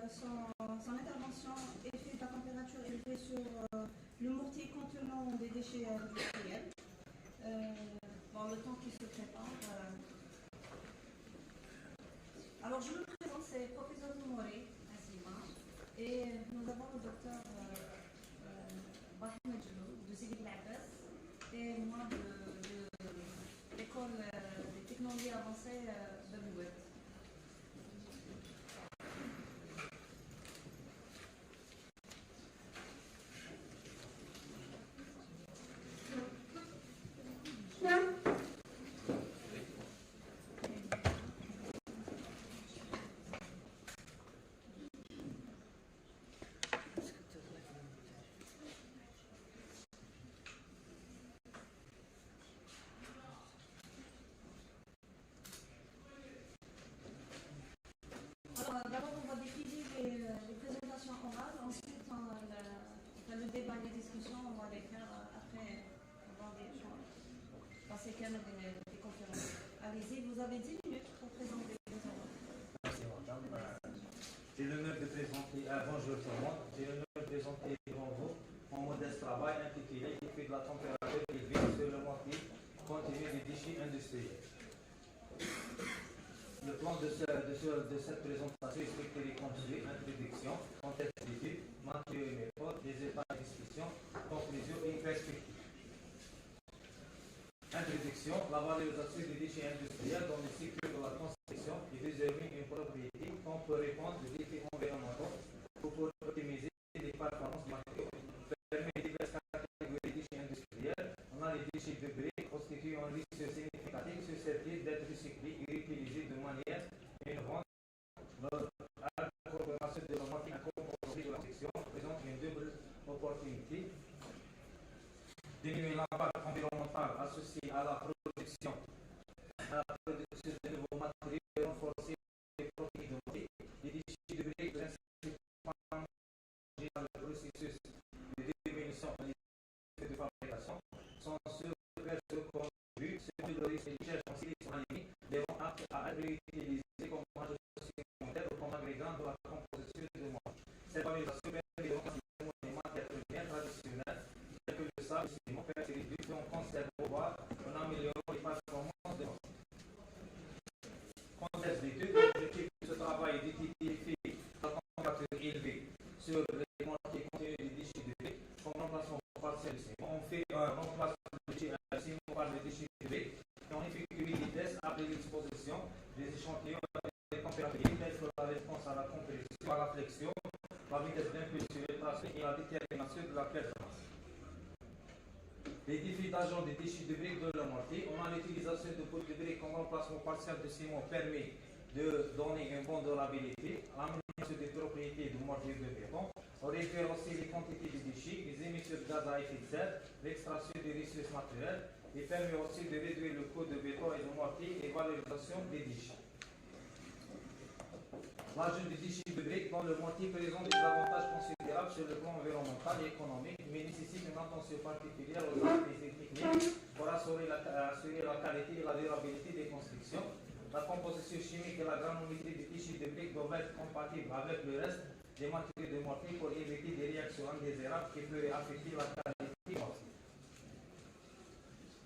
son intervention effet de la température élevée sur le mortier contenant des déchets industriels. Bon, le temps qui se prépare. Alors, je me présente, c'est le professeur ZEMMOURI, et nous avons le docteur BAAHMED de ZEMMOURI et moi de l'école des technologies avancées de l'UET. D'abord, on va définir les présentations orales, ensuite le débat et les discussions, on va les faire après avoir passer quelques des conférences. Allez-y, vous avez 10 minutes pour présenter les orales. Merci madame. J'ai l'honneur de présenter, bonjour tout le monde, j'ai l'honneur de présenter devant vous mon modeste travail intitulé Effet de la température élevée sur le mortier contenu des déchets industriels. Le plan de cette présentation respecte les contenus, introduction, contexte d'étude, matériaux et méthodes, les étapes de discussion, conclusion et perspective. Introduction, la valorisation des déchets industriels dans le cycle de la construction et désormais une propriété qu'on peut répondre aux défis environnementaux pour optimiser les performances matériaux. Permet diverses catégories de déchets industriels. On a les déchets de briques constituant un risque significatif susceptible d'être recyclés et réutilisés de manière innovante. La coopération de la moitié incorporée de la section présente une double opportunité. Diminuer l'impact environnemental associé à la production de nouveaux matériaux et renforcer les propriétés de moitié. Les déchets de briques principalement dans le processus de diminution et de fabrication sont ceux vers ce qu'on a vu, ceux de risque et cherchent en sélection animée, devront aptes à être utilisés comme agent supplémentaire ou comme agrégant de la composition de monde. Cette valorisation permet de remplacer les matières premières traditionnelles, telles que le sable, le ciment, faire des réductions, on conserve au bois, en améliorant les performances de monde. Contexte d'étude, l'objectif de ce travail est d'étudier la température élevée sur les mortiers contenus des déchets de briques comme remplacement partiel de ciment. On fait un remplacement de ciment par des déchets de briques et on effectue des tests après l'exposition des échantillons à des températures telles que la réponse à la compression, à la flexion, la vitesse d'impulsion et la détermination de la performance. Les défis d'agents des déchets de briques de la mortier. On a l'utilisation de pots de briques comme remplacement partiel de ciment permet de donner une bonne durabilité, l'amélioration des propriétés du mortier de béton. On réduit aussi les quantités de déchets, les émissions de gaz à effet de serre, l'extraction des ressources naturelles et permet aussi de réduire le coût de béton et de mortier et valorisation des déchets. L'ajout des déchets de briques dans le mortier présente des avantages considérables sur le plan environnemental et économique, mais nécessite une attention particulière aux aspects techniques pour assurer la qualité et la durabilité des constructions. La composition chimique et la granularité des déchets de briques doivent être compatibles avec le reste des matériaux de mortier pour éviter des réactions indésirables qui peuvent affecter la qualité du mortier.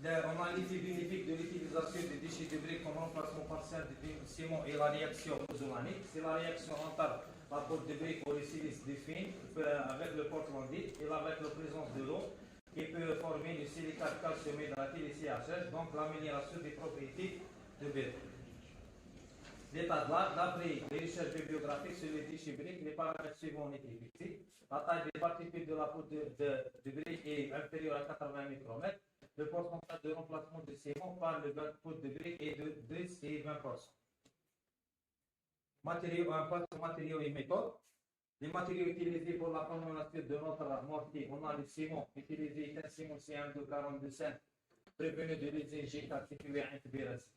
On a l'effet bénéfique de l'utilisation des déchets de briques comme remplacement partiel de ciment et la réaction ozonique. C'est la réaction entre la poudre de briques au silice de fine avec le portlandite et avec la présence de l'eau qui peut former le silicate calcium hydraté, le CHS, donc l'amélioration des propriétés de béton. L'état de l'art, d'après les recherches bibliographiques sur les déchets briques, les paramètres suivants ont été fixés. La taille des particules de la poudre de briques est inférieure à 80 micromètres. Le pourcentage de remplacement de ciment par le poudre de briques est de 10 et 20%. Matériaux et méthodes. Les matériaux utilisés pour la formulation de notre mortier, on a le ciment utilisé, est un ciment CM242,5 prévenu de l'usine G4 situé à intégration.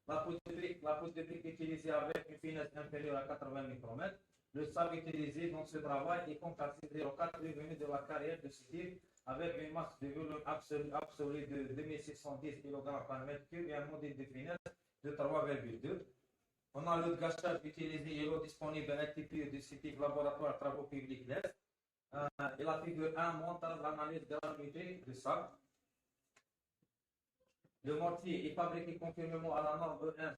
La poudre de brique utilisée avec une finesse inférieure à 80 micromètres. Le sable utilisé dans ce travail est compacté 0,4 prévenu de la carrière de ce type avec une masse de volume absolue de 2610 kg par mètre cube et un modèle de finesse de 3,2. On a le gâchage utilisé et l'eau disponible LTP du site laboratoire travaux publics l'Est. Et la figure 1 montre l'analyse granulométrique de sable. Le mortier est fabriqué conformément à la norme E1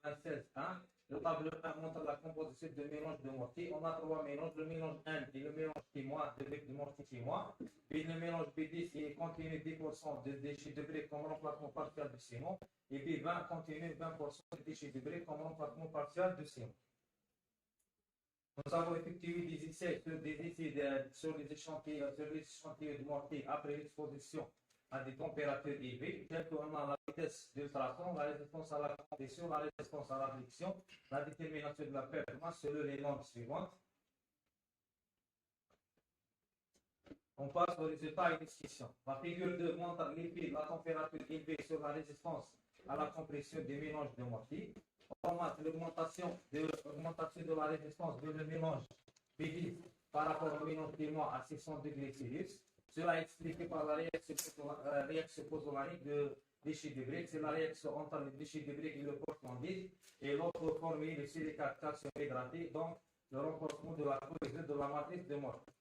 196.1. Le tableau 1 montre la composition de mélange de mortier. On a 3 mélanges. Le mélange 1 et le mélange T- de mortier T-. Puis le mélange B10 est contenu 10% de déchets de briques comme remplacement partiel de ciment. Et puis 20 contenu 20% de déchets de briques comme remplacement partiel de ciment. Nous avons effectué des essais sur les échantillons de mortier après l'exposition à des températures élevées, telles qu'on a la vitesse d'ultrason, la résistance à la compression, la résistance à la friction, la détermination de la perte de masse selon les normes suivantes. On passe aux résultats et discussions. La figure 2 montre la température élevée sur la résistance à la compression des mélanges de mortier. On remarque l'augmentation de la résistance de le mélange B10 par rapport au mélange T- à 600 degrés Celsius. Cela est expliqué par la réaction pozzolanique de déchets de briques. C'est la réaction entre le déchet de briques et le portlandite. Et l'autre formule le silicate calcium hydraté, donc le renforcement de la cohésion de la matrice de mortier.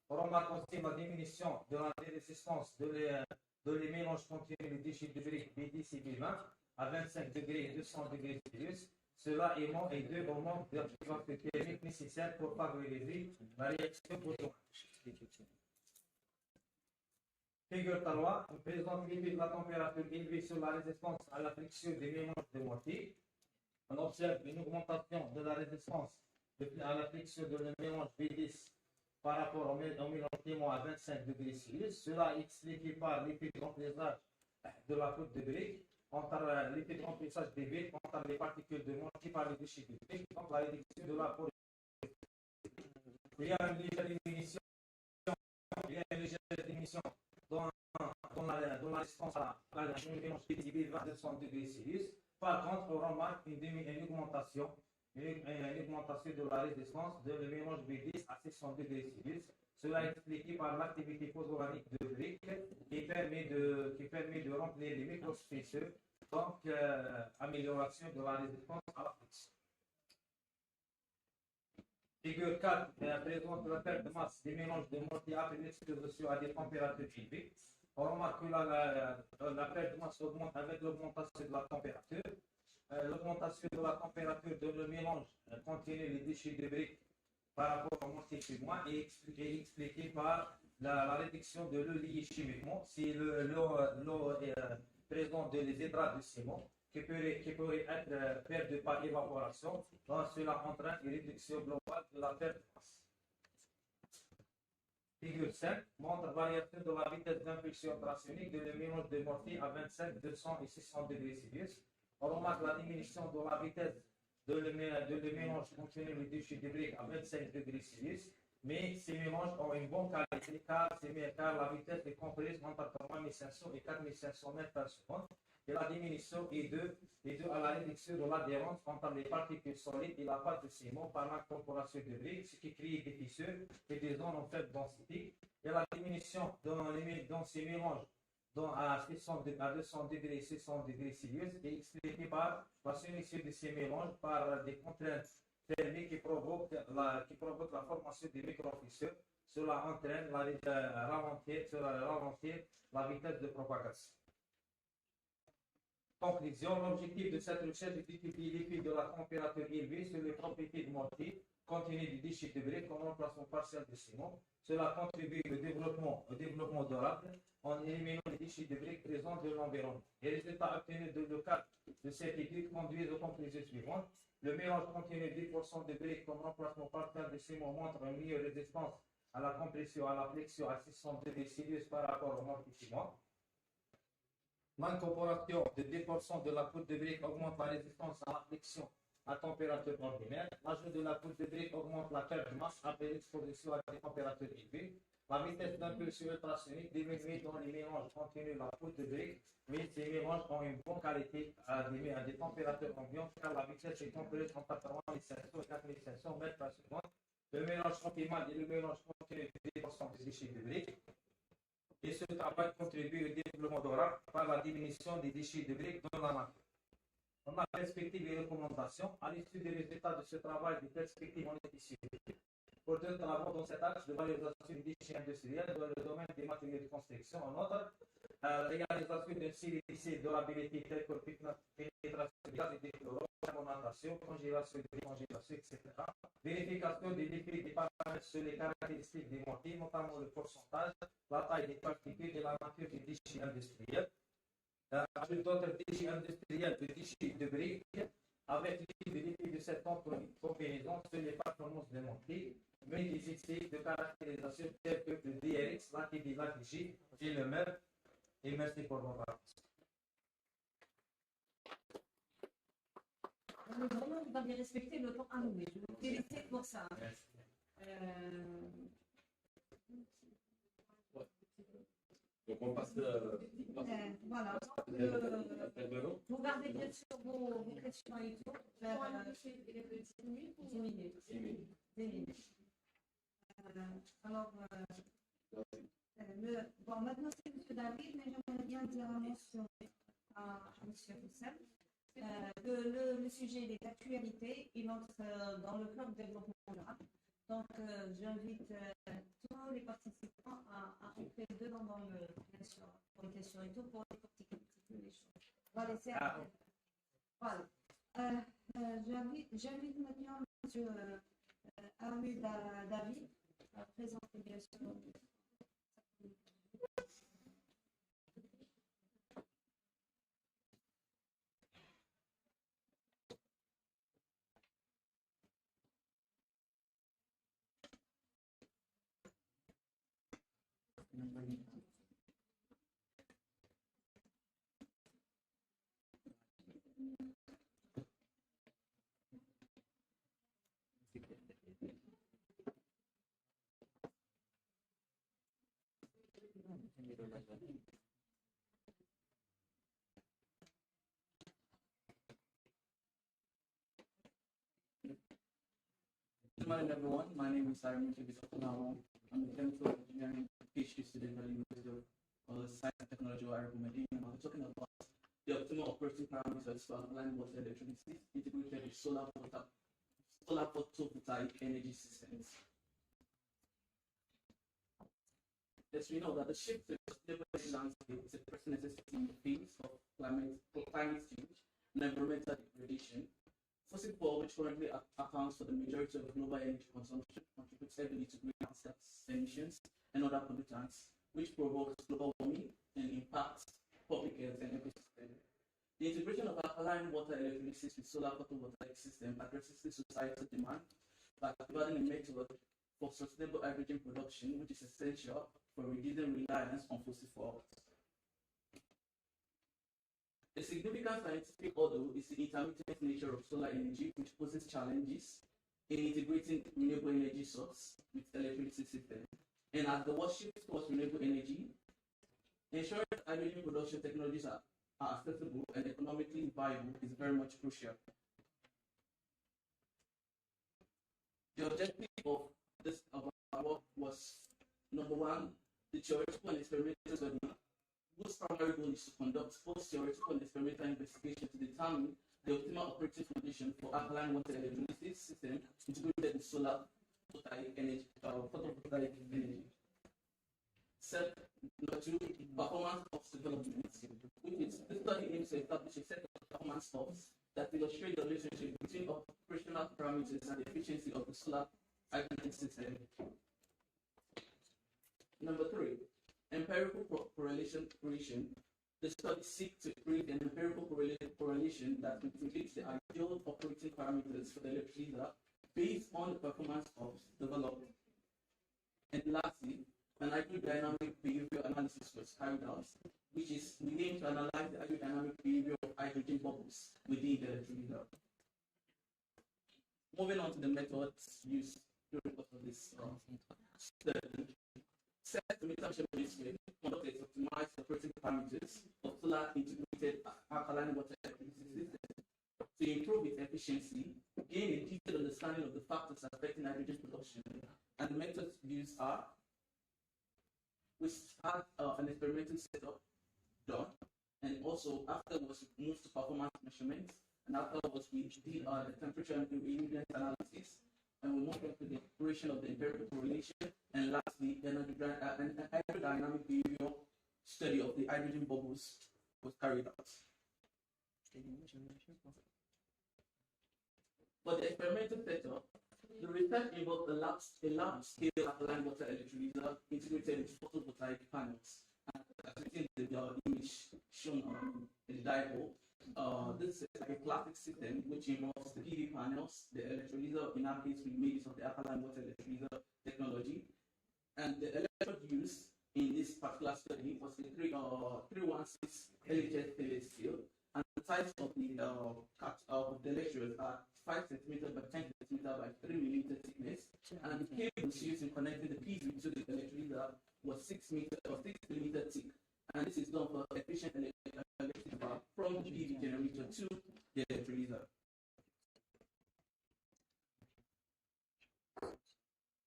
On remarque aussi la diminution de la résistance de les mélanges contenus de déchets de briques B10 et B20 à 25 degrés et 200 degrés Celsius. Cela est dû au manque d'activité thermique nécessaire pour favoriser la réaction pozzolanique. Figure 3 présente l'effet de la température élevée sur la résistance à la friction des mélanges de mortier. On observe une augmentation de la résistance à la friction de le mélange B10 par rapport au mélange T- à 25 degrés Celsius. Cela est expliqué par l'effet de remplissage de la poudre de briques, l'effet de remplissage des briques entre les particules de mortier par les déchets de briques, donc la réduction de la poudre. Il y a une légère diminution dans la résistance à la mélange B10 à 200 degrés Celsius. Par contre, on remarque une augmentation de la résistance de le mélange B10 à 600 degrés Celsius. Cela est expliqué par l'activité pozzolanique de briques qui permet de remplir les microspécieux, donc amélioration de la résistance à la friction. Figure 4 présente la perte de masse des mélanges de mortier après l'exposition à des températures élevées. On remarque que la perte de masse augmente avec l'augmentation de la température. L'augmentation de la température de le mélange contenu les déchets de briques par rapport au mortier T- est expliquée par la réduction de l'eau liée chimiquement. Si l'eau présente des hydrates de ciment qui pourrait être perdue par évaporation, donc cela entraîne une réduction globale de la perte de masse. Figure 5 montre variation de la vitesse d'impulsion ultrasonique de le mélange de mortier à 25, 200 et 600 degrés Celsius. On remarque la diminution de la vitesse de le mélange contenu les déchets de briques à 25 degrés Celsius, mais ces mélanges ont une bonne qualité car la vitesse est comprise entre 3500 et 4500 mètres par seconde. Et la diminution est due à la réduction de l'adhérence entre les particules solides et la pâte de ciment par l'incorporation de briques, ce qui crée des fissures et des zones en faible densité. Et la diminution dans ces mélanges à 200 degrés et 600 degrés Celsius est expliquée par la soumission de ces mélanges par des contraintes thermiques qui provoquent la formation des microfissures. Cela entraîne ralentir la vitesse de propagation. Conclusion, l'objectif de cette recherche est d'étudier l'effet de la température élevée sur les propriétés de mortier contenu du déchet de briques comme remplacement partiel de ciment. Cela contribue au développement durable en éliminant les déchets de briques présents de l'environnement. Les résultats obtenus dans le cadre de cette étude conduisent aux conclusions suivantes. Le mélange contenu 10% de briques comme remplacement partiel de ciment montre une meilleure résistance à la compression, à la flexion à 600 degrés Celsius par rapport au mortier ciment. L'incorporation de 10% de la poudre de brique augmente la résistance à la flexion à température ordinaire. L'ajout de la poudre de brique augmente la perte de masse après l'exposition à des températures élevées. La vitesse d'impulsion ultrasonique diminue dans les mélanges contenus la poudre de brique, mais ces mélanges ont une bonne qualité à des températures ambiantes car la vitesse est comprise entre 3500 et 4500 mètres par seconde. Le mélange optimal est le mélange contenu de 10% de déchets de brique. Et ce travail contribue au développement durable par la diminution des déchets de briques dans la nature. On a perspectives et recommandations. À l'issue des résultats de ce travail, des perspectives ont été suivies. Pour deux travaux dans cet axe de valorisation des déchets industriels dans le domaine des matériaux de construction. En outre, réalisation d'un CDC durabilité tel que pénétration des gaz et des fluoros, fermentation, congélation, décongélation, etc. Vérification des effets des paramètres sur les caractéristiques des mortiers, notamment le pourcentage, la taille des particules et la nature des déchets industriels. Ajoute d'autres déchets industriels, des déchets de briques, avec l'utilité de cette combinaison sur les performances des mortiers, mais des essais de caractérisation tels que le DRX, l'ATD, l'ATG et le MEP. Et merci pour votre attention. Vraiment, vous avez respecté le temps alloué. Je vous félicite pour ça. Merci. Donc on passe voilà. Vous gardez bien sûr vos questions et tout. Vers 10 minutes. 10 minutes. Alors, bon, maintenant c'est M. David, mais j'aimerais bien dire un mot à M. Roussel. Le sujet est d'actualité, il entre dans le club de développement durable. Donc, j'invite tous les participants à entrer dedans dans les questions et tout pour décortiquer un petit peu les choses. On va laisser voilà. J'invite maintenant M. Ahmed David à présenter bien sûr. Good morning, everyone. My name is Simon Chibisokunamo. I'm a chemical engineering PhD student at the University of Science and Technology at BAAHMED. I'm talking about the optimal operating parameters for alkaline water electrolysis integrated with solar photovoltaic energy systems. As we know that the shift to the sustainable energy landscape is a pressing necessity in the face of climate change and environmental degradation. Fossil fuel, which currently accounts for the majority of global energy consumption, contributes heavily to greenhouse gas emissions and other pollutants, which provokes global warming and impacts public health and ecosystems. The integration of alkaline water electrolysis with solar photovoltaic system addresses the societal demand by providing a method for sustainable hydrogen production, which is essential for reducing reliance on fossil fuels. A significant scientific hurdle is the intermittent nature of solar energy, which poses challenges in integrating renewable energy source with electricity system. And as the world shifts towards renewable energy, ensuring that hydrogen production technologies are accessible and economically viable is very much crucial. The objective of our work was, number one, the theoretical and experimental study, whose primary goal is to conduct both theoretical and experimental investigation to determine the optimal operating condition for alkaline water electrolysis system integrated with solar photovoltaic energy. Number two, performance of development, which is this study aims to establish a set of performance stops that illustrate the relationship between operational parameters and the efficiency of the solar hydrogen system. Number three, empirical correlation creation. The study seeks to create an empirical correlation that predicts the ideal operating parameters for the electrolyzer based on the performance of developed. And lastly, an hydrodynamic behavior analysis was carried out, which is we aim to analyze the hydrodynamic behavior of hydrogen bubbles within the electrolyzer. Moving on to the methods used during this study. Set the measurement way conducted to optimize the operating parameters of solar integrated alkaline water electricity system to improve its efficiency, gain a detailed understanding of the factors affecting hydrogen production, and the methods used are: we had an experimental setup done, and also afterwards moved to performance measurements, And afterwards, we did the temperature and irradiance analysis, and we moved on to the exploration of the empirical correlation, and lastly, an hydrodynamic behavior study of the hydrogen bubbles was carried out. For the experimental setup, the research involved a lab-scale alkaline water electrolyzer integrated with photovoltaic panels. As you see in the image shown on the dipole, this is like a classic system which involves the PV panels, the electrolyzer. In our case, we made use of the alkaline water electrolyzer technology, and the electrode used in this particular study was the 316 LHS stainless steel, and the size of the electrodes are 5 cm by 10 cm by 3 mm thickness, and the cables used in connecting the PV to the electrolyzer was 6 mm thick, and this is done for efficient electric power from the PV generator to the electrolyzer.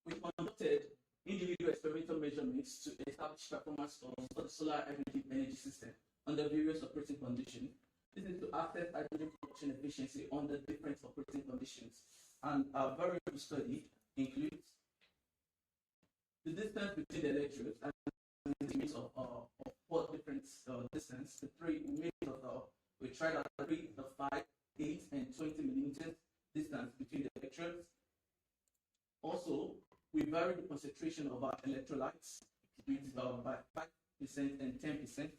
We conducted individual experimental measurements to establish performance of the solar energy system under various operating conditions. This is to assess hydrogen production efficiency under different operating conditions. And our variable study includes the distance between the electrodes and the limits of 4 different distance. We tried out 3, 5, 8, and 20 millimeters distance between the electrodes. Also, we varied the concentration of our electrolytes by 5% and 10%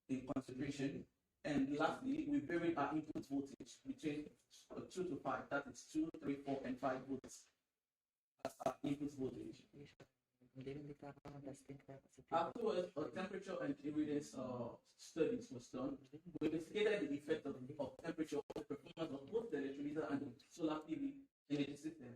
in concentration. And lastly, we varied our input voltage between 2 to 5, that is 2, 3, 4, and 5 volts as our input voltage. Afterwards, a temperature and irradiance studies was done. We investigated the effect of temperature on the performance of both the electrolyzer and the solar PV energy system,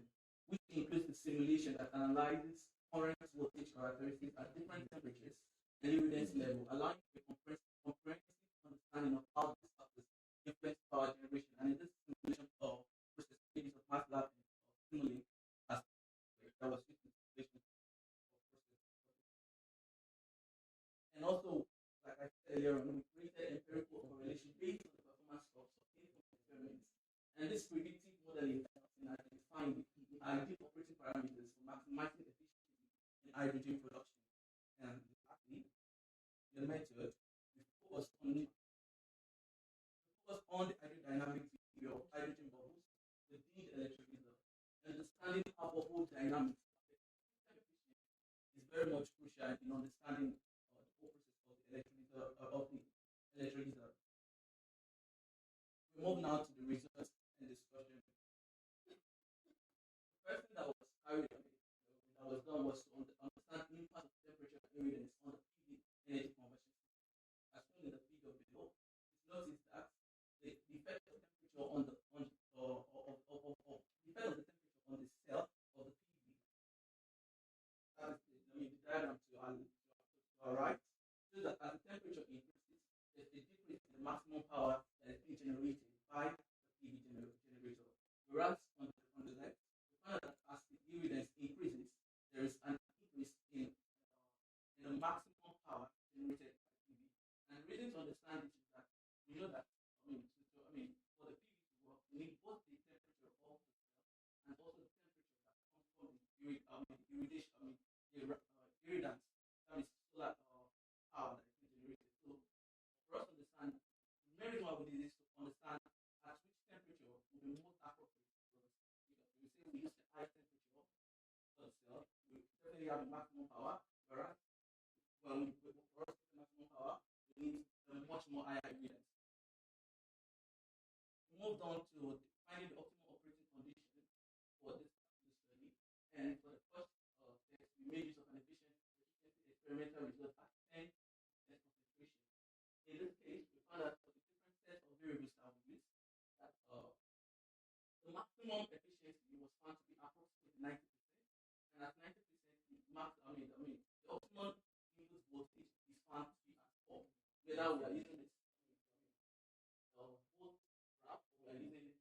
which includes the simulation that analyzes current voltage characteristics at different temperatures and irradiance level, allowing a comprehensive understanding of how these factors influence power generation. And in this simulation of process of MATLAB and simulate as that was used in simulation of process. And also, like I said earlier on, we created empirical correlation based on the performance of experiments. And this predictive modeling helps in identifying the ideal operating parameters for maximizing efficiency in hydrogen production. And lastly, the method we focused on the hydrodynamic behavior of hydrogen bubbles within the electrolyzer. Understanding how bubble dynamics is very much crucial in understanding the whole process of the electrolyzer. We move now to the results and discussion. The first thing that was done was to understand the impact of temperature and irradiance on the PV energy conversion system. As shown in the figure below, it's noticed that the effect of temperature on the cell of the PV. That is the diagram to our right, shows that as the temperature increases, there's a decrease in the maximum power that is being generated by the PV generator. Whereas on the left, we find that as the irradiance increases, there is an increase in the maximum power generated by PV. And the reason to understand this is that we know that for the PV to work, we need both the temperature of the cell and also the temperature that comes from the irradiance, that is solar power that is being generated. So for us to understand, the main reason why we did this is to understand at which temperature will be most appropriate for us. Because we say we use the high temperature for the cell, we definitely have the maximum power, whereas for us to get the maximum power, we need a much more higher irradiance. We moved on to finding the optimal operating condition for this particular study, and for the first test, we made use of an efficient experimental result at 10% concentration. In this case, we found that for the different sets of variables that we used, that the maximum efficiency was found to be approximately 90%, and at 90%, the optimum input voltage is found to be at 4. Whether we are using this volt graph or we are using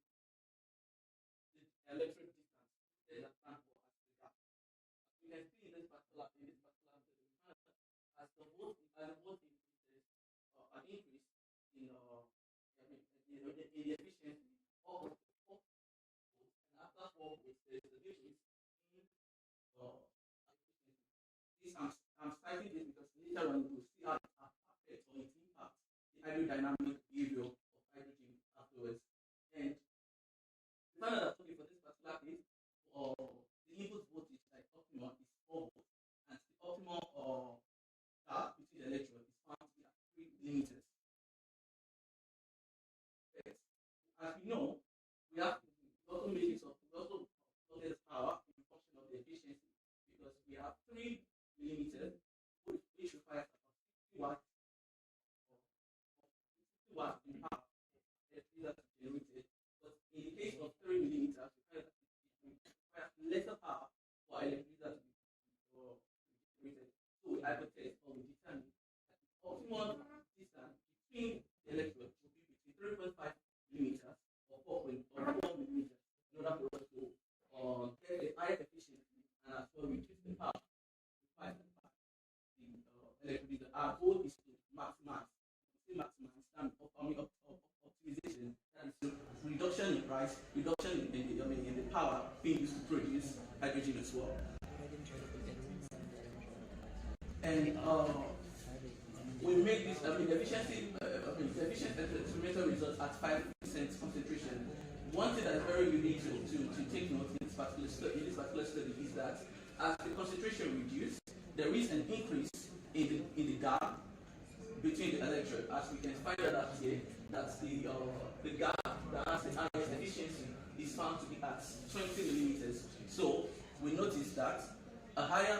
the electric distance, that stand for as the gap. As we can see in this particular study, as the volt increases, an increase in the the efficiency of 4 volts, and after 4 volts, there is a difference in efficiency. I'm citing this because later on we'll see how it affects or it impacts the hydrodynamic behavior of hydrogen afterwards. And we found out that for this particular case, the input voltage like optimum is 4 volts, and the optimal gap between the electrode is found to be at 3 millimeters. Yes. As we know, we also make use of this power in function of the efficiency because we have 3 millimeters, which requires about 50 watts in power that is generated. But in the case of 3 millimeters, it requires lesser power for electricity to be generated. So we hypothesize or we determine that the optimal distance between the electrode should be between 3.5 millimeters or 4 millimeters in order for us to get a high efficiency and as well reduce the power required by the electrode. Our goal is to maximize optimization, that is reduction in price, reduction in the power being used to produce hydrogen as well. And we make this the efficient experimental results at 5% concentration. One thing that is very unique to take note in this particular study is that as the concentration reduces, there is an increase in the gap between the electrode. As we can find out here, that the gap that has the highest efficiency is found to be at 20 millimeters. So we notice that a higher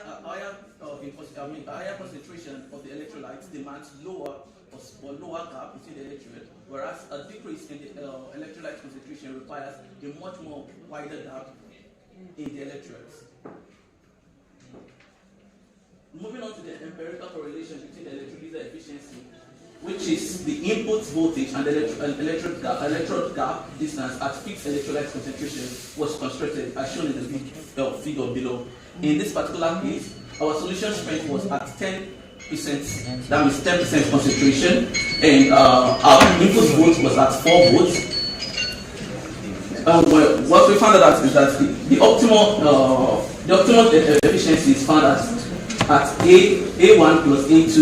concentration of the electrolytes demands lower gap between the electrode, whereas a decrease in the electrolyte concentration requires a much more wider gap in the electrodes. Moving on to the empirical correlation between the electrolyzer efficiency, which is the input voltage and the electrode gap distance at fixed electrolyte concentration, was constructed as shown in the figure below. In this particular case, our solution strength was at 10%, that means 10% concentration, and our input voltage was at 4 volts. What we found out is that the optimal efficiency is found at A1 plus A2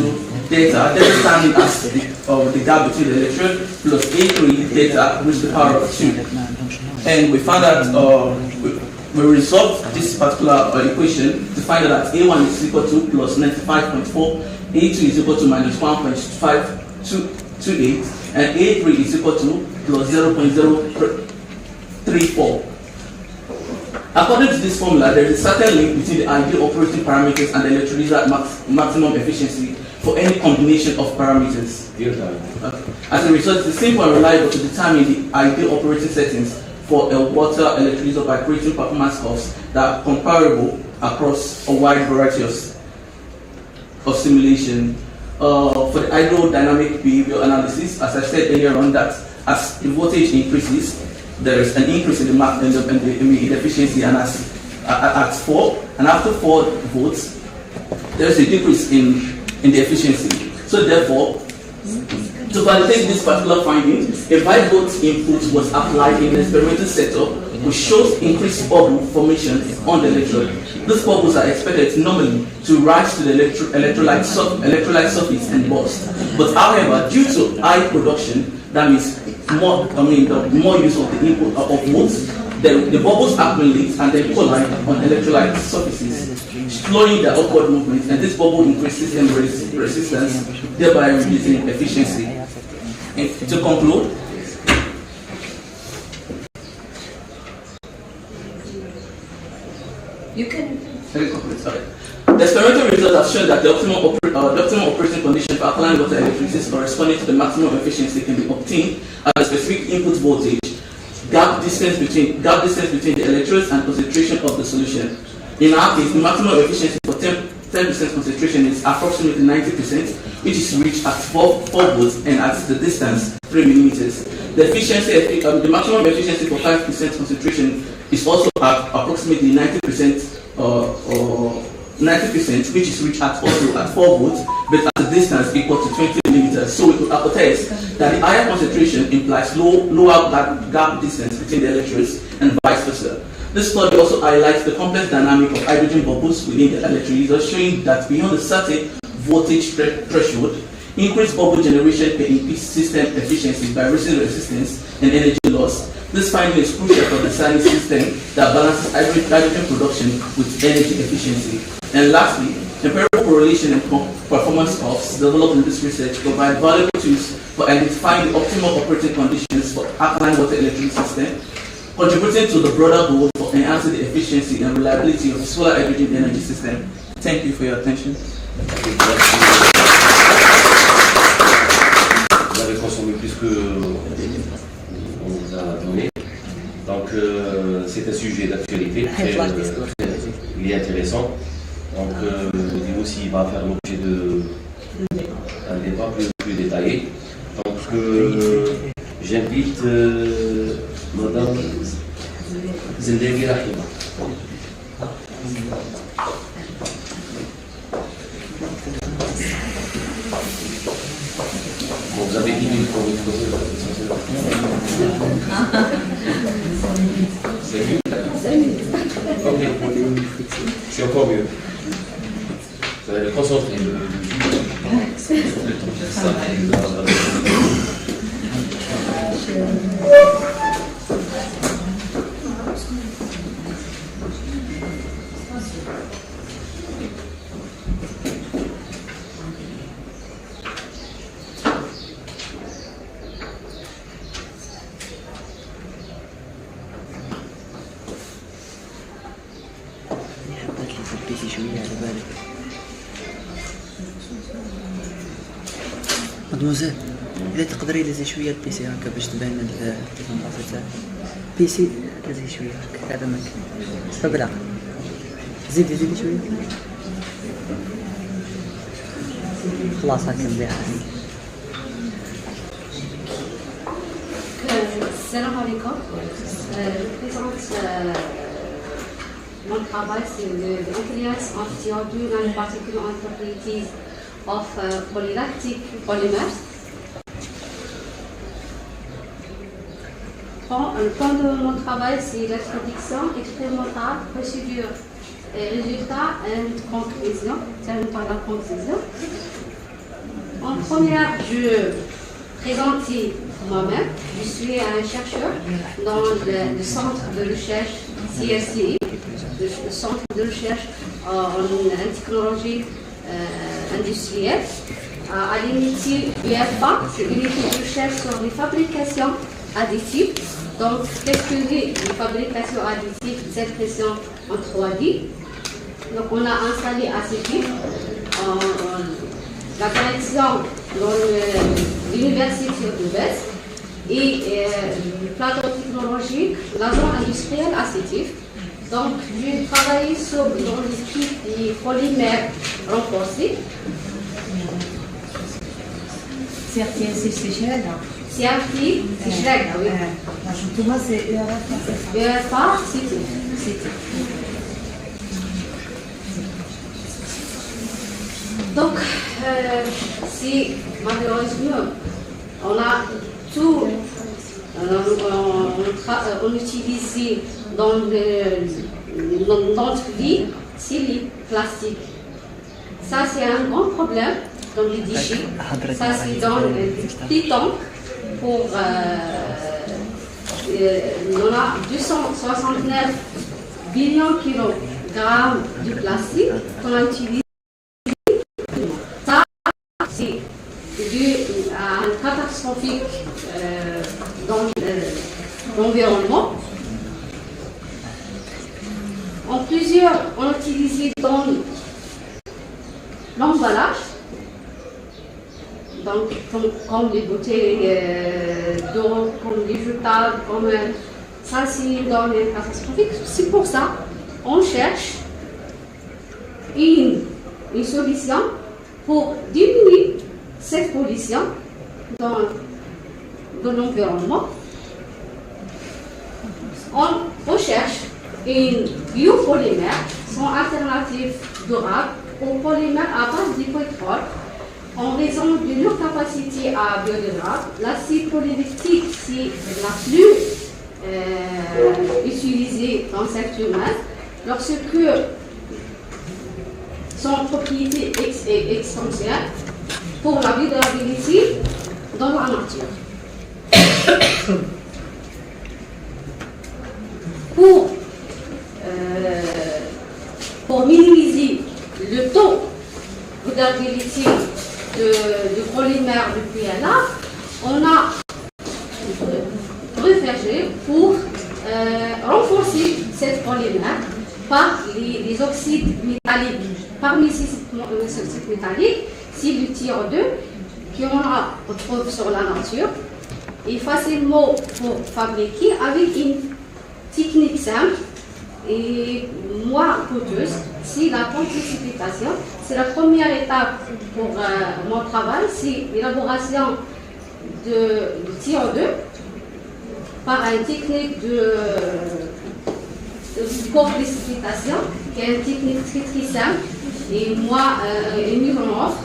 data standing as the gap between the electrode plus A3 data with the power of 2. And we found that we resolved this particular equation to find out that A1 is equal to plus 95.4, A2 is equal to minus 1.528, and A3 is equal to plus 0.034. According to this formula, there is a certain link between the ideal operating parameters and the electrolyzer maximum efficiency for any combination of parameters. Okay. As a result, it is simple and reliable to determine the ideal operating settings for a water electrolyzer by creating performance curves that are comparable across a wide variety of simulation. For the hydrodynamic behavior analysis, as I said earlier on, that as the voltage increases, there is an increase in the efficiency, and at 4 and after 4 volts, there is a decrease in the efficiency. So therefore, to validate this particular finding, a 5 volt input was applied in the experimental setup, which shows increased bubble formation on the electrode. These bubbles are expected normally to rise to the electrolyte surface and burst. But however, due to high production, that means the more use of the input of volts, the bubbles accumulate and they collide on electrolyte surfaces, slowing their upward movement, and this bubble increases in resistance, thereby reducing efficiency. And to conclude, you can. Sorry. The experimental results have shown that the optimal operating condition for alkaline water electrolysis corresponding to the maximum efficiency can be obtained at a specific input voltage, gap distance between the electrodes, and concentration of the solution. In our case, the maximum efficiency for 10% concentration is approximately 90%, which is reached at 4 volts and at the distance 3 millimeters. The maximum efficiency for 5% concentration is also at approximately 90%, which is reached at 4 volts. but at a distance equal to 20 millimeters. So we could hypothesize that the higher concentration implies lower gap distance between the electrodes and vice versa. This study also highlights the complex dynamic of hydrogen bubbles within the electrolyzer, showing that beyond a certain voltage threshold, increased bubble generation can increase system efficiency by reducing resistance and energy loss. This finding is crucial for designing a system that balances hydrogen production with energy efficiency. And lastly, empirical correlation and performance curves developed in this research provide valuable tools for identifying the optimal operating conditions for alkaline water electric system, contributing to the broader goal for enhancing the efficiency and reliability of the solar hydrogen energy system. Thank you for your attention. Vous avez consommé plus que on vous a donné. Donc c'est un sujet d'actualité très intéressant. Donc le niveau aussi va faire l'objet d'un débat plus détaillé. Donc j'invite Madame Zendegi Rahima. Bon, vous avez 10 minutes pour vous poser la question. C'est mieux? Ok, c'est encore mieux. Vous allez le concentrer. مدموزيل إذا تقدري لازم شوية البيسي هكا باش تبان الكونفرنس تاعك بيسي لازم شوية هكا هذا ماك فبلا زيدي شوية خلاص هكا مليح. Salam alaikum. Je présente mon travail sur l'influence of CO2 and particular properties of polylactic polymers. Le point de mon travail, c'est l'introduction expérimentale, procédure, résultats et conclusion. Termine par la conclusion. En première, je présente moi-même. Je suis un chercheur dans le centre de recherche CSCI, le centre de recherche en technologie industrielle, à l'unité UFA, c'est l'unité de recherche sur les fabrications additives. Donc, qu'est-ce que les fabrications additives, cette question en 3D. Donc, on a installé ACP, la connexion dans l'université de l'Ouest et le plateau technologique, la zone industrielle ACTIF. Donc, j'ai travaillé sur l'équipe des polymères renforcés. CRT, c'est Schlag. CRT, c'est Schlag, oui. Pour moi, c'est ERFA. ERFA, c'est. Donc, si malheureusement, on a tout, on utilise dans notre vie, c'est les plastiques. Ça, c'est un grand problème dans les déchets. Ça, c'est dans les petits tanks pour. On a 269 billions de kilogrammes de plastique qu'on a utilisé. Ça, c'est dû à un catastrophique dans l'environnement. On utilisé dans l'emballage, donc comme les bouteilles d'eau, comme les jetables, comme ça c'est dans les catastrophiques. C'est pour ça on cherche une solution pour diminuer cette pollution dans l'environnement. On cherche une biopolymère, son alternative durable aux polymères à base de pétrole en raison de leur capacité à biodégradable. L'acide polylactique, c'est la plus utilisée dans cette humaine lorsque son propriété est essentielle pour la biodégradabilité dans la nature. Pour minimiser le taux de biodégradabilité de polymère de PLA, on a réfléchi pour renforcer cette polymère par les oxydes métalliques. Parmi ces oxydes métalliques, c'est le TiO2 qu'on retrouve sur la nature et facilement pour fabriquer avec une technique simple et moins coûteuse. C'est la précipitation. C'est la première étape pour mon travail, c'est l'élaboration de TiO2 par une technique de précipitation, qui est une technique très simple et moins mise en œuvre.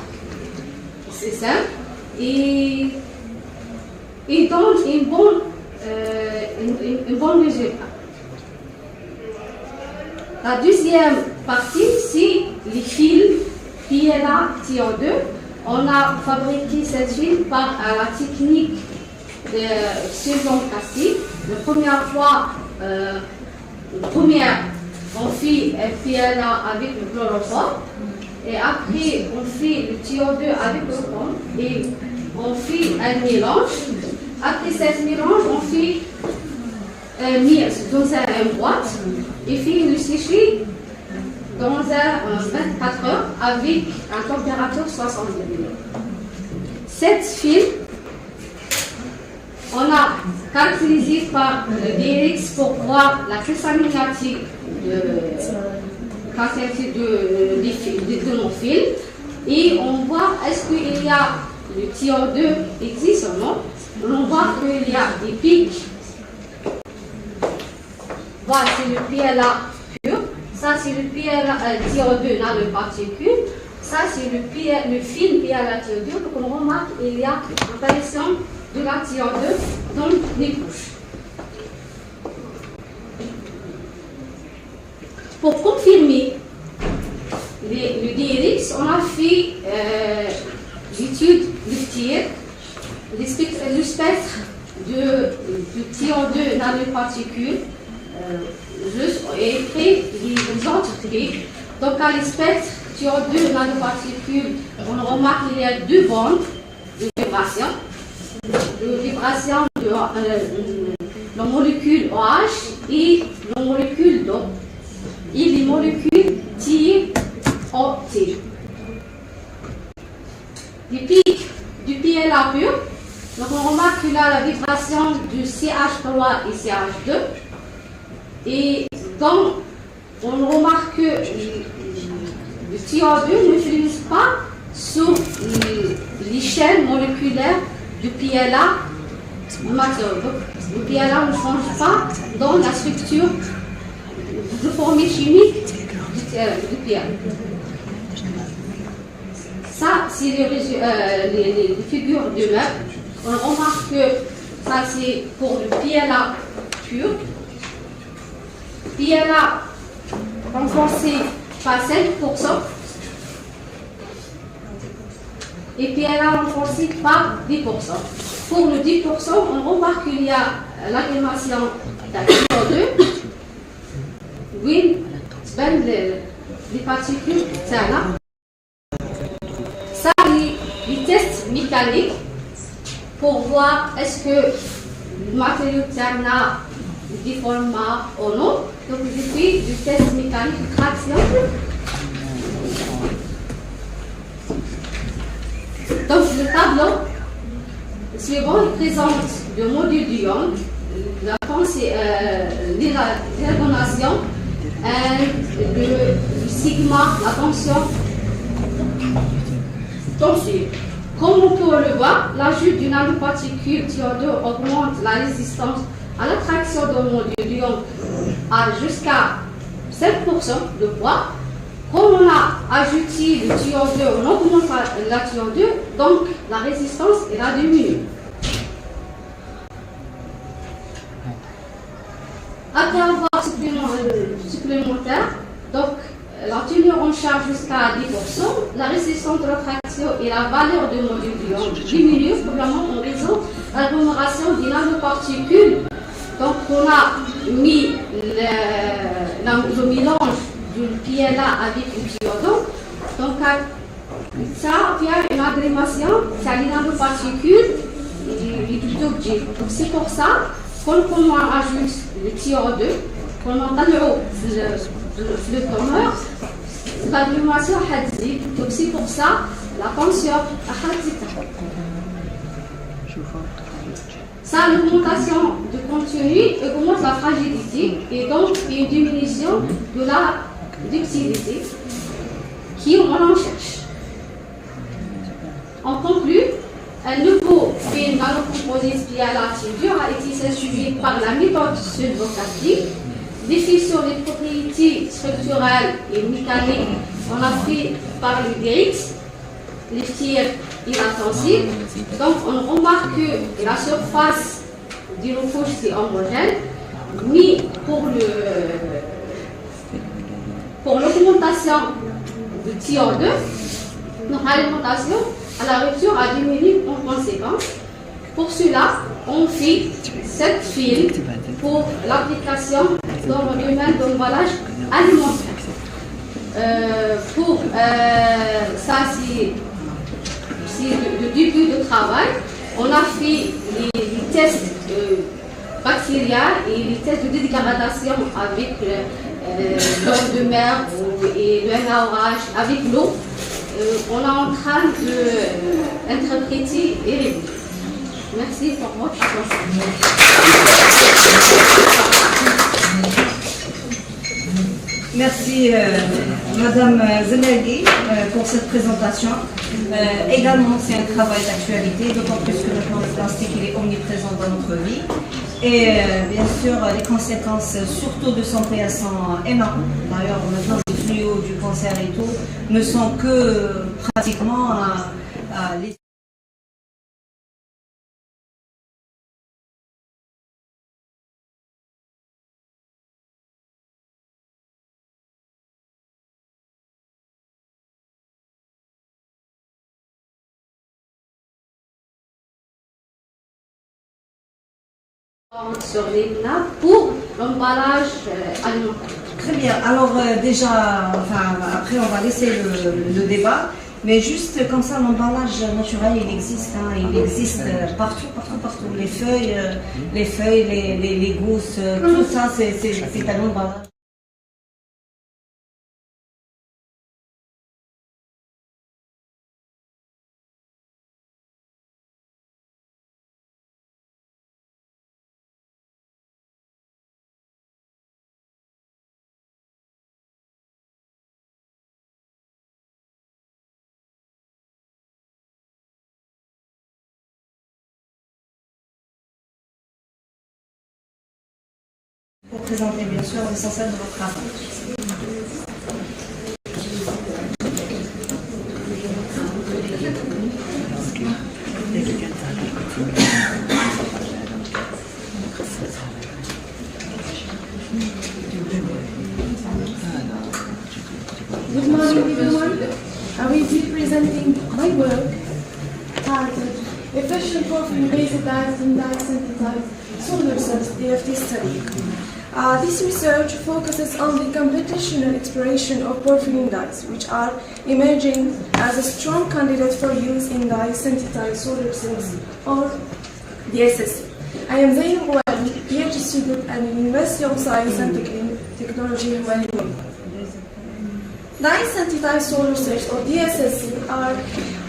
C'est simple et donne un bon résultat. La deuxième partie, c'est les fils PLA TiO2. On a fabriqué cette fil par la technique de fusion plastique. La première fois, on fait PLA avec le chloroforme. Et après, on fait le TiO2 avec le chrome. Et on fait un mélange. Après ce mélange, on fait dans une boîte et fait le sécher dans 24 heures avec une température 60 degrés. Cette fil, on a caractérisé par le DX pour voir la cristallinité de nos fils et on voit est-ce qu'il y a le TiO2 existe ou non. On voit qu'il y a des pics. Voilà, c'est le PLA pur. Ça, c'est le PLA TiO2 nanoparticule. Ça, c'est le film PLA TiO2. Donc, on remarque qu'il y a l'apparition de la TiO2 dans les couches. Pour confirmer le DRX, on a fait l'étude de tir, le spectre de TiO2 nanoparticules et après les autres traits. Donc, à l'espètre TiO2 nanoparticules, on remarque qu'il y a deux bandes de vibration. De vibration de la molécule OH et la molécule d'eau. Et les molécules TiO-T. Les pics du PLA pur. Donc, on remarque qu'il y a la vibration du CH3 et CH2. Et donc, on remarque que le TiO2 n'utilise pas sur les chaînes moléculaires du PLA matériau. Donc, le PLA ne change pas dans la structure de formule chimique du PLA. Ça, c'est les figures de meubles. On remarque que ça, c'est pour le PLA pur. PLA renforcé par 5% et PLA renforcé par 10%. Pour le 10%, on remarque qu'il y a l'agglomation d'AO2, oui, les particules TANA. Ça, les tests mécaniques pour voir est-ce que le matériau TANA déforme ou non. Donc, je fais du test mécanique de traction. Donc, le tableau suivant présente le module du Young, l'ergonation et le sigma, la tension. Comme on peut le voir, l'ajout d'une nanoparticule TiO2 augmente la résistance à l'attraction d'un module d'ion à jusqu'à 5% de poids Comme on a ajouté le TiO2, on augmente la TiO2, donc la résistance elle a diminué. Après avoir supplémentaire, donc la tenue en charge jusqu'à 10%, la résistance de rétraction et la valeur de module d'ion diminuent probablement en raison de l'agglomération des nanoparticules. Donc on a mis le mélange du PLA avec le TiO2. Donc ça fait une agglomération, c'est les nanoparticules et du objets. Donc c'est pour ça qu'on ajoute le TiO2, qu'on a le tourneur, l'agglomération a dit, donc c'est pour ça la tension a dit. Ça, l'augmentation du contenu augmente la fragilité et donc une diminution de la ductilité qui on en cherche. On conclut, un nouveau film nanocomposite PLA a été suivi par la méthode sulfocaptique. Défi sur les propriétés structurelles et mécaniques, on a fait par le DX, les tirs inattentifs. Donc on remarque que la surface du recouche est homogène, mais pour l'augmentation du TiO2, notre alimentation à la rupture a diminué en conséquence. Pour cela, on fait 7 fils pour l'application dans le domaine d'emballage alimentaire. Ça, c'est le début de travail. On a fait les tests bactériens et les tests de dégradation avec l'eau de mer et le NaOH avec l'eau. On est en train d'interpréter et réviser. Merci pour votre attention. Merci Madame ZEMMOURI pour cette présentation. Également, c'est un travail d'actualité, d'autant plus que le plastique il est omniprésent dans notre vie. Et bien sûr, les conséquences, surtout de santé, elles sont énormes. D'ailleurs, maintenant, les fléaux du cancer et tout ne sont que pratiquement les... sur les nappes pour l'emballage alimentaire. Très bien. Alors déjà, après on va laisser le débat, mais juste comme ça, l'emballage naturel, il existe. Il existe partout. Les feuilles, les gousses, tout ça, c'est un emballage. Pour présenter bien sûr l'essentiel de votre travail. Good morning everyone. I will be presenting my work titled Efficient Porphyrin-based dyes and dye-synthesized solar cells DFT study. This research focuses on the computational exploration of porphyrin dyes, which are emerging as a strong candidate for use in dye-synthesized solar cells, or DSSC. I am Zainab Ouali, PhD student at the University of Science and Technology in Wellington. Dye-synthesized solar cells, or DSSC, are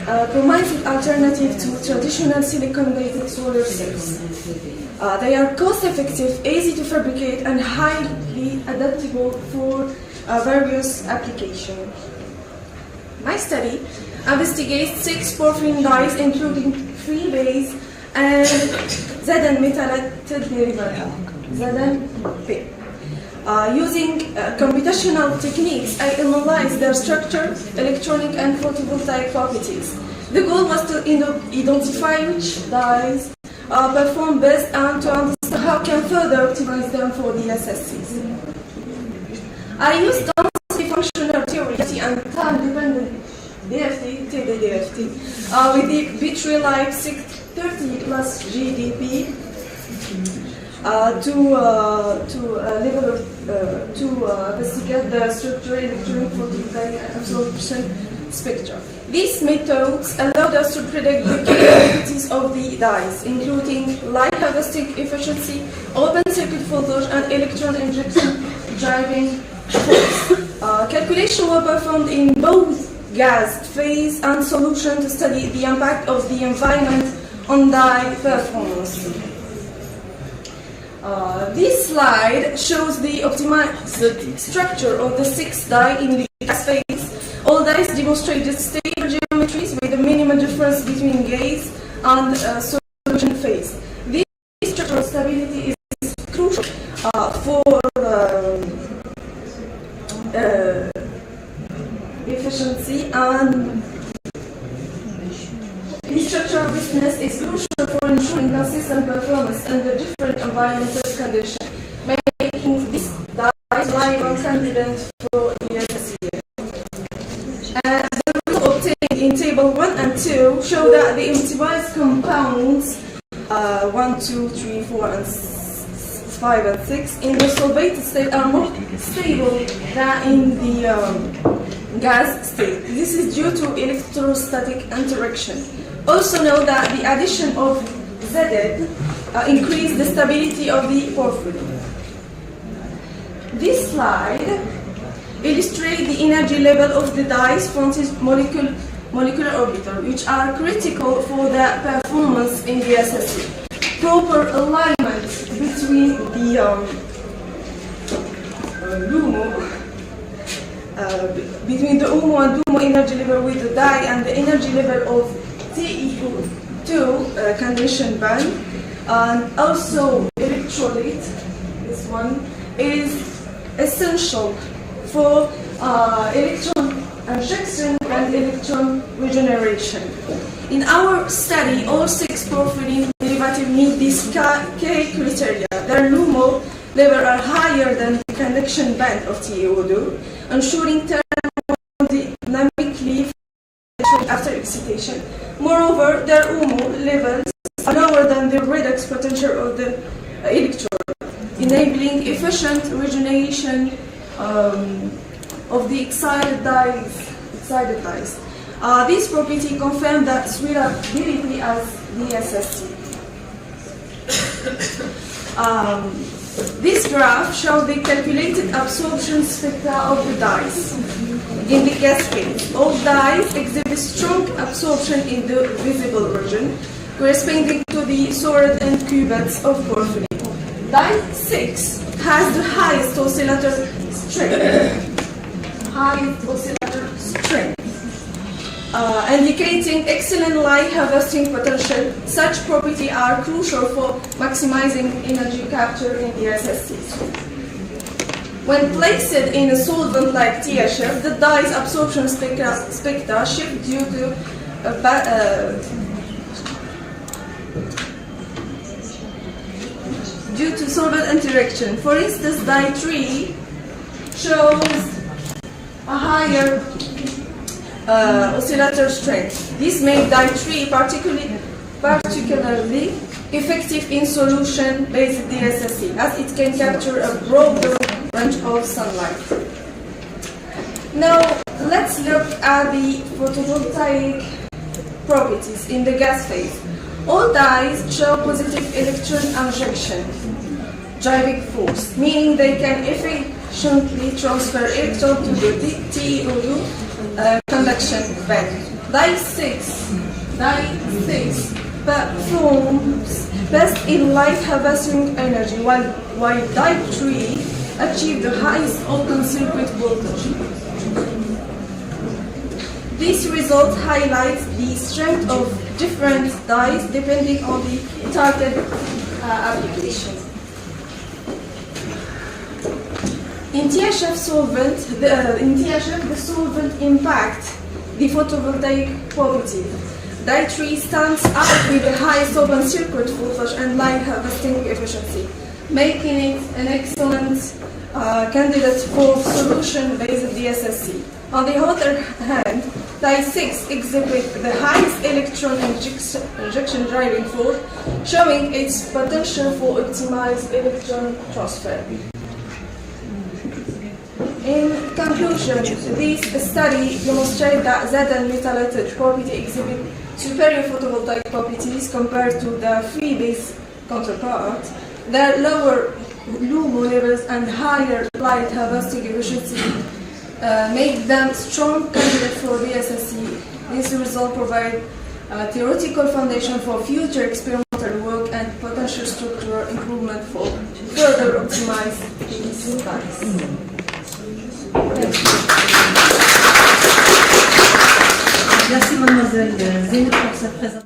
a promising alternative to traditional silicon-based solar cells. They are cost-effective, easy to fabricate, and highly adaptable for various applications. My study investigates 6 porphyrin dyes, including 3 base and Zn methylated derivative, ZNP. Using computational techniques, I analyzed their structure, electronic and photovoltaic properties. The goal was to identify which dyes perform best and to understand how can further optimize them for the SSCs. I used density functional theory and time-dependent DFT, TD-DFT, with the bit-relied 630 plus GDP to investigate the structure, electronic, photovoltaic, and absorption spectra. These methods allowed us to predict the capabilities of the dyes, including light harvesting efficiency, open circuit voltage, and electron injection driving force. Calculations were performed in both gas phase and solution to study the impact of the environment on dye performance. This slide shows the optimized structure of the 6 dye in the gas phase. All dyes demonstrated stable geometries with a minimum difference between gas and solution phase. This structural stability is crucial for efficiency, and this structural robustness is crucial for ensuring consistent performance under different environmental conditions, making these dyes viable candidates for ESSCI. The results obtained in Table 1 and 2 show that the optimized compounds 1, 2, 3, 4, and 5 and 6 in the solvated state are more stable than in the gas state. This is due to electrostatic interaction. Also note that the addition of ZD increased the stability of the porphyry. This slide illustrates the energy level of the dyes frontage molecular orbital, which are critical for their performance in the SSC. Proper alignment between the between the UMO and DUMO energy level with the dye and the energy level of T=2 condition band, and also electrolyte, this one, is essential for electron injection and electron regeneration. In our study, all 6 porphyrin derivatives meet these K criteria. Their LUMO levels are higher than the conduction band of TiO2, ensuring thermodynamically after excitation. Moreover, their UMO levels are lower than the redox potential of the electrode, enabling efficient regeneration of the excited dyes. This property confirms that switchability as the SSC. This graph shows the calculated absorption spectra of the dyes. In the gas phase, all dyes exhibit strong absorption in the visible region, corresponding to the solid end cubettes of porphyrin. Dye 6 has the highest oscillator strength. Indicating excellent light harvesting potential. Such properties are crucial for maximizing energy capture in the SSCs. When placed in a solvent like THF, the dye's absorption spectra shift due to solvent interaction. For instance, dye 3 shows a higher oscillator strength. This makes dye 3 particularly effective in solution-based DSSC, as it can capture a broader range of sunlight. Now, let's look at the photovoltaic properties in the gas phase. All dyes show positive electron injection driving force, meaning they can efficiently transfer electrons to the TiO2 conduction band. Dye 6 performs best in light harvesting energy, while dye 3 achieves the highest open circuit voltage. This result highlights the strength of different dyes depending on the target application. In THF solvent, the solvent impact the photovoltaic property. Dye 3 stands out with a high solvent circuit voltage and light harvesting efficiency, making it an excellent candidate for solution-based DSSC. On the other hand, Dye 6 exhibits the highest electron injection driving force, showing its potential for optimized electron transfer. In conclusion, this study demonstrates that Zn methylated property exhibit superior photovoltaic properties compared to the free-base counterpart. Their lower LUMO levels and higher light harvesting efficiency make them strong candidates for DSSC. This result provides a theoretical foundation for future experimental work and potential structural improvement for further optimized these studies. Merci mademoiselle Zeynep pour cette présentation.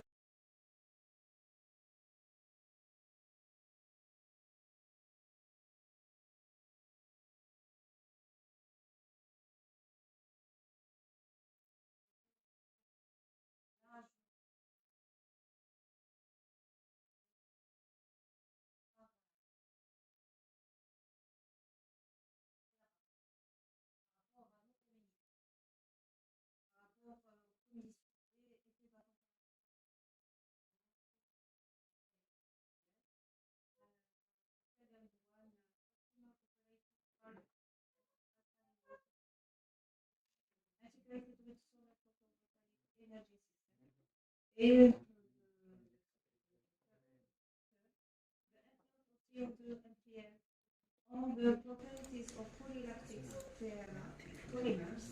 Et on the properties of polylactic polymers,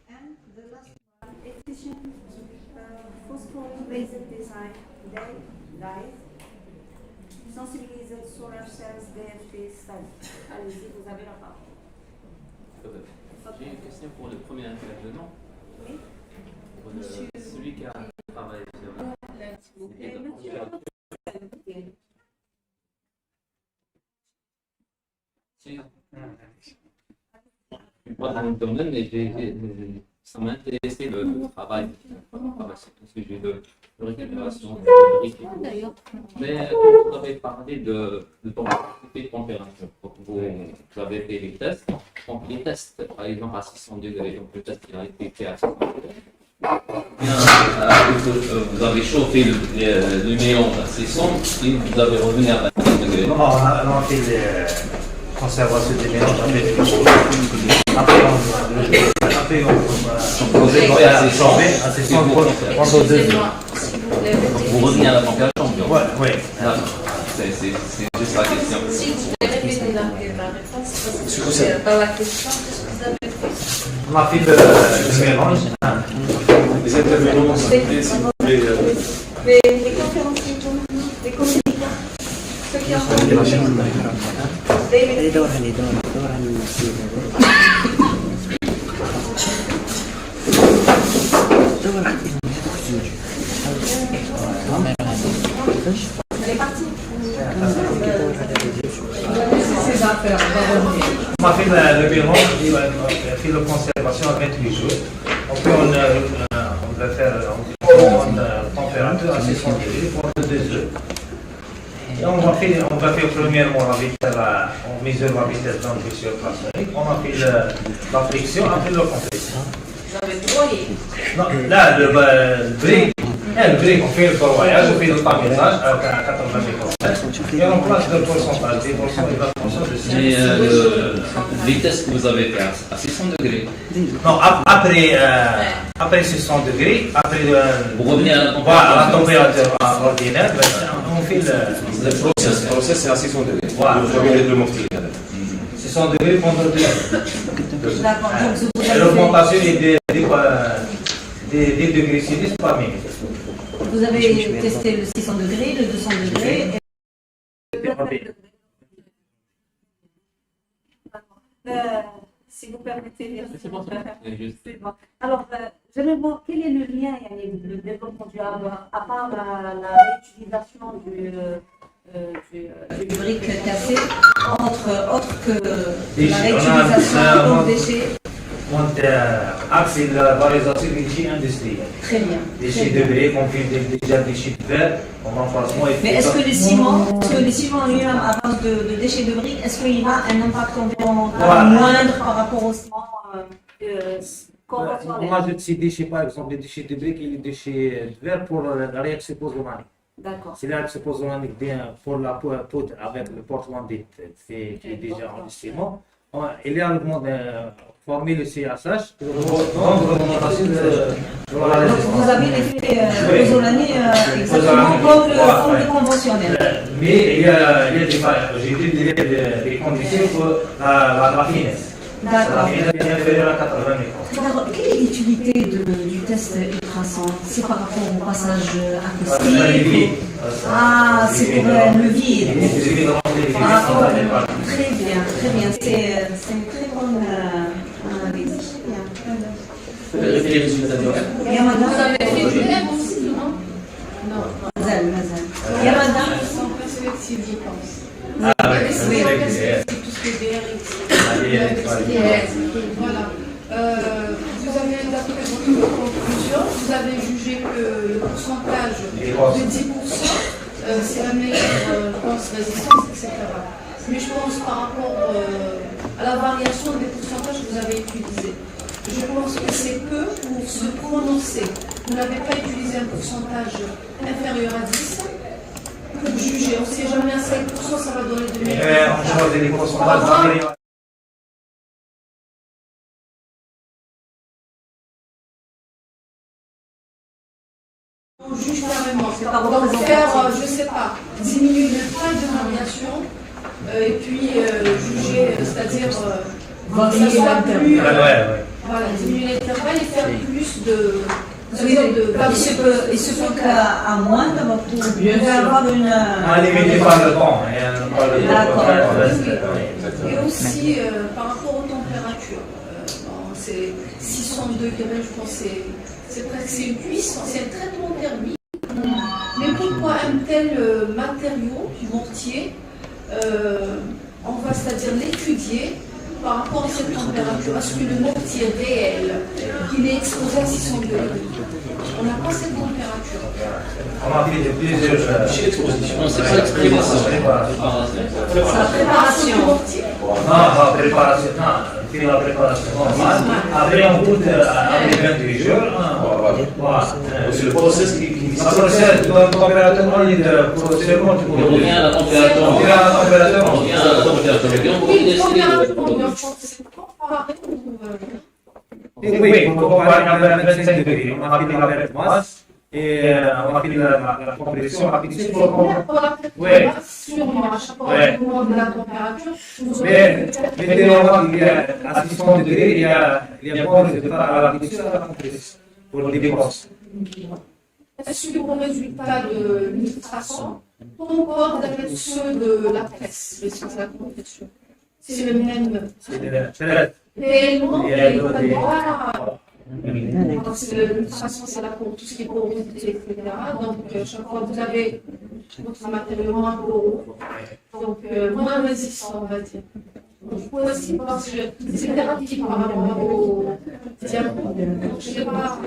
and the last one, efficient phosphorus-based design dyes, sensibilised solar cells DFT study. Allez-y, vous avez la parole. J'ai une question pour le premier intervenant. Oui. Celui qui a travaillé sur pas dans le domaine, mais ça m'a intéressé le travail sur le sujet de récupération de riz. Mais quand vous avez parlé de température, vous avez fait les tests. Donc les tests, par exemple à 600 degrés, donc le test qui a été fait à 600 degrés. Vous avez chauffé le néon à 600 et vous avez revenu à 20 degrés. Non, on a fait la conservation des mélanges. Après, on va chauffer à 600 pendant 2 heures. Vous revenez à la température ambiante. Oui. C'est juste la question. Si vous pouvez répéter la réponse, parce que c'est pas la question, qu'est-ce que vous avez fait? On a fait le mélange. Les intervenants sont invités, s'il vous plaît. Les conférenciers, les communicants, ceux qui ont Elle est partie. Ses affaires, on a fait le mélange et on a fait la conservation à 28 jours. Après, on va faire une température à 600 degrés pendant 2 heures. Et on va faire premièrement on mesure la vitesse d'impression plasmonique, on a fait la friction, après la compression. Vous avez broyé. Non, là, le brick, on fait le broyage, on fait le tamisage à 80 micromètres, et on place le pourcentage, 10% et 20% de 6. Mais les tests que vous avez fait à 600 degrés. Non, après 600 degrés, après vous revenez à la température ordinaire, on fait Le process c'est à 600 degrés. Voilà. Vous avez le mortier. 600 degrés pendant 2 heures. D'accord, donc vous Et avez l'augmentation est des degrés Celsius par minute. Vous avez testé le 600 degrés, le 200 degrés. Si vous permettez, C'est bon. c'est bon. Alors, j'aimerais voir quel est le lien, le développement du hardware, à part la réutilisation du brique cassé, autre que la On réutilisation des déchets. Axe la valorisation des déchets industriels. Très bien. Déchets de briques, on fait déjà des déchets de verre, en remplacement. Mais est-ce que les ciments lui-même à base de déchets de briques, est-ce qu'il a un impact environnemental moindre par rapport au ciment conventionnel? On ajoute ces déchets, par exemple, les déchets de briques et les déchets de verre pour la réaction pozzolanique. D'accord. Si la réaction pozzolanique vient pour la poudre avec le portlandite qui est déjà en ciment, il y a une formule le CSH. Vous avez l'effet pozzolanique exactement comme le conventionnel. Mais il y a des conditions pour la finesse. D'accord. La finesse est inférieure à 80 microns. Alors, quelle est l'utilité du test ultrason? C'est par rapport au passage acoustique? Ah, c'est pour le vide. Très bien, très bien. C'est une très bonne analyse. Les résultats de Il y a madame? Vous avez fait du même aussi, non? Non. Mazal. Il y a madame? Ils sont perspectives, je pense. Ah oui, c'est tout ce qui est DRX. Voilà. Vous avez, d'après votre conclusion, vous avez jugé que le pourcentage de 10%, c'est la meilleure résistance, etc. Mais je pense par rapport à la variation des pourcentages que vous avez utilisés. Je pense que c'est peu pour se prononcer. Vous n'avez pas utilisé un pourcentage inférieur à 10 pour juger. On ne sait jamais à 5%, ça va donner de meilleurs. On choisit les pourcentages. On juge carrément. Donc faire, je ne sais pas, diminuer le taille de variation et puis juger, c'est-à-dire voilà, diminuer l'intervalle et faire plus de... Il se peut qu'à moins, vous pouvez avoir une... Limité par le temps. Et aussi, par rapport aux températures, c'est 600 degrés, je pense, c'est presque une puissance, c'est un traitement thermique. Mais pourquoi un tel matériau, mortier, on va c'est-à-dire l'étudier par rapport à cette température? Est-ce que le mortier réel, il est exposé à 600 degrés? On n'a pas cette température. On a fait plusieurs expositions. C'est pas l'expérimentation. C'est la préparation. Non, préparation. C'est la préparation normale. Après, on goûte après 28 jours. C'est le process qui Le process de température, on dit comment tu peux revient à la température. On revient à la température. On revient à la température. Oui, c'est comparé. Oui, on compare avec 25 degrés. On a fait la masse et on a fait la compression rapide. Oui, sûrement, à chaque fois de la température. Mais il y a à 600 degrés, il y a bon résultat à la rapidité et à la compression pour les dépenses. Est-ce que vos résultats de l'ultrason concordent avec ceux de la presse, les sciences de la compression? C'est le même. Réellement, l'ultrason, c'est là pour tout ce qui est porosité, etc. Donc, chaque fois, vous avez votre matériau moins poreux, donc moins résistant, on va dire. Je pourrais aussi parce que c'est thérapeutique par rapport au diamant. Je ne sais pas.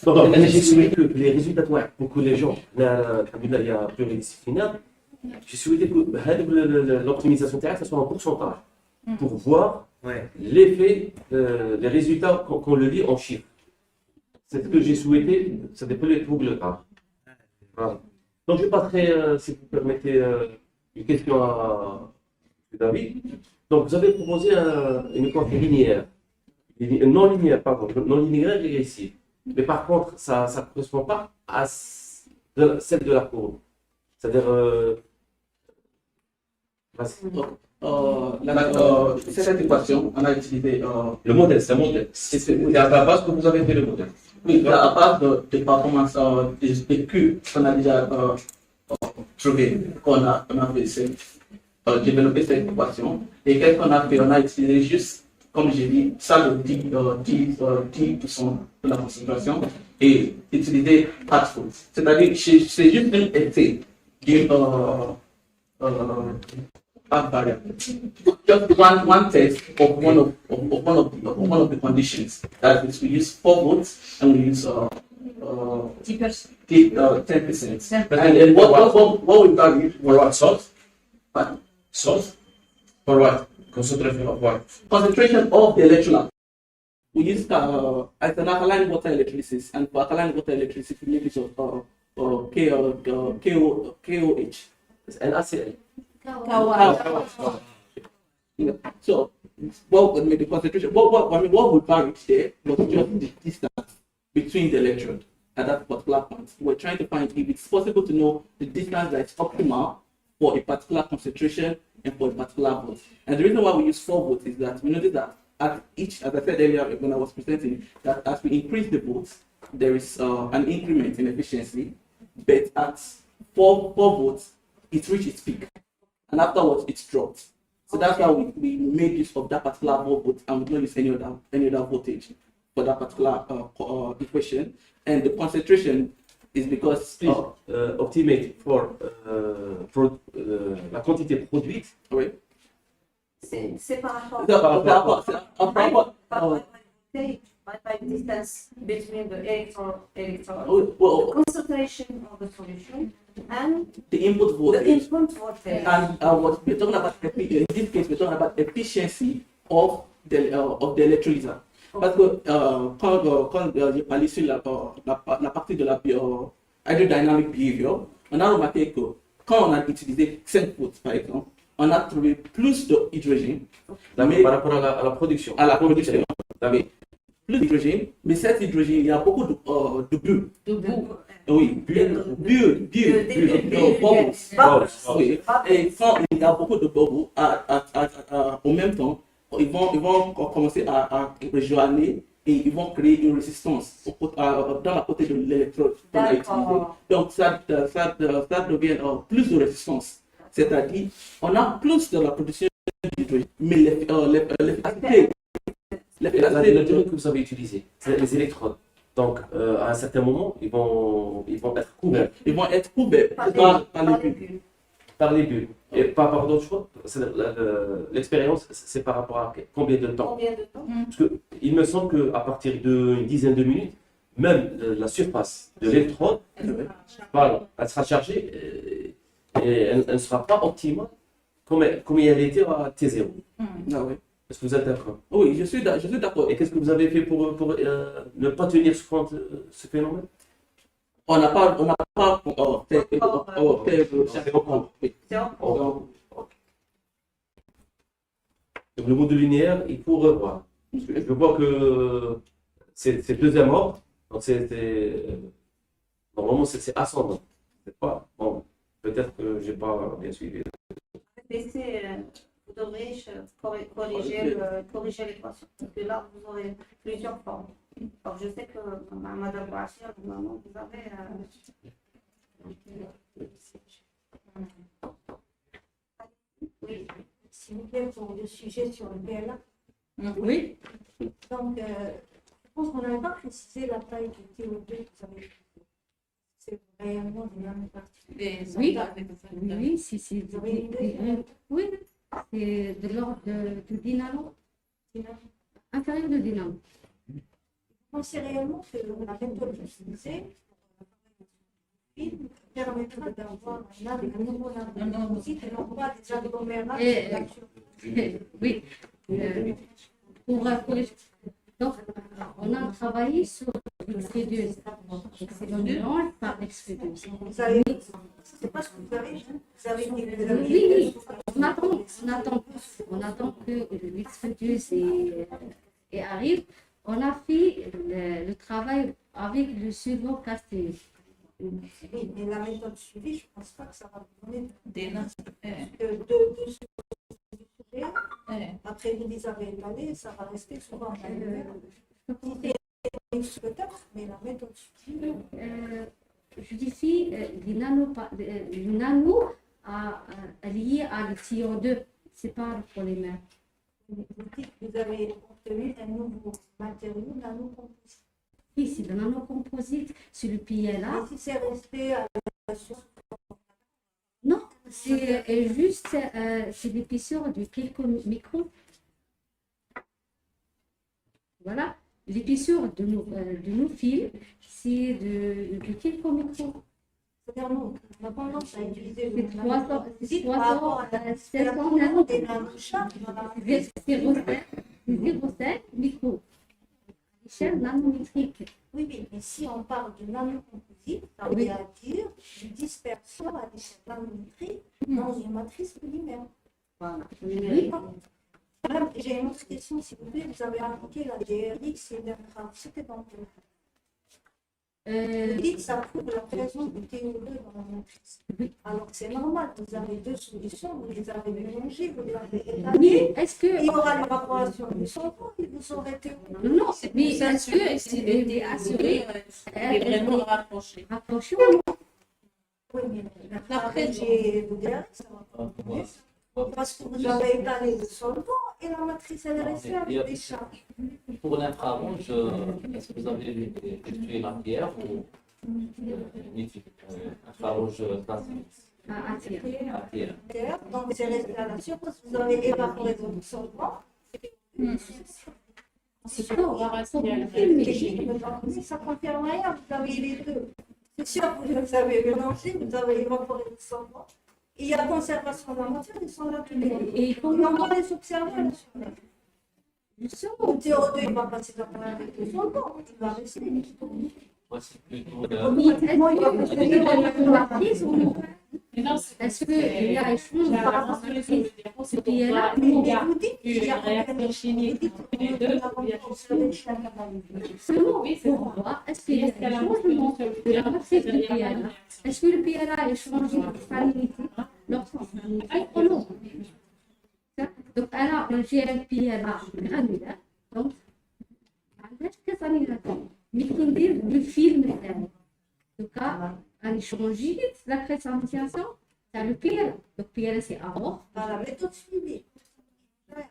Donc, j'ai souhaité que les résultats, pour que les gens, il y a pluridisciplinaire, j'ai souhaité que l'optimisation terrestre soit en pourcentage pour voir l'effet, les résultats qu'on le lit en chiffres. C'est ce que j'ai souhaité, ça dépend des troubles graves. Voilà. Donc, je passerai, si vous permettez, une question à David. Donc, vous avez proposé une équation linéaire, non linéaire, pardon, non linéaire régressive. Mais par contre, ça ne correspond pas à celle de la courbe. C'est-à-dire, cette équation, on a utilisé le modèle, c'est un modèle. C'est à la base que vous avez fait le modèle. Oui, à base des performances des Q qu'on a déjà trouvé, qu'on a développé cette équation. Et qu'est-ce qu'on a fait? On a utilisé juste, comme j'ai dit, ça le 10% de la concentration et utiliser Hartford. C'est-à-dire que c'est juste un effet give a variable. Just one test of one of the conditions. That is, we use 4 votes and we use 10%. And then what we value For what? Salt? Salt? For what? Concentration of what? concentration of the electrolyte. We use as an alkaline water electrolysis, and for alkaline water electrolysis, we use KOH. It's NaCl. Yeah. So, what would make the concentration? What would vary there was just the distance between the electrode at that particular point. We're trying to find if it's possible to know the distance that is optimal for a particular concentration and for a particular volt. And the reason why we use 4 volts is that we noticed that at each, as I said earlier when I was presenting, that as we increase the volts, there is an increment in efficiency, but at 4 volts, it reached its peak, and afterwards it's dropped. So that's why we made use of that particular volt, and we don't use any other voltage for that particular equation. And the concentration is because optimate for la quantité produite. Oui. C'est par rapport by distance between the electron, the concentration of the solution, and the input voltage. And what we're talking about, in this case, we're talking about efficiency of the electrolyser. Parce que quand j'ai parlé sur la partie de la hydrodynamic behavior, on a remarqué que quand on a utilisé 5 volts par exemple, on a trouvé plus d'hydrogène. Par rapport à la production. À la production. Plus d'hydrogène, mais cet hydrogène, il y a beaucoup de bulles. Oui, bulles. Oui. Et quand il y a beaucoup de bubbles, en même temps, ils vont commencer à rejoindre et ils vont créer une résistance dans la côté de l'électrode qu'on a utilisé. Donc ça devient plus de résistance. C'est-à-dire, on a plus de la production d'hydrogène, mais l'efficacité. La durée que vous avez utilisée, c'est les électrodes. Donc, à un certain moment, ils vont être couverts. Ils vont être couverts par les bulles. Et pas par d'autres choix. L'expérience, c'est par rapport à combien de temps? Parce que il me semble qu'à partir d'une dizaine de minutes, même la surface de l'électrode, elle sera chargée et elle ne sera pas optimale comme elle était à T0. Ah oui. Est-ce que vous êtes d'accord? Oui, je suis d'accord. Et qu'est-ce que vous avez fait pour ne pas tenir compte de ce phénomène? On n'a pas fait Donc le module linéaire, il faut revoir. Je vois que c'est deuxième ordre, donc normalement c'est ascendant. C'est pas bon. Peut-être que j'ai pas bien suivi. Vous devrez corriger l'équation, parce que là, vous aurez plusieurs formes. Alors, je sais que, Madame Bachir, normalement, vous avez... Oui, s'il vous plaît, pour le sujet sur le PLA. Oui. Donc, je pense qu'on n'avait pas précisé la taille du CO2 que vous avez. C'est réellement des nanoparticules. Oui, si. Oui. C'est de l'ordre de 10 nanos, inférieur de 10 nanos. Vous pensez réellement que la méthode utilisée permettra d'avoir un nouveau nanocomposite et non pas des agglomérats d'action? Oui. Donc, on a travaillé sur l'extrédieuse. C'est un mélange par l'extrédieuse. C'est pas ce que vous avez dit. Vous avez dit. Oui. On attend que l'extrédieuse arrive. On a fait le travail avec le suivant casté. Oui, mais la méthode suivie, je ne pense pas que ça va vous donner des notes. Après, vous les avez étalés, ça va rester souvent. Peut-être, mais la méthode suivie. Je dis ici, le nano lié à le CO2, c'est pas le polymère. Vous dites que vous avez obtenu un nouveau matériau nanocomposite. Oui, c'est le nanocomposite sur le PLA. Mais si c'est resté à la source, Non, c'est juste c'est l'épaisseur de quelques microns. Voilà, l'épaisseur de nos fils, c'est de quelques microns. C'est-à-dire, nous, on a tendance à utiliser le 300, 700 nanométres. C'est 0,7 micros. Échelle nanométrique. Oui, mais si on parle de nanocomposite, ça veut dire une dispersion à l'échelle nanométrique dans une matrice polymère. Voilà. Oui. Madame, j'ai une autre question, s'il vous plaît. Vous avez appliqué la DRX et l'infra. C'était dans le... Vous dites que ça prouve la présence du TO2 dans la matrice. Alors c'est normal, vous avez deux solutions, vous les avez mélangées, vous les avez étalées. Est-ce que... Il y aura l'évaporation du solvant et vous aurez TO2. Non, mais est-ce que c'est assuré vraiment rapproché. Rapproché. Oui, mais après j'ai vous dire ça va pas. Parce que vous avez étalé le solvant et la matrice elle est restée avec des charges. Pour l'infrarouge, est-ce que vous avez effectué la pierre ou infrarouge classique? Donc c'est resté à la surface, vous avez évaporé votre solvant. C'est sûr, on va rester ça confirme rien, vous avez les deux. C'est sûr que vous avez mélangé, vous avez évaporé le solvant. Il y a conservation de la matière, ils sont là tous les deux. Et on va les observer là sur la. Justement, le TO2 il va passer dans le solvant, il va rester. Moi, c'est plutôt est-ce qu'il y a échange par rapport à ce qui est là? Vous dites qu'il y a une réaction chimique. Seulement pour voir, est-ce qu'il y a un changement de la matrice du PLA? Est-ce que le PLA est changé de salinité lorsqu'on ou non? Donc, alors, j'ai un PLA granulaire, donc, avec que salination. Mais qu'on dit le film, donc, à l'échanger, la création, c'est le PLA. Donc, PLA, c'est avant. Dans la méthode suivie.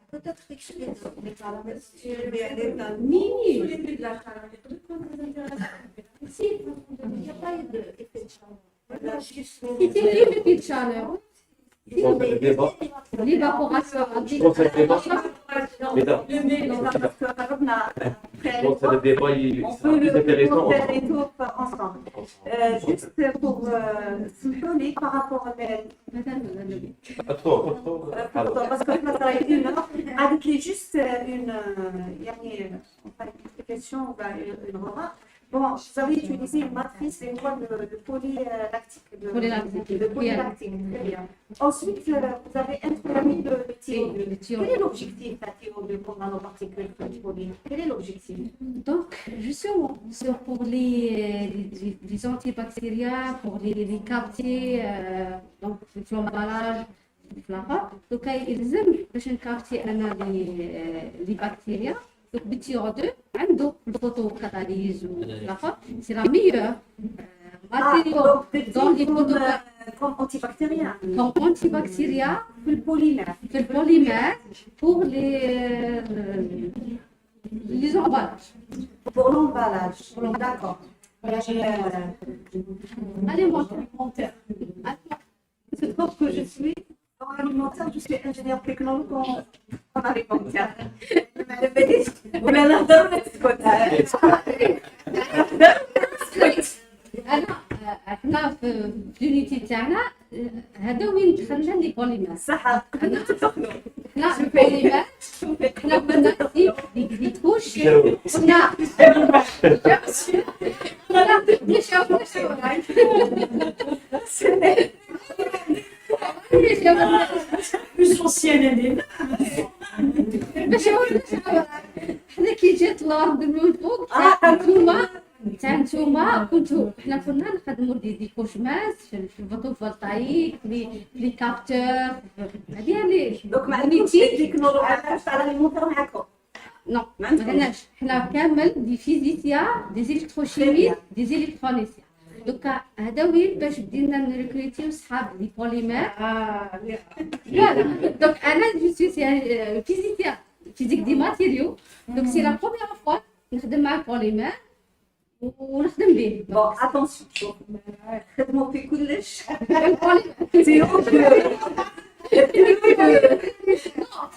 Peut-être expliquer, mais par la méthode suivie, elle est dans le début de la si, il n'y a pas eu d'effet de chaleur. C'était l'effet de chaleur. L'évaporation. Je pense que le débat, il sera plus intéressant. Ensemble. Juste pour souligner par rapport à parce que je travaille une heure, avec juste une question, une remarque. Bon, vous avez utilisé une matrice et une voie de polylactique. De polylactique, très bien. Ensuite, vous avez introduit le TO2. Quel est l'objectif de la TO2 pour nanoparticules poly? Quel est l'objectif? Donc, justement, pour les antibactériens, pour les capter, donc l'emballage, donc ils aiment capter les bactéries. Donc, le TO2, l'autocatalyse, c'est la meilleure matériau dans les comme antibactérien. Comme antibactérien, le polymère. Pour les emballages. Pour l'emballage. D'accord. Alimentaire. C'est trop que je suis dans l'alimentaire, je suis ingénieur technologue en alimentaire. ولا نهضر ولا نسكت. احنا في اليونيتي تاعنا هذا وين دخلنا لي بوليمات. صح. حنا البوليمات حنا كنا دي كوش كنا plus ancienne حنا كي جات الارض من فوق نتوما كنتو حنا كنا نخدموا دي كوشمات في الفوتوفولتايك لي كابتور هذه اللي دوك ما عندكمش التكنولوجيا تاع الاليمونتير معاكم. نو ما عندناش حنا كامل دي فيزيسيا دي الكتروشيمي دي الكترونيسيا دوكا هذا وين باش بدينا نريكريتيو صحاب لي بوليمير. لا دوك انا جو سوي فيزيك دي ماتيريو دوك سي لا بروميير فوا نخدم مع بوليمير ونخدم به. Bon, attention, خدموا في كلش.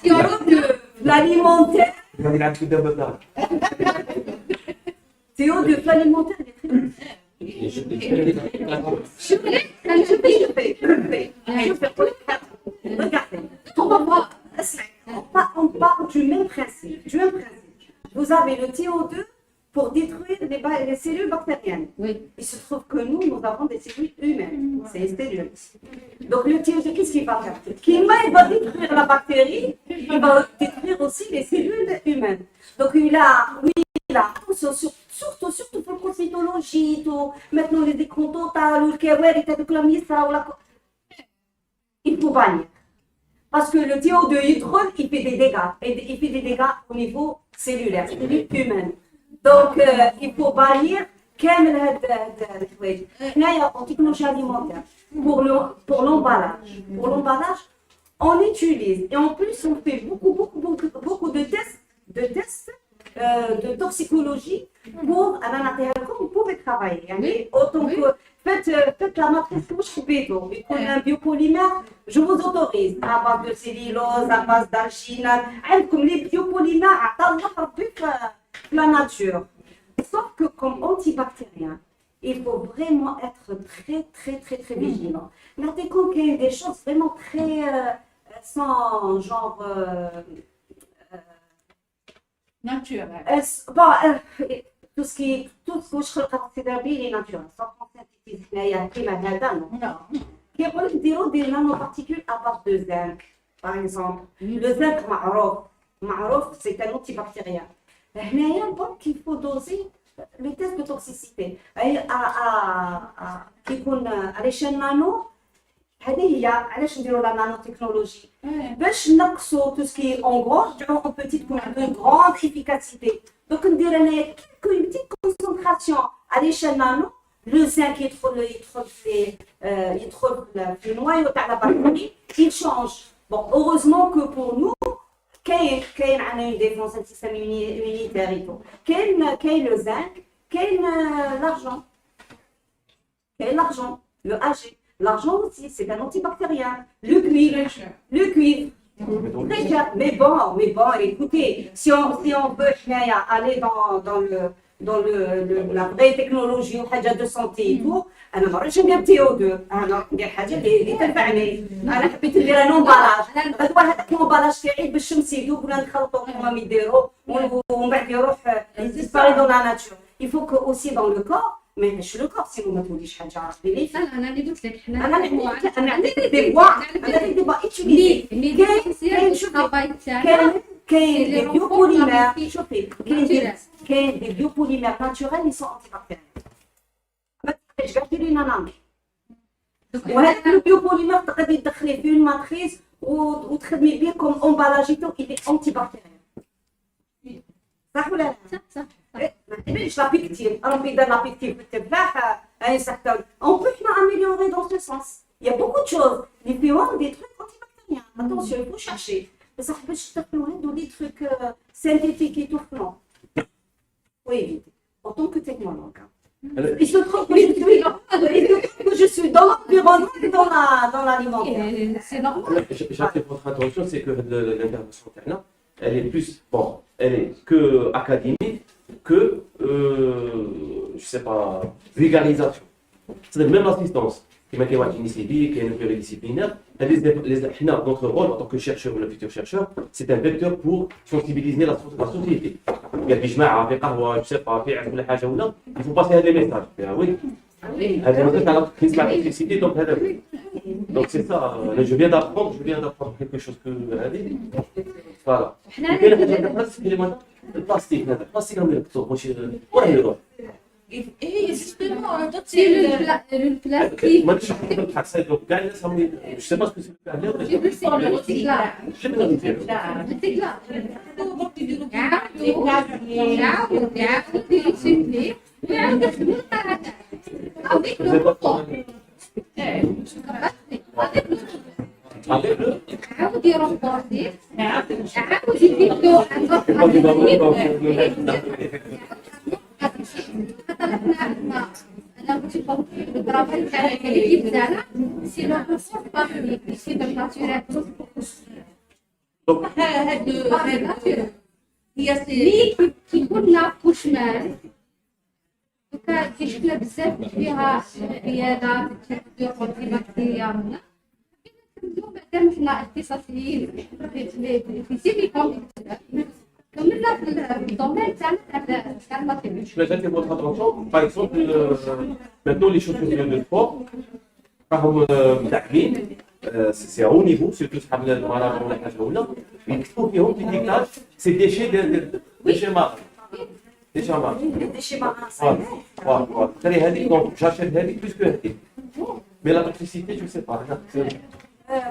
Théo de l'alimentaire. Théo de l'alimentaire, il est très bien. Regardez, on parle du même principe. Vous avez le TO2 pour détruire les cellules bactériennes. Oui. Il se trouve que nous avons des cellules humaines. C'est les cellules. Donc le TO2, qu'est-ce qu'il va faire? Il va détruire la bactérie, il va détruire aussi les cellules humaines. Donc il a surtout pour la cytologie, maintenant les écrans totales, ou le kéwer, il faut bannir. Parce que le TO2 hydrone, il fait des dégâts. Il fait des dégâts au niveau cellulaire, cellules humaines. Donc, il faut bannir كامل هاد الحوايج. حنايا en technologie alimentaire pour l'emballage. Pour l'emballage, on utilise et en plus on fait beaucoup de tests de toxicologie pour à l'intérieur comme vous pouvez travailler. Yani, autant que faites la matrice que je fais un biopolymère, je vous autorise à base de cellulose, à base d'arginate, comme les biopolymères à la nature. Sauf que comme antibactérien, il faut vraiment être très vigilant. Là, t'es compte qu'il y a des choses vraiment très sans genre naturel. Bon, tout ce que je considère bien est naturel. Sans synthétiser, il y a qui la dada, non? Qui est des nanoparticules à base de zinc, par exemple. Le zinc, معروف, c'est un antibactérien. Donc, il faut doser le test de toxicité. Qui يكون à l'échelle nano, هذه هي علاش نديروا la nanotechnologie. باش نقصوا tout ce qui est en gros, en petite de grande efficacité. Donc, on dirait qu'une petite concentration à l'échelle nano, le zinc il trouve le noyau de la bactérie, il change. Bon, heureusement que pour nous, كاين عندنا une défense un système immunitaire et tout. كاين le zinc, كاين l'argent, le Ag. L'argent aussi, c'est un antibactérien. Le cuivre. Très cher. Mais bon, écoutez, si on veut aller dans la vraie technologie de santé et tout, أنا ما رانيش ندير TO2، أنا ندير حاجة اللي تنفعني. أنا حبيت ندير ان امبالاج، هذاك الامبالاج تاعي باش نسيدو ولا نخلطو كيما يديروا ومن بعد يروح يديسباري دون لا ناتور. Il faut que aussi dans le corps، ما يبقاش لو كور سينو ما توليش حاجة عرفتي. لا انا اللي قلت لك حنا أنا عندي دي بوا إتشيليزي. كاين دي بيوبوليمير، شوفي كاين دي بيوبوليمير ناتورال اللي سون انتيباكتيريان. ما تبقاش كاع ديري نانامي. وهذاك البيوبوليمير تقدري تدخليه في اون ماتريس وتخدمي به كوم امبالاجيتو اللي انتيباكتيريان. صح ولا لا؟ صح. ما تبينش لا بيكتيم، ربي دار لا بيكتيم في التفاح ان سارتان. On peut améliorer dans ce sens. Il y a beaucoup de choses. Les POM, des trucs antibactériens. Attention, il faut chercher. Mais ça peut se faire dans des trucs synthétiques et tout. Non. Oui, en tant que technologue. Il se trouve que je suis dans l'environnement et dans l'alimentaire. C'est normal. J'attire votre attention, c'est que l'intervention Tana, elle est plus, bon, elle est que académique, que, je sais pas, vulgarisation. C'est même l'assistance. Qui m'a dit initiative, qui est pluridisciplinaire. Notre rôle en tant que chercheur ou le futur chercheur, c'est un vecteur pour sensibiliser la société. Il y a des gens qui je sais pas, il faut passer à des messages. Oui. Donc c'est ça. Je viens d'apprendre quelque chose que voilà. Le plastique, Et justement, c'est le plastique. Moi, je sais pas ce que c'est le recyclage. عاود يربطي عاود يديرو un petit peu le travail avec l'équipe d'Anna, c'est le ressort parmi ici de naturel. هي كي كنا كشمال كيشكل بزاف فيها رياضات تدخل في بكتيريا بعدا حنا اختصاصيين في سيليكون كملنا في الدومين تاع الماتيريال. J'attire votre attention, par exemple, maintenant les chaussures de sport, راهم متعبين سي هو نيفو سيرتو صحاب المراجع ولا حاجه ولا يكتبوا فيهم في ديكاج سي ديشي مارك ديشي مارك ديشي مارك فوالا خلي هذيك دونك جاشيت هذيك بلوس كو هذيك مي لا توكسيسيتي جو سي با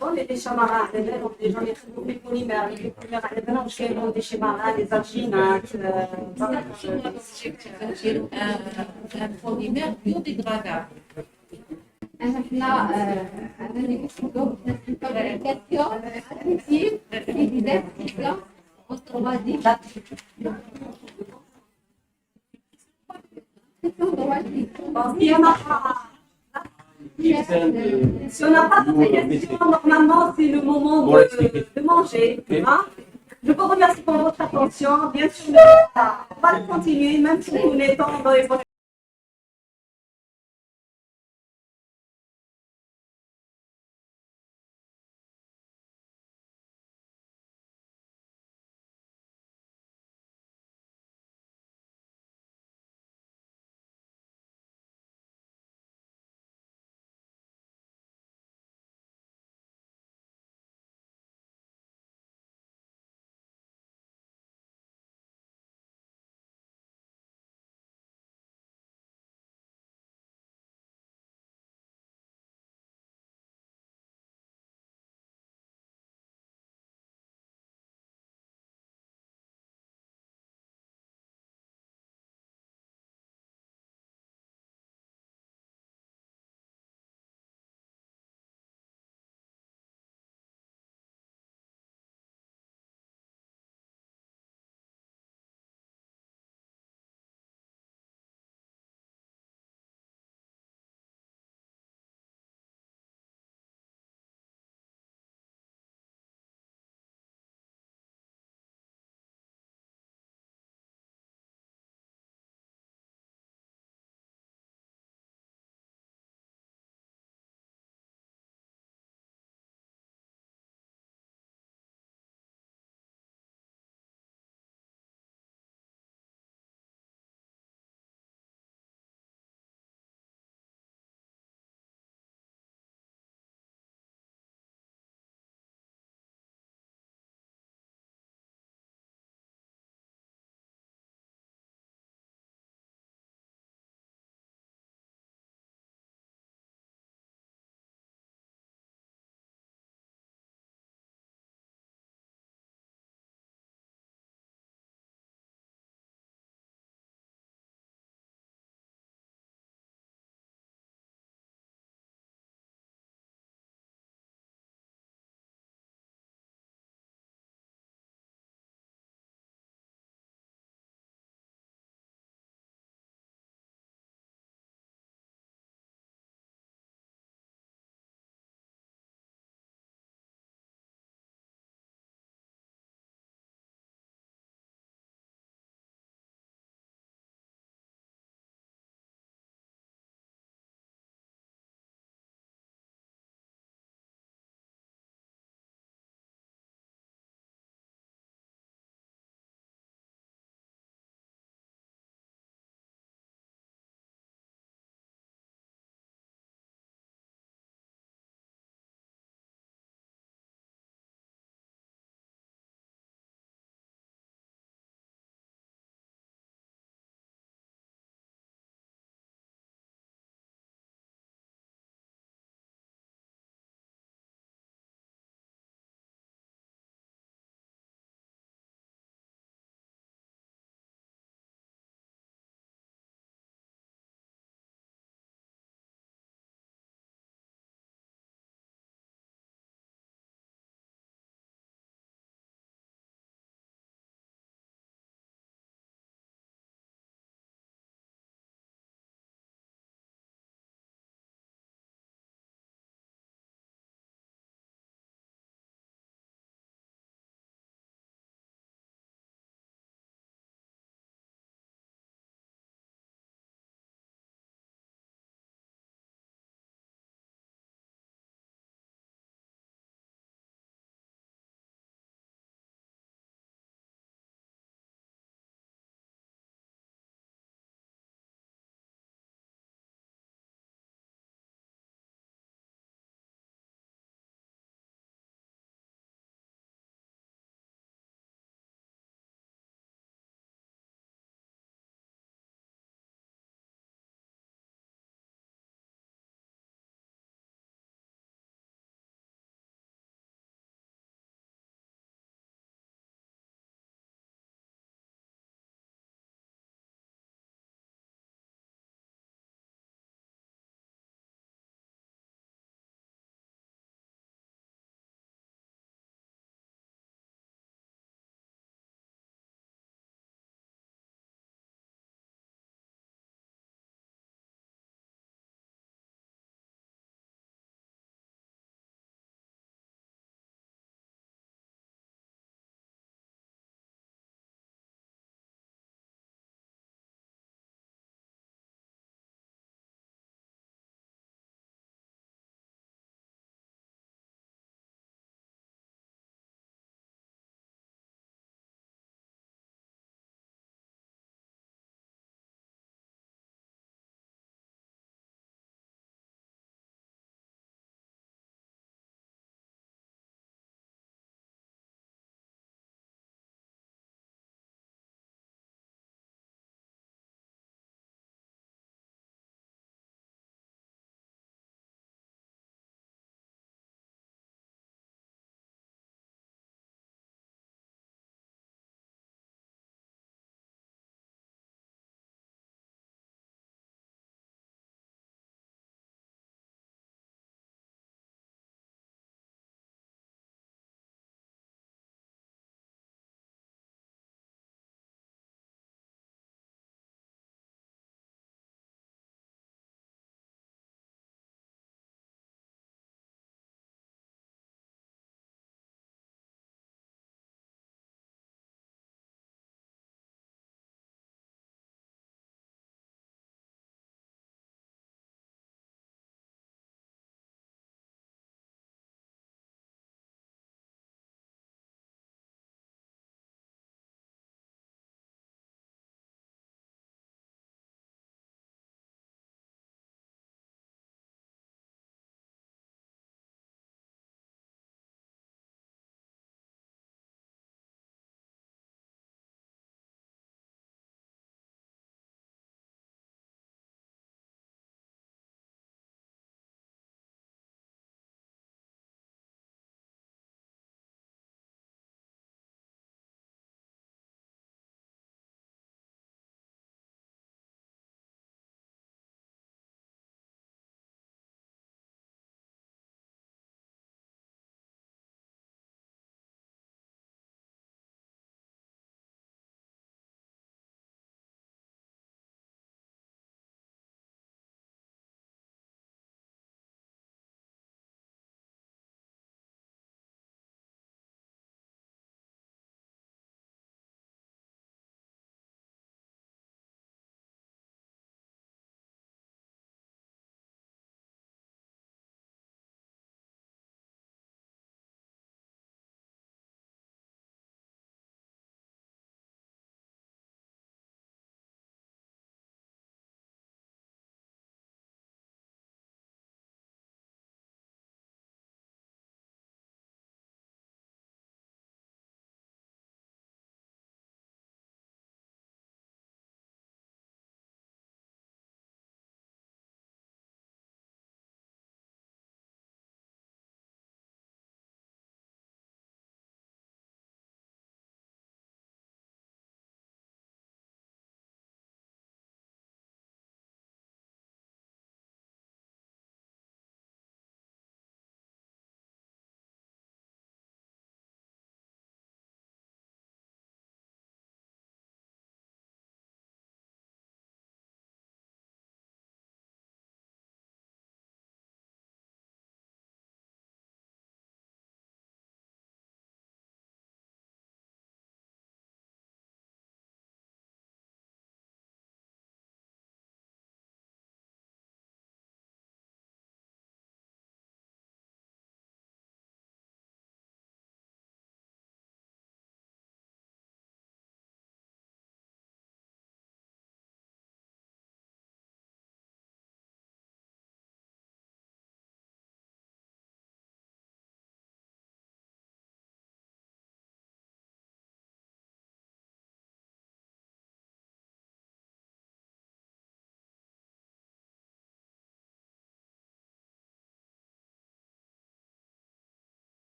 بون لي ديشي مارك على بالهم ديجا يخدموا بالبوليمير على بالهم واش كاينين ديشي مارك لي زالجينات un polymère biodégradable. احنا عندنا فابريكاسيون اديتيف في ديزاين بلان اوتوماتيك Si on n'a pas d'autres questions, normalement c'est le moment de manger. Hein? Je vous remercie pour votre attention. Bien sûr, on va continuer même si nous étant dans les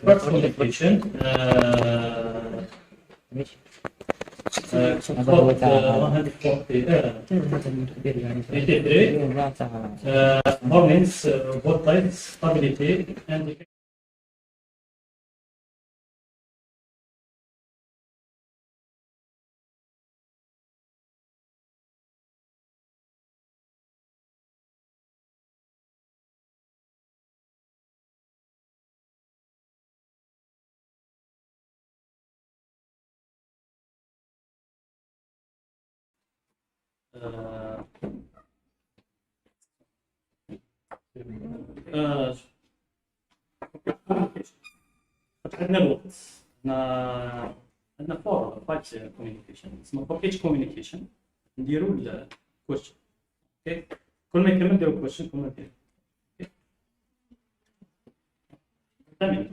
First communication. Code 143 warnings, voltage stability, and عندنا الوقت عندنا فور فايت كوميونيكيشن اسمه باكيج كوميونيكيشن نديرو الكويشن. اوكي كل ما يكمل نديرو كويشن كل ما يكمل. تمام.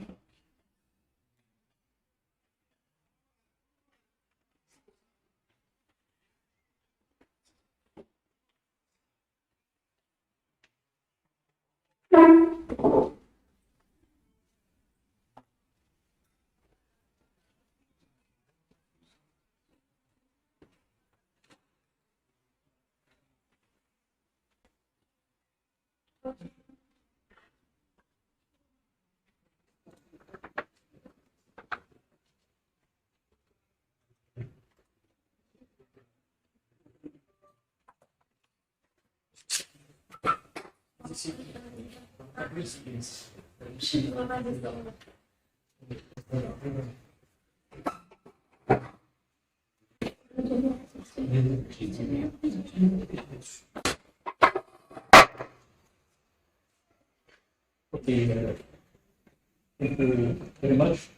Okay, thank you very much.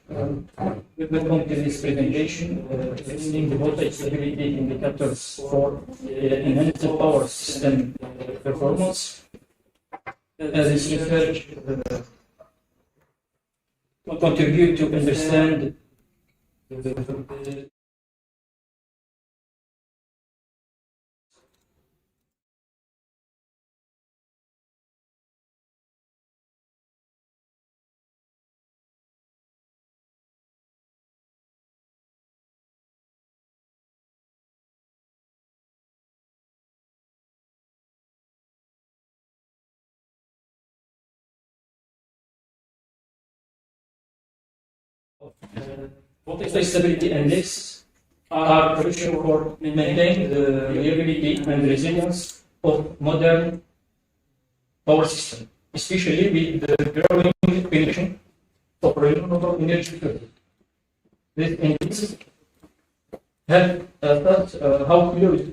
We will come to this presentation, explaining the voltage stability indicators for enhanced power system performance. As this research contribute to understand the voltage stability index are crucial for maintaining the reliability and resilience of modern power system, especially with the growing penetration of renewable energy sources. This indices help us how close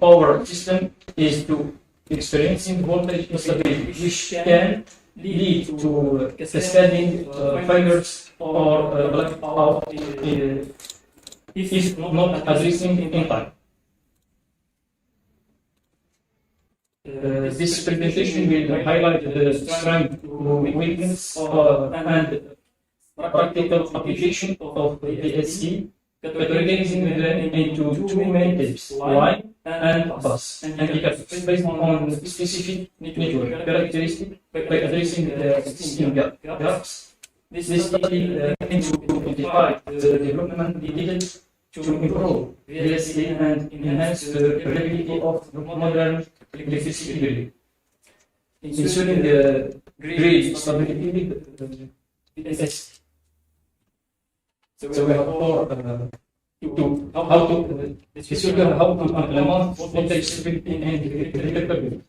power system is to experiencing voltage instability, which can lead to cascading failures or blackout if not addressing in time. This presentation will highlight the strength, weakness, and practical application of PSC, categorizing them into two main types, line and bus, indicators based on specific network characteristics by addressing the existing gaps. This study aims to identify the development needed to improve VSC and enhance the reliability of modern electricity grid, ensuring the grid stability with VSC. So we have four how to implement voltage stability and reliability.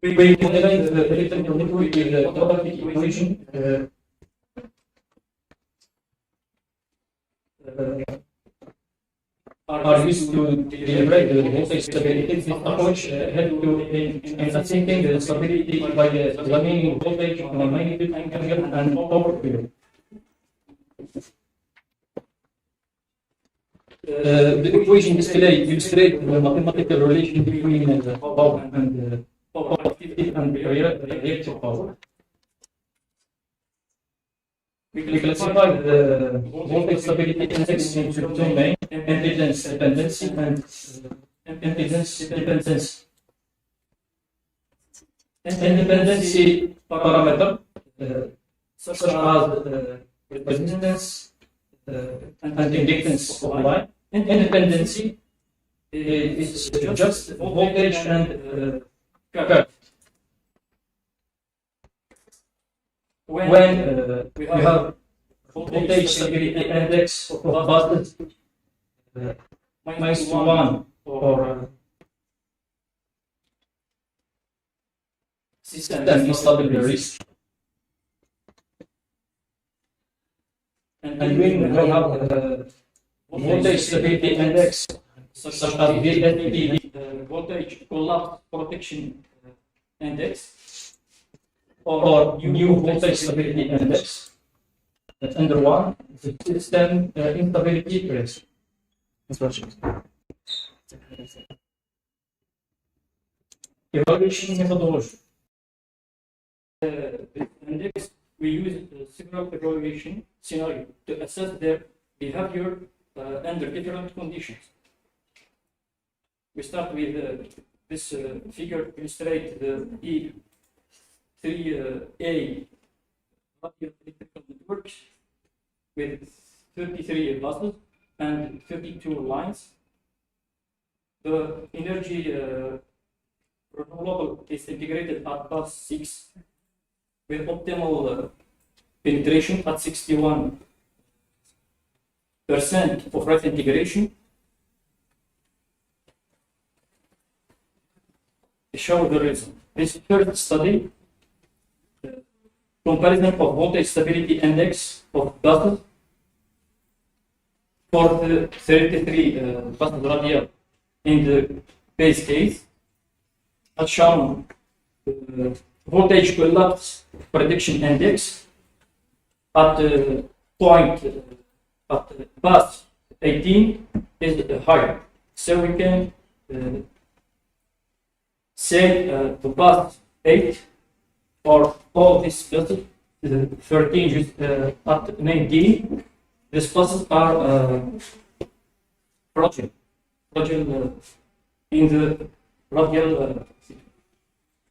We modelize the electrical network with the quadratic equation. are used to deliver the voltage stability. This approach helps to in assessing the stability by examining voltage on a magnitude, angle, and power field. The equation displayed illustrates the mathematical relation between power and power activity and reactive power. We classify the voltage stability index into two main: impedance dependency and impedance dependence. Independency parameter such as resistance and inductance of line. Independency is just voltage and current. When we have voltage stability index of buses -1 or system instability risk, and when we have voltage stability index such as VSP, voltage collapse protection index, or new voltage stability index. Under one, the system instability risk. Evaluation methodology. Index, we use several evaluation scenarios to assess their behavior under different conditions. We start with this figure illustrate the E3A electrical network with 33 buses and 32 lines. The energy renewable is integrated at bus 6 with optimal penetration at 61% of rate integration. To show the reason. This third study, comparison of voltage stability index of buses for the 33 buses radial in the base case, has shown voltage collapse prediction index at point at bus 18 is higher. So we can say the bus 8 or all these buses, 13 just at main D, these buses are fragile in the radial.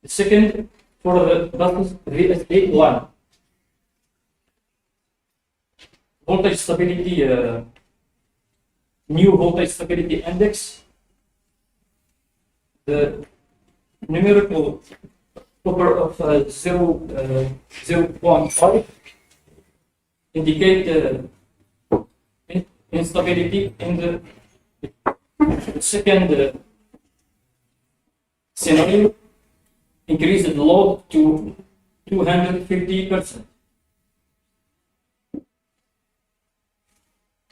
The second, for the buses VSA1, voltage stability, new voltage stability index, the numerical upper of 0.5 indicate instability in the second scenario, increase the load to 250%.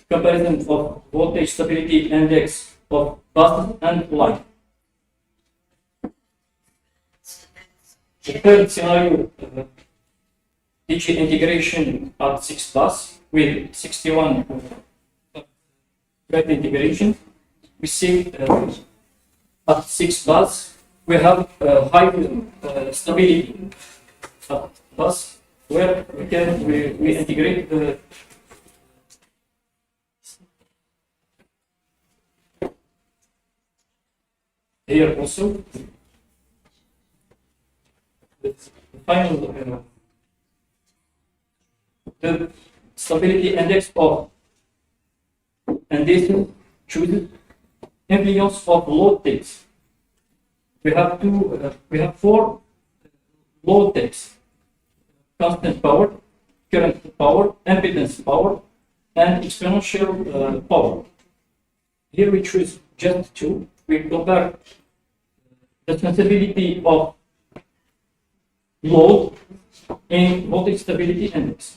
Comparison of voltage stability index of bus and line. The third scenario, DC integration at 6 bus with 61 rate integration. We see at 6 bus we have high stability at bus where we integrate the here also. The final the stability index of, and this chooses influence of load takes. We have 4 load takes: constant power, current power, impedance power, and exponential power. Here we choose just 2. We compare the sensibility of load in voltage stability index.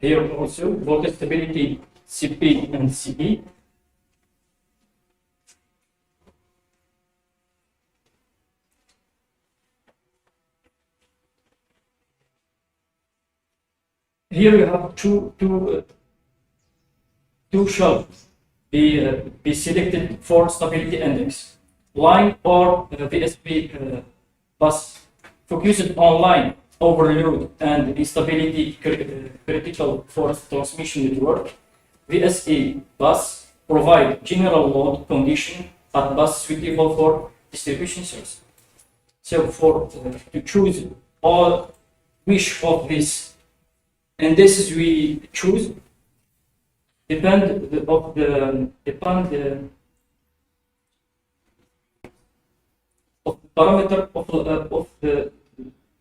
Here also, voltage stability CP and CE. Here you have two shelves be selected for stability index. Line or VSP bus focused on line overload and instability critical for transmission network. VSA bus provide general load condition at bus suitable for distribution service. So for to choose all which of these indices we choose depend of the parameter of the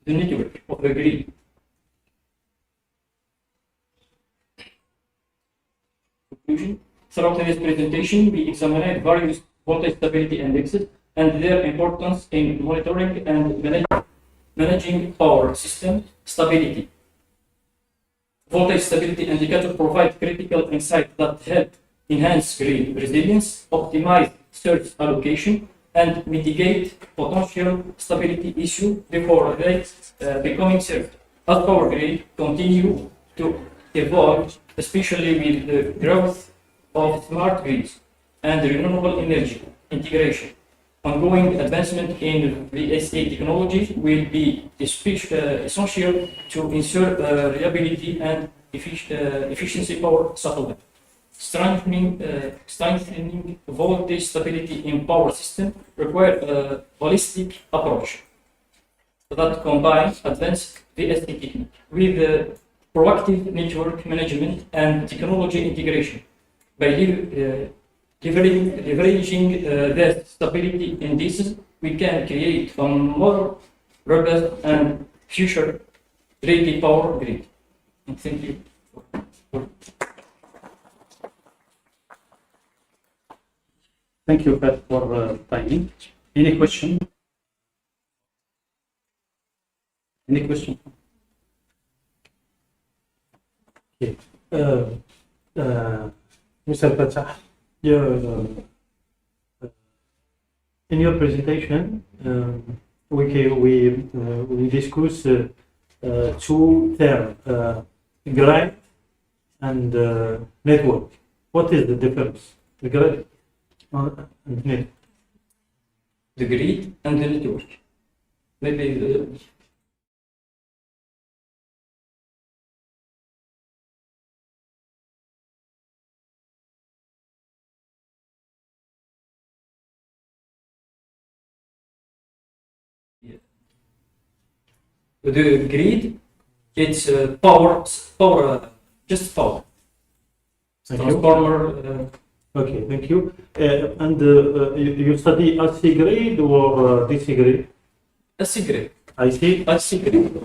network of the grid. Conclusion. Throughout this presentation, we examined various voltage stability indexes and their importance in monitoring and managing power system stability. Voltage stability indicators provide critical insight that help enhance grid resilience, optimize surge allocation, and mitigate potential stability issues before they becoming served. As power grid continue to evolve, especially with the growth of smart grids and renewable energy integration, ongoing advancement in VSA technology will be essential to ensure reliability and efficiency power supply. Strengthening voltage stability in power system require a holistic approach that combines advanced VSA technique with proactive network management and technology integration. By leveraging the stability indices, we can create a more robust and future-ready power grid. And thank you. Thank you for timing. Any question? Any question? Okay. Mr. Fatah, in your presentation, we discuss two terms, grid and network. What is the difference? The grid and network. The grid and the network. Maybe the grid, it's power, just power. Transformer. Okay, thank you. And you study AC grid or DC grid? AC grid. AC grid.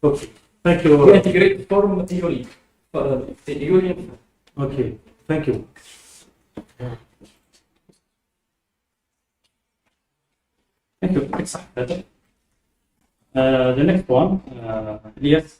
Okay, thank you. We integrate form theory. Okay, thank you. Thank you. Exactly. The next one, yes.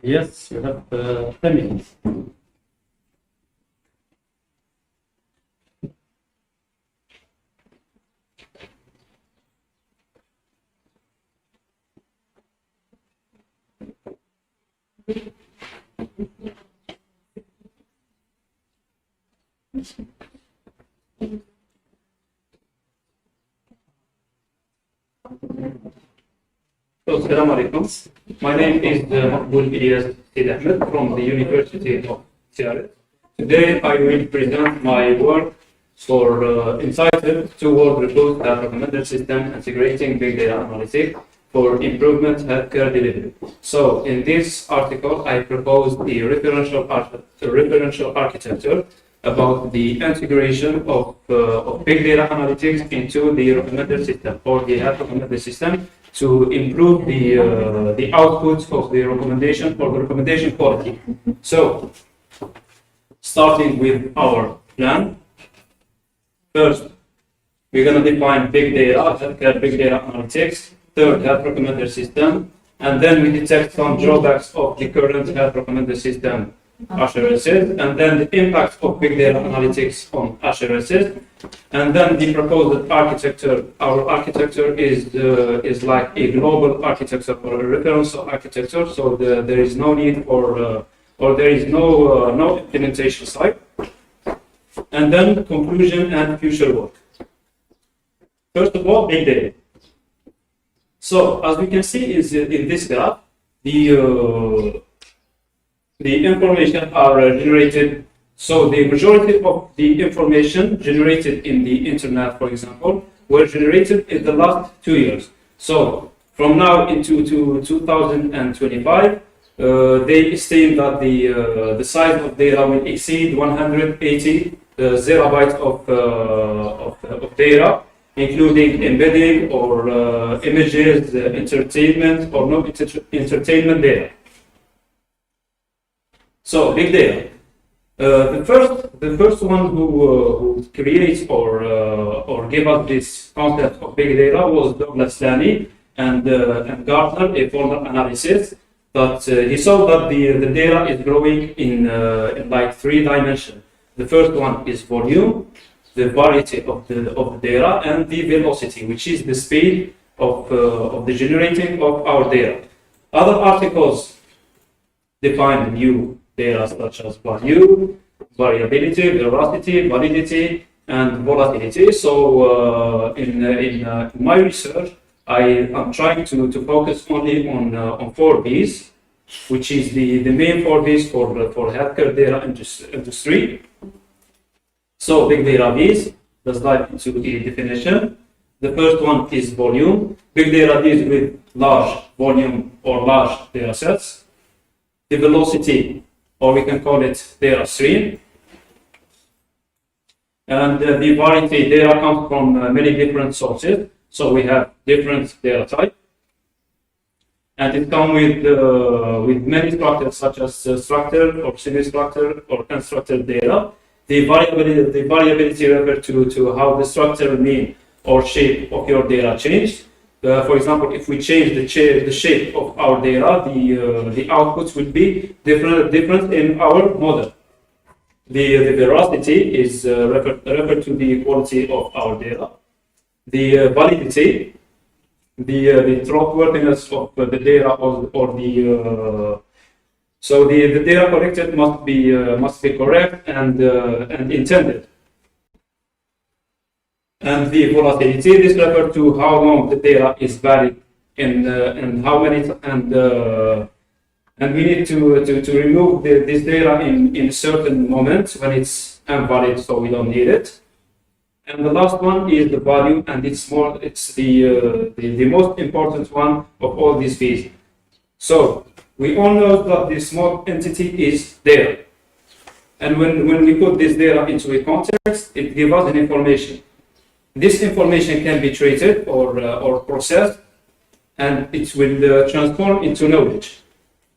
Yes, you have 10 minutes. Assalamu alaikum. My name is Mahmoud Ilyas Ahmed from the University of Tiaret. Today I will present my work entitled Two-Word Report that recommended system integrating big data analytics for improvement healthcare delivery. So in this article I proposed the referential architecture about the integration of big data analytics into the recommended system or the health recommended system to improve the output of the recommendation or the recommendation quality. So, starting with our plan, first we're going to define big data, healthcare big data analytics, third health recommender system, and then we detect some drawbacks of the current health recommender system assurances, and then the impact of big data analytics on assurances, and then the proposed architecture. Our architecture is like a global architecture or a referential architecture, so there is no need for or there is no implementation site. And then conclusion and future work. First of all, big data. So as we can see is in this graph, the information are generated. So the majority of the information generated in the internet, for example, were generated in the last 2 years. So from now into 2025, they estimate that the size of data will exceed 180 zettabytes of data, including embedding or images, entertainment or no entertainment data. So big data. The first one who creates or gave us this concept of big data was Douglas Laney and Gartner, a formal analysis that he saw that the data is growing in like 3 dimensions. The first one is volume, the variety of the data, and the velocity, which is the speed of the generating of our data. Other articles define new data such as value, variability, veracity, validity, and volatility. So in my research, I am trying to focus only on 4 V's, which is the main 4 V's for healthcare data industry. So big data V's, let's dive into the definition. The first one is volume. Big data deals with large volume or large data sets. The velocity, or we can call it data stream. And the variety data comes from many different sources. So we have different data types. And it comes with many structures such as structured or semi-structured or unstructured data. The variability refers to how the structure, mean, or shape of your data changes. For example, if we change the shape of our data, the outputs will be different in our model. The veracity is referred to the quality of our data. The validity, the trustworthiness of the data, so the data collected must be correct and intended. And the volatility, this refers to how long the data is valid and how many and we need to remove this data in certain moments when it's invalid, so we don't need it. And the last one is the value, and it's the most important one of all these V's. So we all know that the small entity is data, and when we put this data into a context, it gives us an information. This information can be treated or processed, and it will transform into knowledge.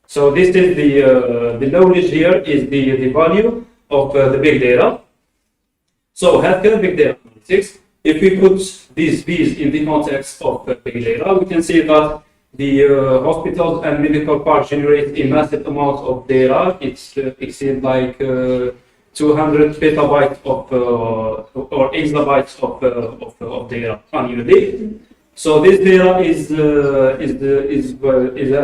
So this is the knowledge here is the value of the big data. So healthcare big data analytics, if we put these V's in the context of big data, we can see that the hospitals and medical parks generate a massive amount of data. It's exceeds like 200 petabytes or exabytes of data annually. So this data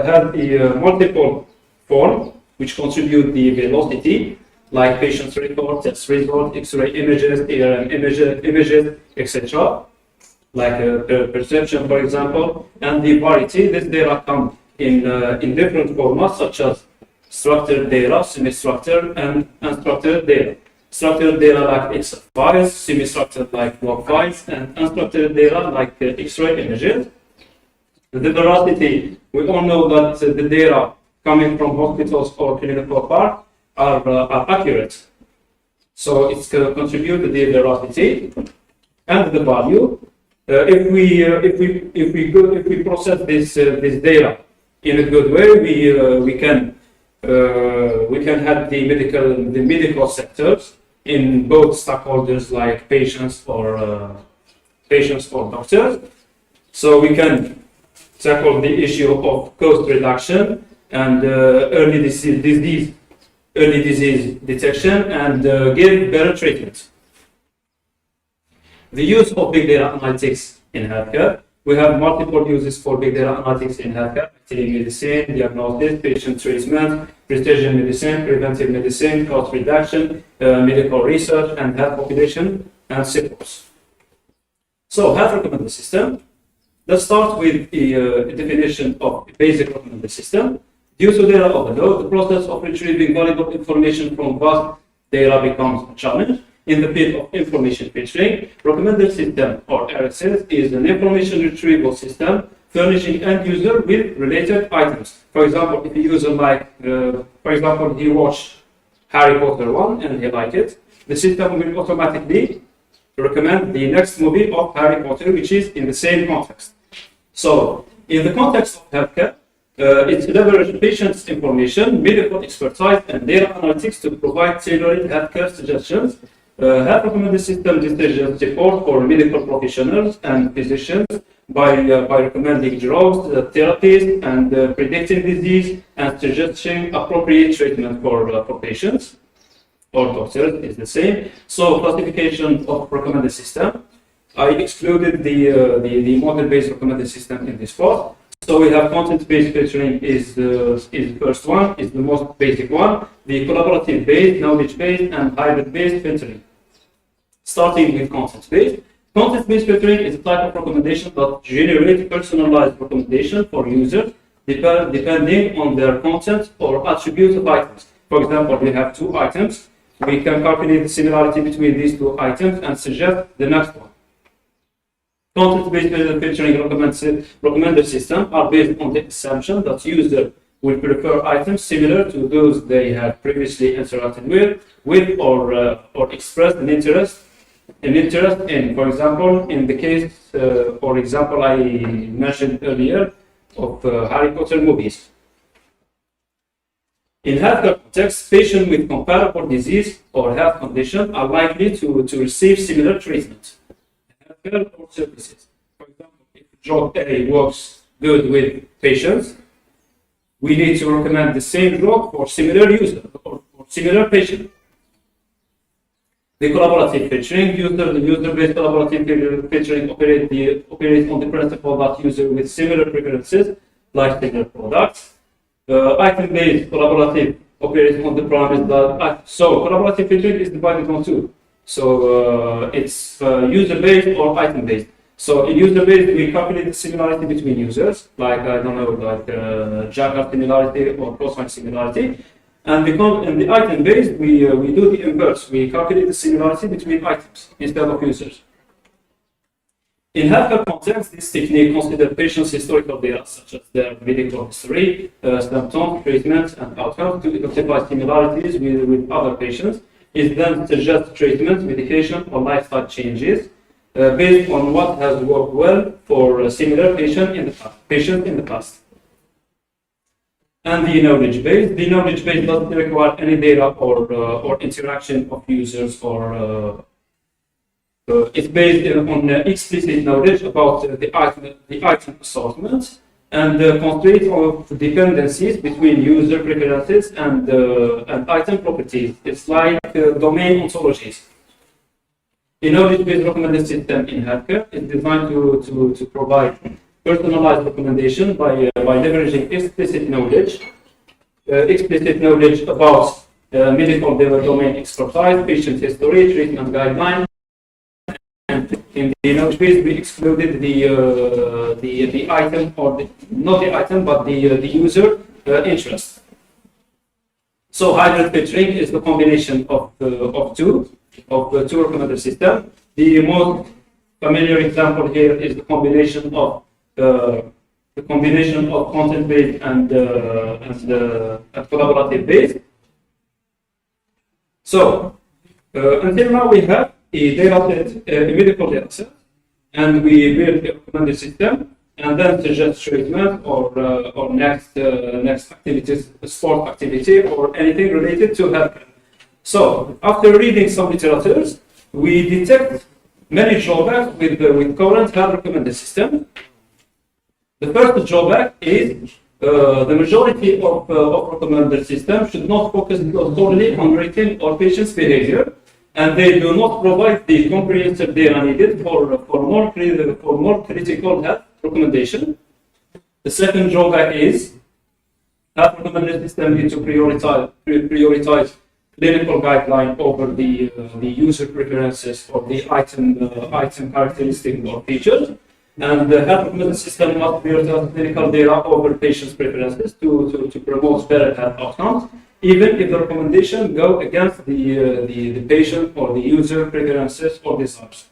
has a multiple form which contribute the velocity, like patient's report, test result, X-ray images, ARM images, etc. like perception, for example, and the variety. This data come in different formats, such as structured data, semi-structured, and unstructured data. Structured data like Excel files, semi-structured like log files, and unstructured data like X-ray images. The veracity, we all know that the data coming from hospitals or clinical park are accurate. So it's contributed the veracity and the value. If we process this data in a good way, we can have the medical sectors in both stakeholders like patients or doctors. So we can tackle the issue of cost reduction and early disease detection and give better treatment. The use of big data analytics in healthcare. We have multiple uses for big data analytics in healthcare: telemedicine, diagnosis, patient treatment, precision medicine, preventive medicine, cost reduction, medical research, and health population and supports. So, health recommender system. Let's start with the definition of basic recommender system. Due to data overload, the process of retrieving valuable information from vast data becomes a challenge. In the field of information filtering, recommender system, or RSS, is an information retrieval system furnishing end user with related items. For example, if a user he watched Harry Potter 1 and he liked it, the system will automatically recommend the next movie of Harry Potter, which is in the same context. So, in the context of healthcare, it leverages patients' information, medical expertise, and data analytics to provide tailored healthcare suggestions. Health recommender system decision support for medical professionals and physicians by recommending drugs, therapies, and predicting disease and suggesting appropriate treatment for patients or doctors is the same. So classification of recommender system. I excluded the model-based recommender system in this part. So we have content-based filtering is the first one, is the most basic one. The collaborative-based, knowledge-based, and hybrid-based filtering. Starting with content-based. Content-based filtering is a type of recommendation that generates personalized recommendation for users depending on their content or attributes of items. For example, we have two items. We can calculate the similarity between these two items and suggest the next one. Content-based filtering recommender system are based on the assumption that user will prefer items similar to those they have previously interacted with or expressed an interest in. For example, in the case, for example, I mentioned earlier of Harry Potter movies. In healthcare context, patients with comparable disease or health condition are likely to receive similar treatment. Healthcare or services. For example, if drug A works good with patients, we need to recommend the same drug for similar user or similar patient. The collaborative filtering, user-based collaborative filtering operates on the principle that users with similar preferences like similar products. Item-based collaborative operates on the premise that collaborative filtering is divided on two. So it's user-based or item-based. So in user-based, we calculate the similarity between users, like Jagger similarity or cosine similarity. And in the item-based, we do the inverse. We calculate the similarity between items instead of users. In healthcare context, this technique considers patients' historical data, such as their medical history, symptoms, treatments, and outcomes to identify similarities with other patients. It then suggests treatment, medication, or lifestyle changes based on what has worked well for a similar patient in the past. And the knowledge base. The knowledge base doesn't require any data or interaction of users or it's based on explicit knowledge about the item assortment and constraints of dependencies between user preferences and item properties. It's like domain ontologies. A knowledge-based recommendation system in healthcare is designed to provide personalized recommendation by leveraging explicit knowledge about medical domain expertise, patient history, treatment guidelines, and in the knowledge base, we excluded the item, or not the item, but the user interest. So hybrid filtering is the combination of two recommender systems. The most familiar example here is the combination of content-based and collaborative-based. So until now we have a data set, a medical data set, and we build a recommended system, and then suggest treatment or next activities, sport activity, or anything related to health. So after reading some literatures, we detect many drawbacks with current health recommended system. The first drawback is the majority of recommended systems should not focus solely on rating or patient's behavior, and they do not provide the comprehensive data needed for more critical health recommendation. The second drawback is health recommended system need to prioritize clinical guideline over the user preferences or the item characteristic or features. And the health recommended system must prioritize clinical data over patients' preferences to promote better health outcomes, even if the recommendation go against the patient or the user preferences or desires.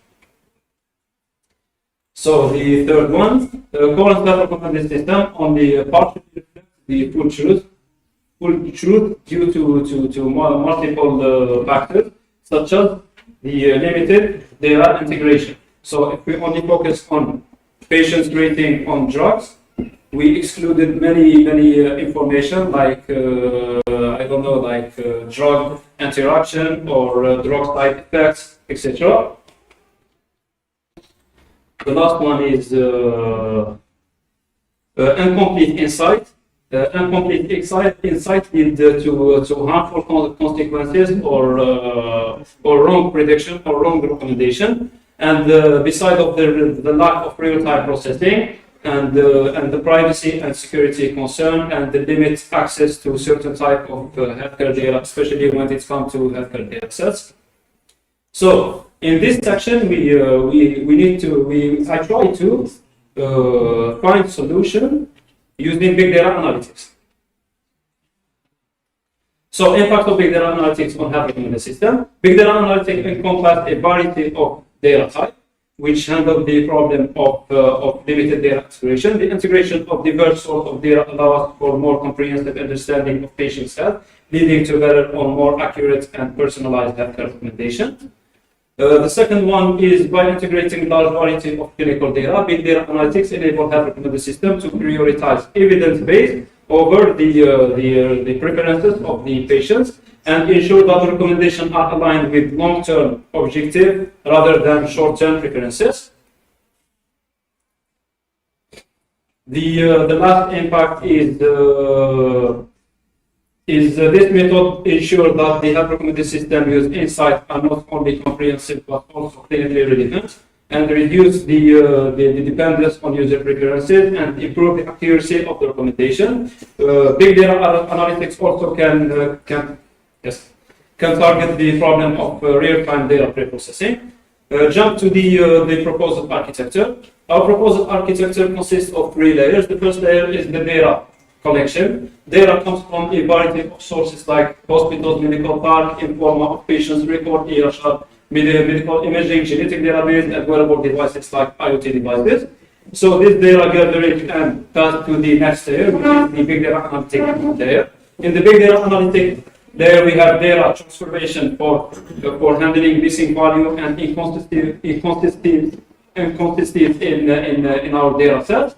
So the third one, the current health recommended system only partially reflects the full truth due to multiple factors, such as the limited data integration. So if we only focus on patients rating on drugs, we excluded many information like drug interaction or drug side effects, etc. The last one is incomplete insight. Incomplete insight lead to harmful consequences or wrong prediction or wrong recommendation. And beside of the lack of real-time processing and the privacy and security concern and the limit access to certain type of healthcare data, especially when it comes to healthcare data sets. So in this section, I try to find solution using big data analytics. So impact of big data analytics on health recommended system. Big data analytics encompass a variety of data type, which handle the problem of limited data exploration. The integration of diverse sources of data allows for more comprehensive understanding of patients' health, leading to better or more accurate and personalized healthcare recommendation. The second one is by integrating large variety of clinical data, big data analytics enable health recommended system to prioritize evidence-based over the preferences of the patients and ensure that the recommendations are aligned with long-term objective rather than short-term preferences. The last impact is this method ensures that the health recommended system use insights are not only comprehensive but also clinically relevant and reduce the dependence on user preferences and improve the accuracy of the recommendation. Big data analytics also can target the problem of real-time data preprocessing. Jump to the proposed architecture. Our proposed architecture consists of 3 layers. The first layer is the data collection. Data comes from a variety of sources like hospitals, medical park, informa of patients, record, EHR, medical imaging, genetic database, and wearable devices like IoT devices. So this data gathering and passed to the next layer, which is the big data analytic layer. In the big data analytic layer, we have data transformation for handling missing value and inconsistencies in our data set.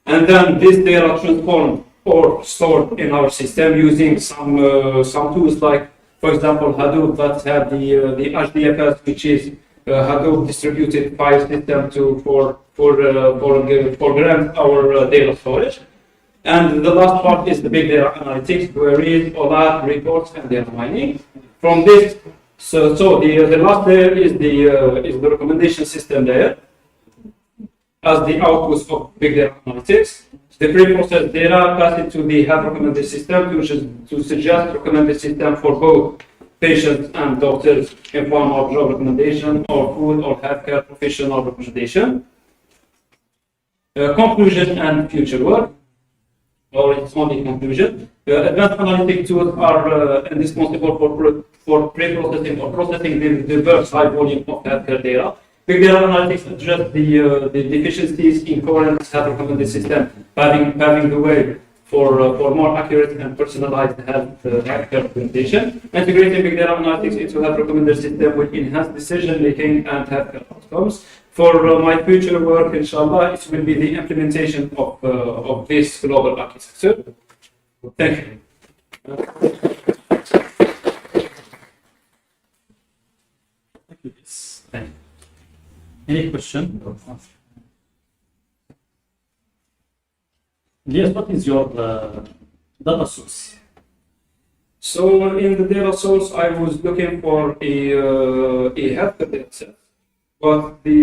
And then this data transformed or stored in our system using some tools like, for example, Hadoop that have the HDFS, which is Hadoop distributed file system for grant our data storage. And the last part is the big data analytics, queries, OLAP, reports, and data mining. From this, so the last layer is the recommendation system layer as the outputs of big data analytics. The pre-processed data pass it to the health recommended system to suggest recommended system for both patients and doctors in form of job recommendation or food or healthcare professional recommendation. Conclusion and future work, or it's only conclusion. Advanced analytic tools are indispensable for pre-processing or processing the diverse high volume of healthcare data. Big data analytics address the deficiencies in current health recommended system, paving the way for more accurate and personalized healthcare recommendation. Integrating big data analytics into health recommender system will enhance decision making and healthcare outcomes. For my future work, inshallah, it will be the implementation of this global architecture. Thank you. Thank you. Any question? Yes, what is your data source? So in the data source, I was looking for a healthcare data set, but the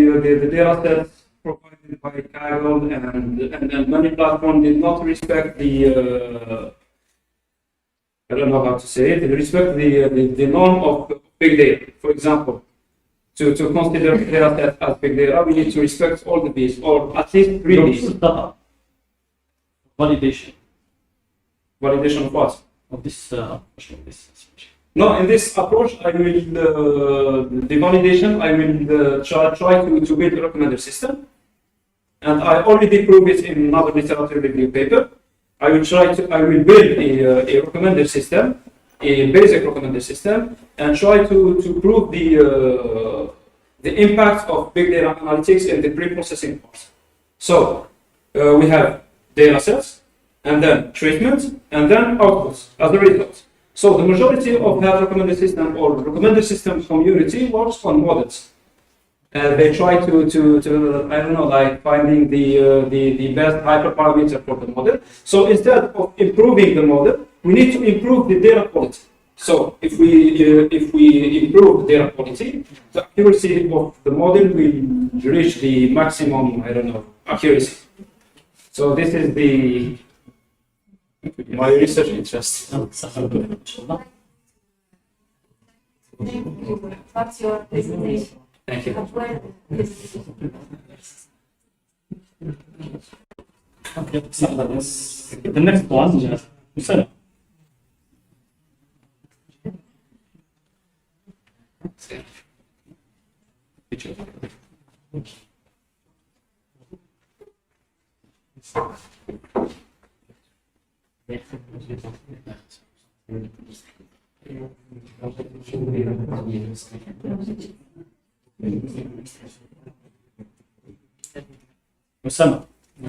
data sets provided by Kaggle and many platforms did not respect the I don't know how to say it. They respect the norm of big data. For example, to consider data set as big data, we need to respect all the B's, or at least 3 B's. Validation. Validation of what? Of this No, in this approach, I will the validation. I will try to build a recommender system, and I already proved it in another literature review paper. I will build a recommender system, a basic recommender system, and try to prove the impact of big data analytics in the pre-processing part. So we have data sets, and then treatment, and then outputs as a result. So the majority of health recommender system or recommender system community works on models. They try to I don't know, like finding the best hyperparameter for the model. So instead of improving the model, we need to improve the data quality. So if we improve data quality, the accuracy of the model will reach the maximum, I don't know, accuracy. So this is my research interest. What's your presentation? Thank you. Okay, the next one, Usama. Usama,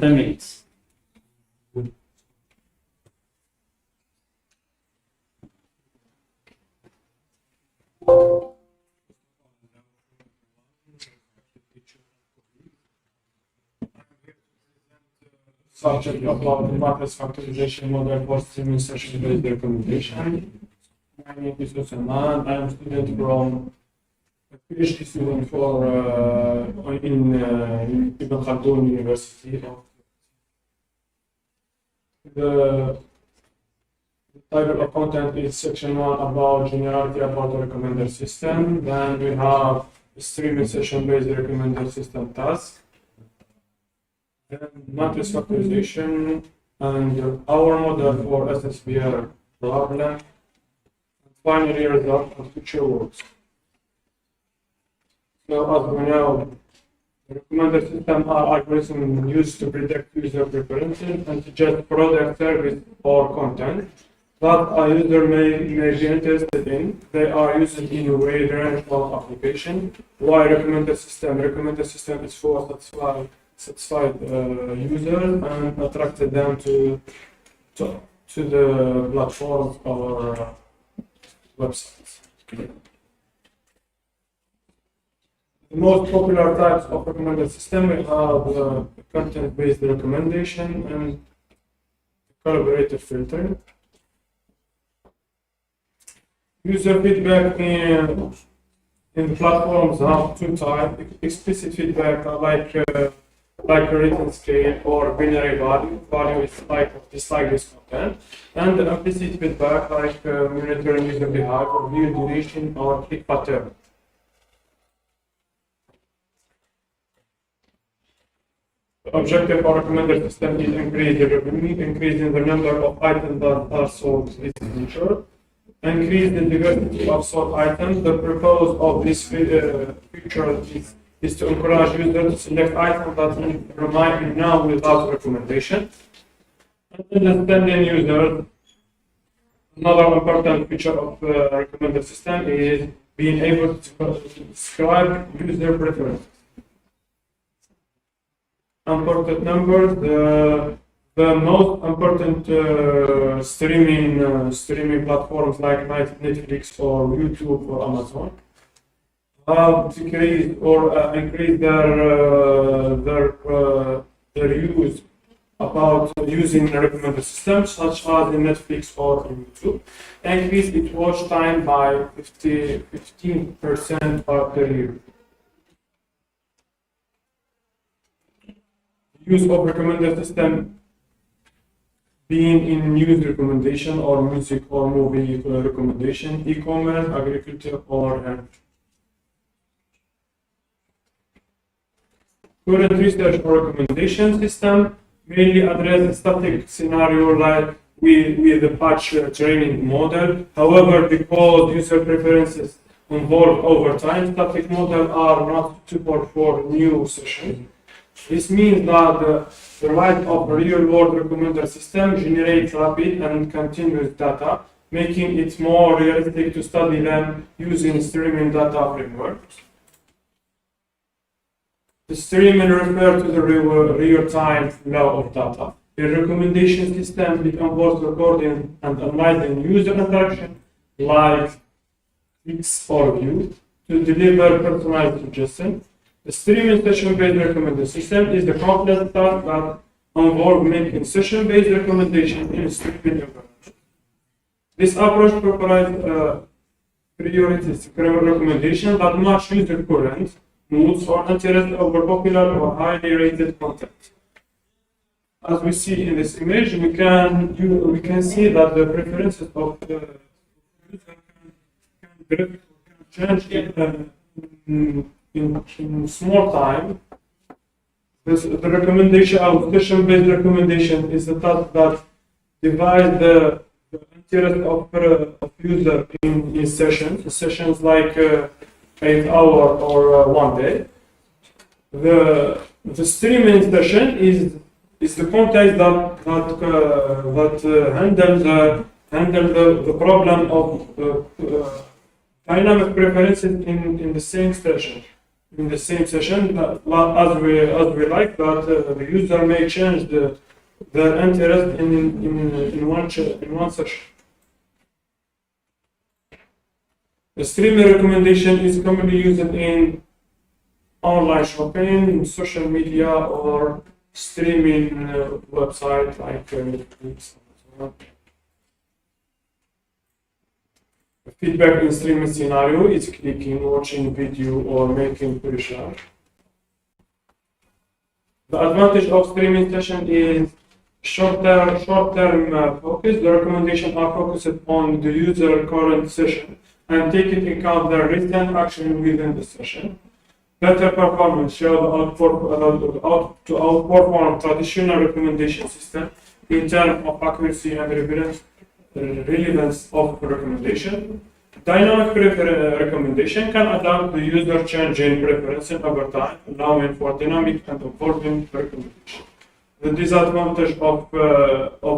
10 minutes. Subject about the matrix factorization model for streaming session-based recommendation. My name is Usama. I am a student from a PhD student in Ibn Khaldun University. The title of content is section 1 about generality about the recommender system. Then we have streaming session-based recommender system task. Then matrix factorization and our model for SSBR problem. And finally, result of future works. So as we know, the recommender system are algorithms used to predict user preferences and suggest product, service, or content that a user may be interested in. They are used in a wide range of application. Why recommender system is for satisfied users and attracted them to the platforms or websites. The most popular types of recommender system we have content-based recommendation and collaborative filtering. User feedback in the platforms have two types. Explicit feedback like like a written scale or binary value. Value is dislike this content. And the implicit feedback like monitoring user behavior, view duration, or click pattern. The objective of recommender system is increasing the number of items that are sold this feature, increase the diversity of sold items. The purpose of this feature is to encourage users to select items that remain now without recommendation. And understanding users. Another important feature of the recommender system is being able to describe user preferences. Important numbers, the most important streaming platforms like Netflix or YouTube or Amazon have decreased or increased their use about using a recommender system such as in Netflix or in YouTube, increase its watch time by 15% per year. Use of recommender system being in news recommendation or music or movie recommendation, e-commerce, agriculture, or health. Current research or recommendation system mainly address static scenario like with the patch training model. However, because user preferences evolve over time, static models are not suitable for new sessions. This means that the rise of real-world recommender system generates rapid and continuous data, making it more realistic to study them using streaming data frameworks. The streaming refers to the real-time flow of data. A recommendation system involves recording and analyzing user interaction, like clicks or views, to deliver personalized suggestions. The streaming session-based recommender system is the complex task that involves making session-based recommendations in a streaming environment. This approach provides priorities recommendations that match user current moods or interests over popular or highly rated content. As we see in this image, we can see that the preferences of the user can change in small time. The recommendation of session-based recommendation is the task that divides the interest of user in sessions like 8 hours or 1 day. The streaming session is the context that handle the problem of dynamic preferences in the same session. In the same session, as we like that the user may change their interest in one session. The streaming recommendation is commonly used in online shopping, social media, or streaming websites like Netflix. The feedback in streaming scenario is clicking, watching video, or making pre-share. The advantage of streaming session is short-term focus. The recommendations are focused on the user current session and take into account their recent action within the session. Better performance shows to outperform traditional recommendation system in terms of accuracy and relevance of recommendation. Dynamic recommendation can adapt the user changing preferences over time, allowing for dynamic and evolving recommendation. The disadvantage of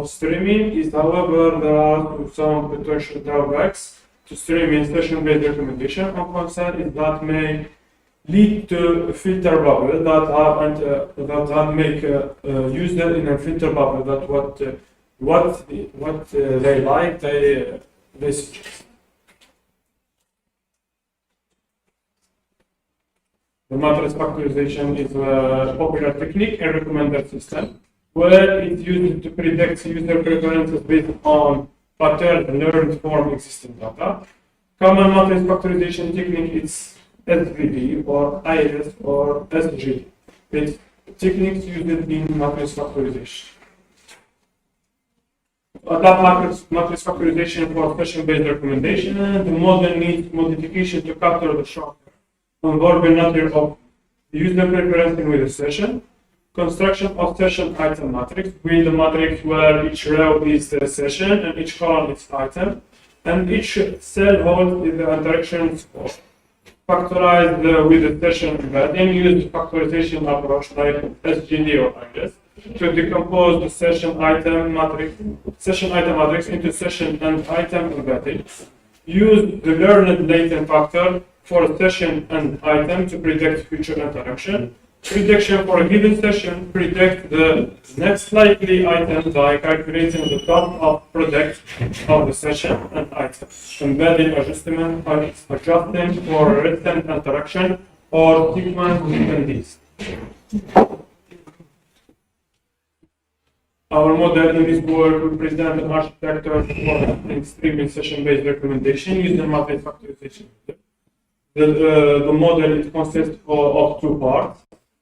streaming is, however, there are some potential drawbacks to streaming session-based recommendation. One concern is that may lead to filter bubble that make user in a filter bubble that what they like, they suggest. The matrix factorization is a popular technique in recommender system, where it's used to predict user preferences based on patterns learned from existing data. Common matrix factorization technique is SVD or IS or SGD. techniques used in matrix factorization. To adapt matrix factorization for session-based recommendation, the model needs modification to capture the short involving nature of user preference with a session, construction of session item matrix, with the matrix where each row is the session and each column is item, and each cell holds the interaction score. Factorized with the session embedding, use factorization approach like SGD or IS to decompose the session item matrix into session and item embedding. Use the learned latent factor for session and item to predict future interaction. Prediction for a given session predict the next likely item by calculating the dot of product of the session and item. Embedding adjustment adjusting for recent interaction or sequence dependencies. Our model in this work will present an architecture for extreme session-based recommendation using matrix factorization. The model consists of two parts.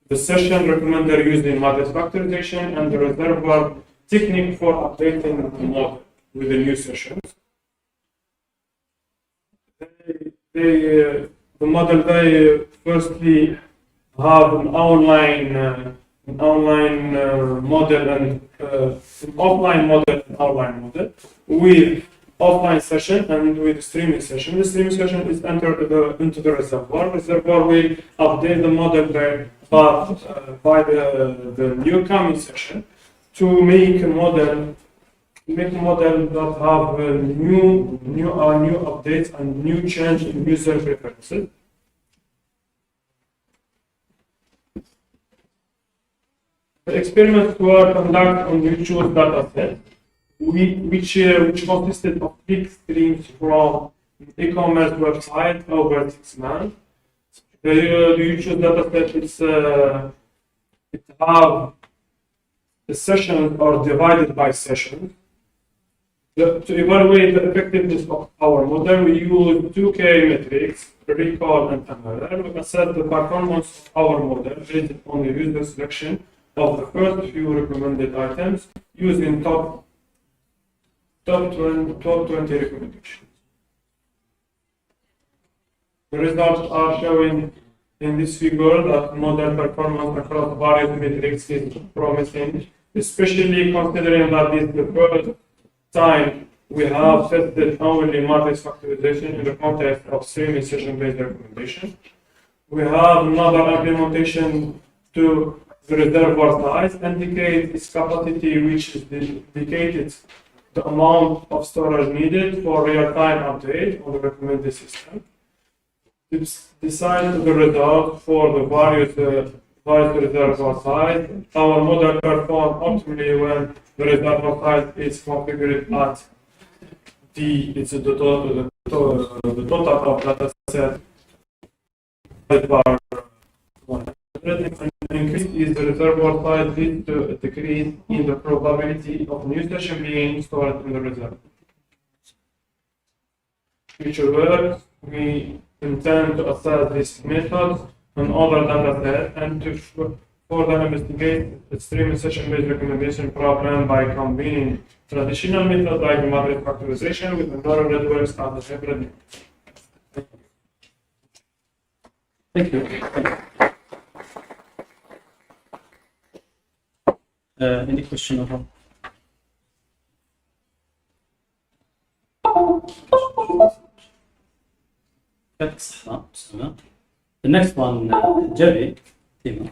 The session recommender using matrix factorization and the reservoir technique for updating the model with the new sessions. The model firstly have an online model and an offline model and online model with offline session and with streaming session. The streaming session is entered into the reservoir. Reservoir will update the model by the new coming session to make a model that have new updates and new change in user preferences. The experiments were conducted on YouTube dataset, which consisted of big streams from e-commerce website over 6 months. The YouTube dataset it have the sessions are divided by sessions. To evaluate the effectiveness of our model, we use 2K metrics, recall and MRR. We assess the performance of our model based on the user selection of the first few recommended items using top 20 recommendations. The results are showing in this figure that model performance across various metrics is promising, especially considering that this is the first time we have tested only matrix factorization in the context of streaming session-based recommendation. We have another implementation to the reservoir size indicate its capacity, which is dedicated the amount of storage needed for real-time update on the recommended system. Decide the result for the various reservoir size. Our model performs optimally when the reservoir size is configured at the total of data set by 100. Increase is the reservoir size leads to a decrease in the probability of new session being stored in the reservoir. Future work, we intend to assess this method on other data sets and to further investigate the streaming session-based recommendation problem by combining traditional methods like matrix factorization with neural networks and the hybrid. Thank you. Any question over? The next one, Jerry, Tima.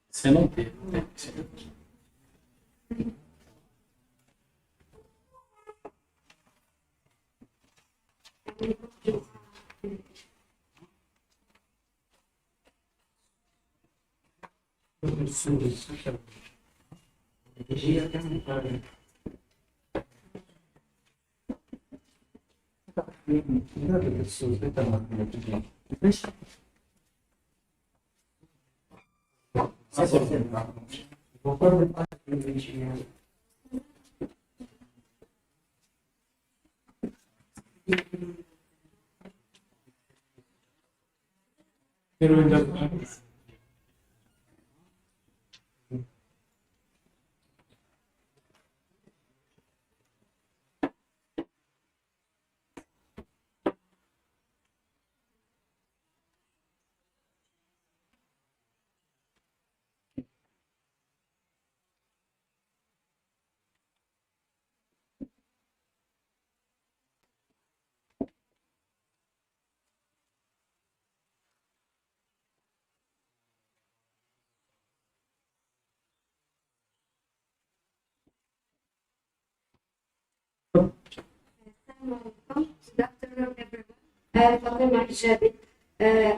C'est noté. Good afternoon, everyone. I am Fatima Hijabi,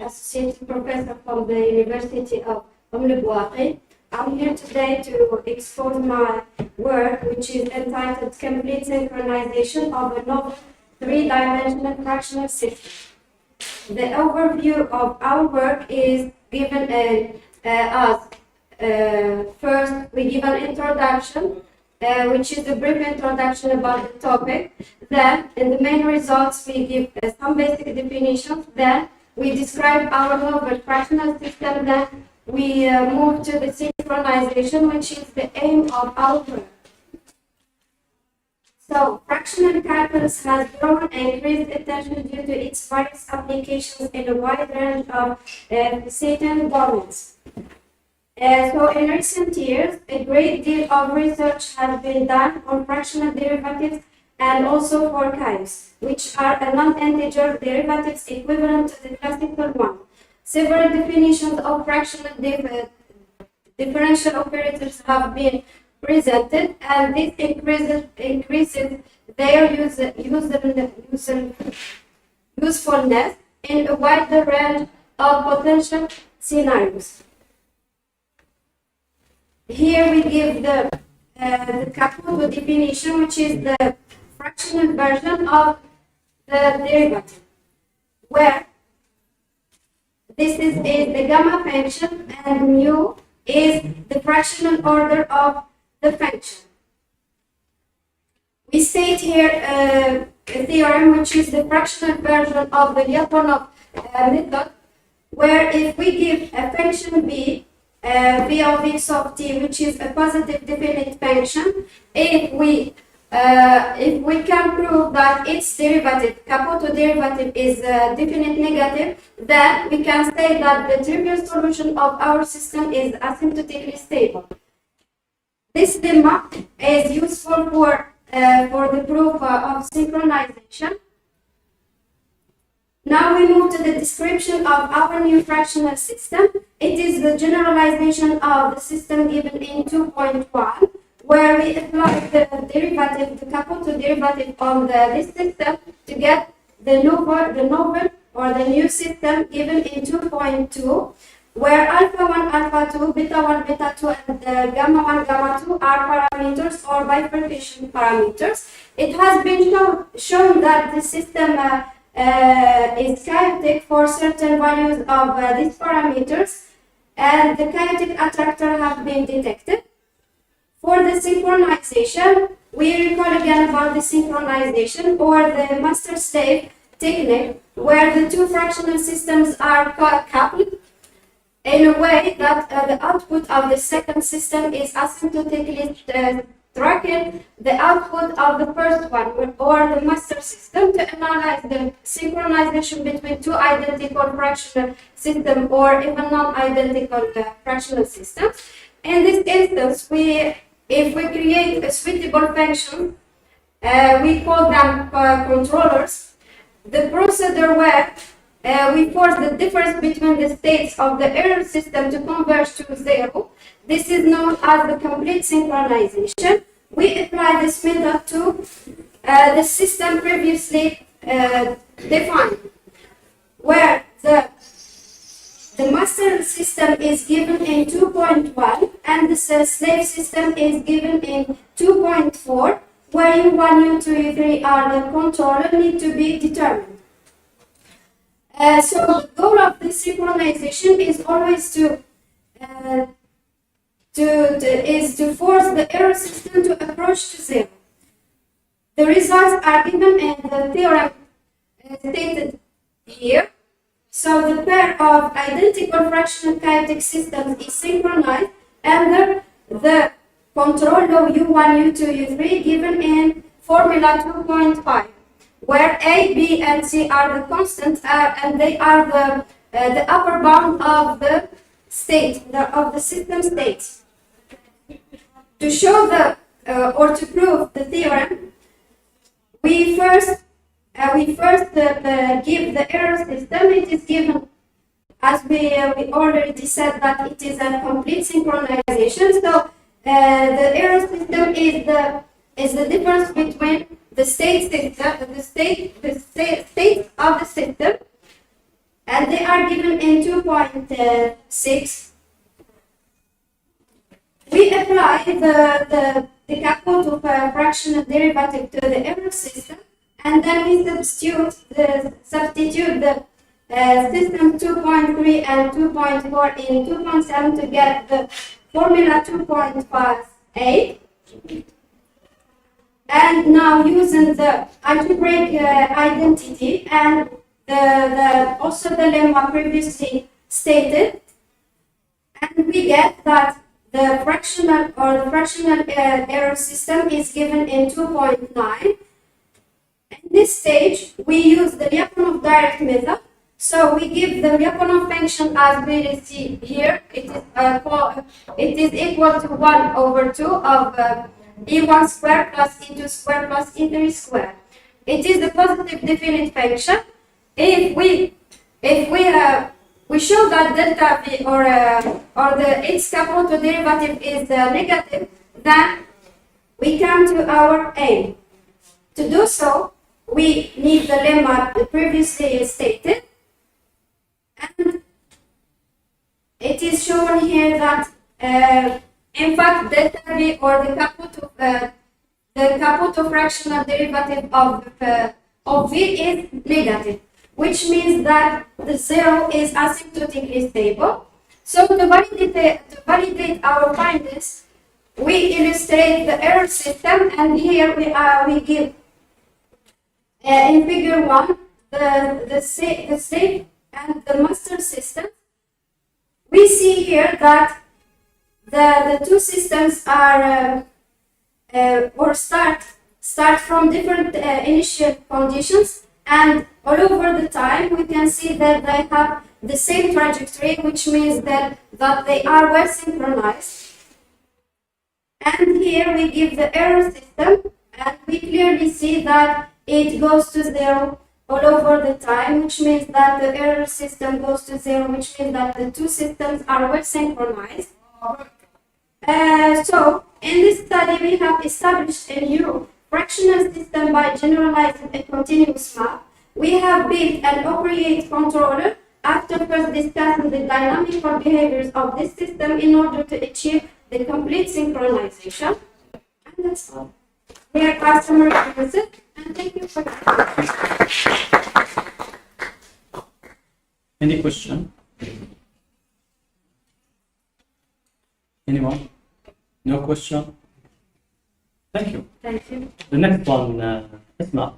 Associate Professor from the University of BAAHMED. I'm here today to expose my work, which is entitled Complete Synchronization of a Novel Three-Dimensional Fractional System. The overview of our work is given as first, we give an introduction, which is a brief introduction about the topic. Then, in the main results, we give some basic definitions. Then, we describe our novel fractional system. Then, we move to the synchronization, which is the aim of our work. So, fractional calculus has drawn increased attention due to its various applications in a wide range of certain domains. So in recent years, a great deal of research has been done on fractional derivatives and also for chimes, which are a non-integer derivatives equivalent to the classical one. Several definitions of fractional differential operators have been presented, and this increases their usefulness in a wider range of potential scenarios. Here we give the Caputo definition, which is the fractional version of the derivative, where this is the gamma function and mu is the fractional order of the function. We state here a theorem, which is the fractional version of the Lyapunov method, where if we give a function b, v of x of t, which is a positive definite function, if we can prove that its derivative, Caputo derivative, is definite negative, then we can say that the trivial solution of our system is asymptotically stable. This lemma is useful for the proof of synchronization. Now we move to the description of our new fractional system. It is the generalization of the system given in 2.1, where we apply the derivative, the Caputo derivative on this system to get the novel or the new system given in 2.2, where alpha 1, alpha 2, beta 1, beta 2, and gamma 1, gamma 2 are parameters or bifurcation parameters. It has been shown that the system is chaotic for certain values of these parameters, and the chaotic attractor have been detected. For the synchronization, we recall again about the synchronization or the master-slave technique, where the two fractional systems are coupled in a way that the output of the second system is asymptotically tracking the output of the first one, or the master system, to analyze the synchronization between two identical fractional systems or even non-identical fractional systems. In this instance, if we create a suitable function, we call them controllers. The procedure where we force the difference between the states of the error system to converge to zero. This is known as the complete synchronization. We apply this method to the system previously defined, where the master system is given in 2.1 and the slave system is given in 2.4, where U1, U2, U3 are the controller need to be determined. So the goal of this synchronization is always to force the error system to approach to zero. The results are given in the theorem stated here. So the pair of identical fractional chaotic systems is synchronized under the control law U1, U2, U3 given in formula 2.5, where A, B, and C are the constants and they are the upper bound of the state, of the system states. To show or to prove the theorem, we first give the error system. It is given, as we already said, that it is a complete synchronization. So the error system is the difference between the state of the system, and they are given in 2.6. We apply the capote of fractional derivative to the error system, and then we substitute the system 2.3 and 2.4 in 2.7 to get the formula 2.58. And now using the algebraic identity and also the lemma previously stated, and we get that the fractional error system is given in 2.9. In this stage, we use the Lyapunov direct method. So we give the Lyapunov function as we see here. It is equal to 1 over 2 of E1 squared plus E2 squared plus E3 squared. It is the positive definite function. If we show that delta V or the x capote derivative is negative, then we come to our aim. To do so, we need the lemma previously stated, and it is shown here that in fact delta V or the capote fractional derivative of V is negative, which means that the zero is asymptotically stable. So to validate our findings, we illustrate the error system, and here we give in figure 1 the slave and the master system. We see here that the two systems are or start from different initial conditions, and all over the time we can see that they have the same trajectory, which means that they are well synchronized. And here we give the error system, and we clearly see that it goes to zero all over the time, which means that the error system goes to zero, which means that the two systems are well synchronized. So in this study, we have established a new fractional system by generalizing a continuous map. We have built an appropriate controller after first discussing the dynamical behaviors of this system in order to achieve the complete synchronization. And that's all. Here are some references, and thank you for Any question? Anyone? No question? Thank you. Thank you. The next one, Isma.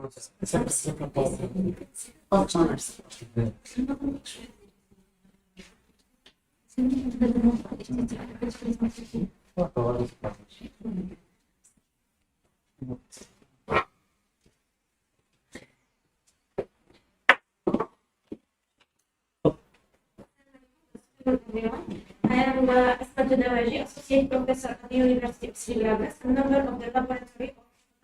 Of honors. I am Ensta, Associate Professor at the University of Sri Lanka, and member of the Laboratory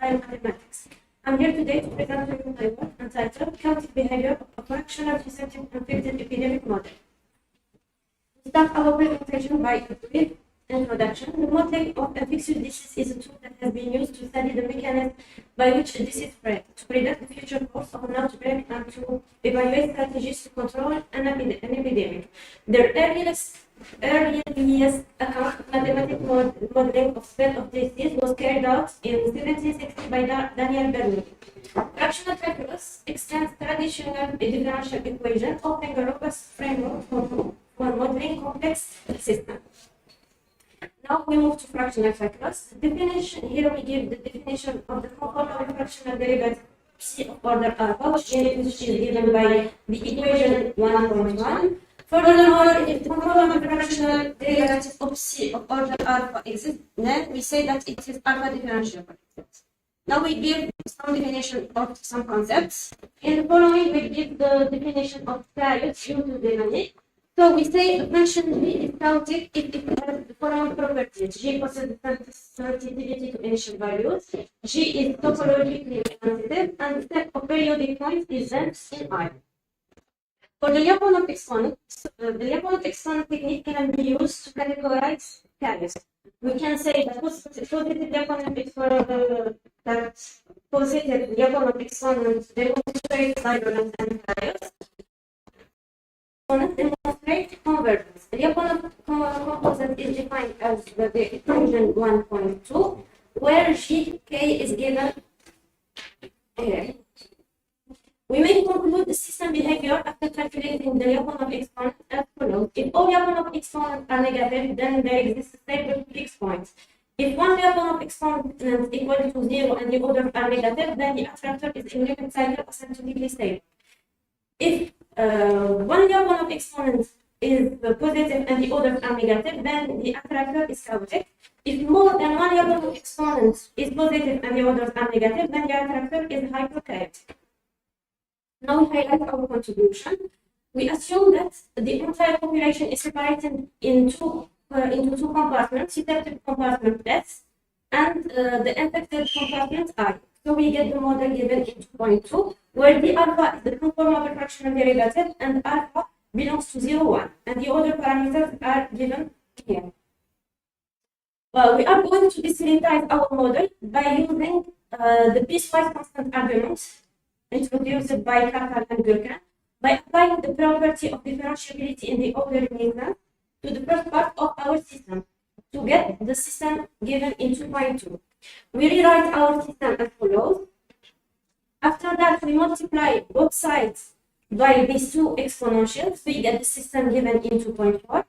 of Mathematics. I'm here today to present to you my work entitled Chaotic Behavior of a Fractional Receptive Infected Epidemic Model. To start our presentation by a brief introduction, the model of infectious disease is a tool that has been used to study the mechanism by which a disease spread, to predict the future course of an outbreak, and to evaluate strategies to control an epidemic. The earliest account of mathematical modeling of spread of disease was carried out in 1760 by Daniel Bernoulli. Fractional calculus extends traditional differential equation, offering a robust framework for modeling complex systems. Now we move to fractional calculus. The definition here we give the definition of the conformal fractional derivative psi of order alpha, which is given by the equation 1.1. Furthermore, if the conformal fractional derivative of psi of order alpha exists, then we say that it is alpha differentiable. Now we give some definition of some concepts. In the following, we give the definition of chaos due to dynamic. So we say a function g is chaotic if it has the following properties. G possesses sensitivity to initial values, G is topologically sensitive, and the set of periodic points is dense in I. For the Lyapunov exponent, the Lyapunov exponent technique can be used to categorize chaos. We can say that positive Lyapunov exponent demonstrates divergence and chaos. Demonstrate convergence. The Lyapunov composite is defined as the equation 1.2, where Gk is given here. We may conclude the system behavior after calculating the Lyapunov exponent as follows. If all Lyapunov exponents are negative, then there exists a stable fixed point. If one Lyapunov exponent is equal to 0 and the others are negative, then the attractor is in limit cycle asymptotically stable. If one Lyapunov exponent is positive and the others are negative, then the attractor is chaotic. If more than one Lyapunov exponent is positive and the others are negative, then the attractor is hyperchaotic. Now we highlight our contribution. We assume that the entire population is separated into two compartments, susceptible compartment S and the infected compartment I. So we get the model given in 2.2, where the alpha is the conformal fractional derivative and alpha belongs to 0, 1, and the other parameters are given here. Well, we are going to discretize our model by using the piecewise constant arguments introduced by Karpal and Gurkhan, by applying the property of differentiability in the order movement to the first part of our system to get the system given in 2.2. We rewrite our system as follows. After that, we multiply both sides by these two exponentials. We get the system given in 2.4.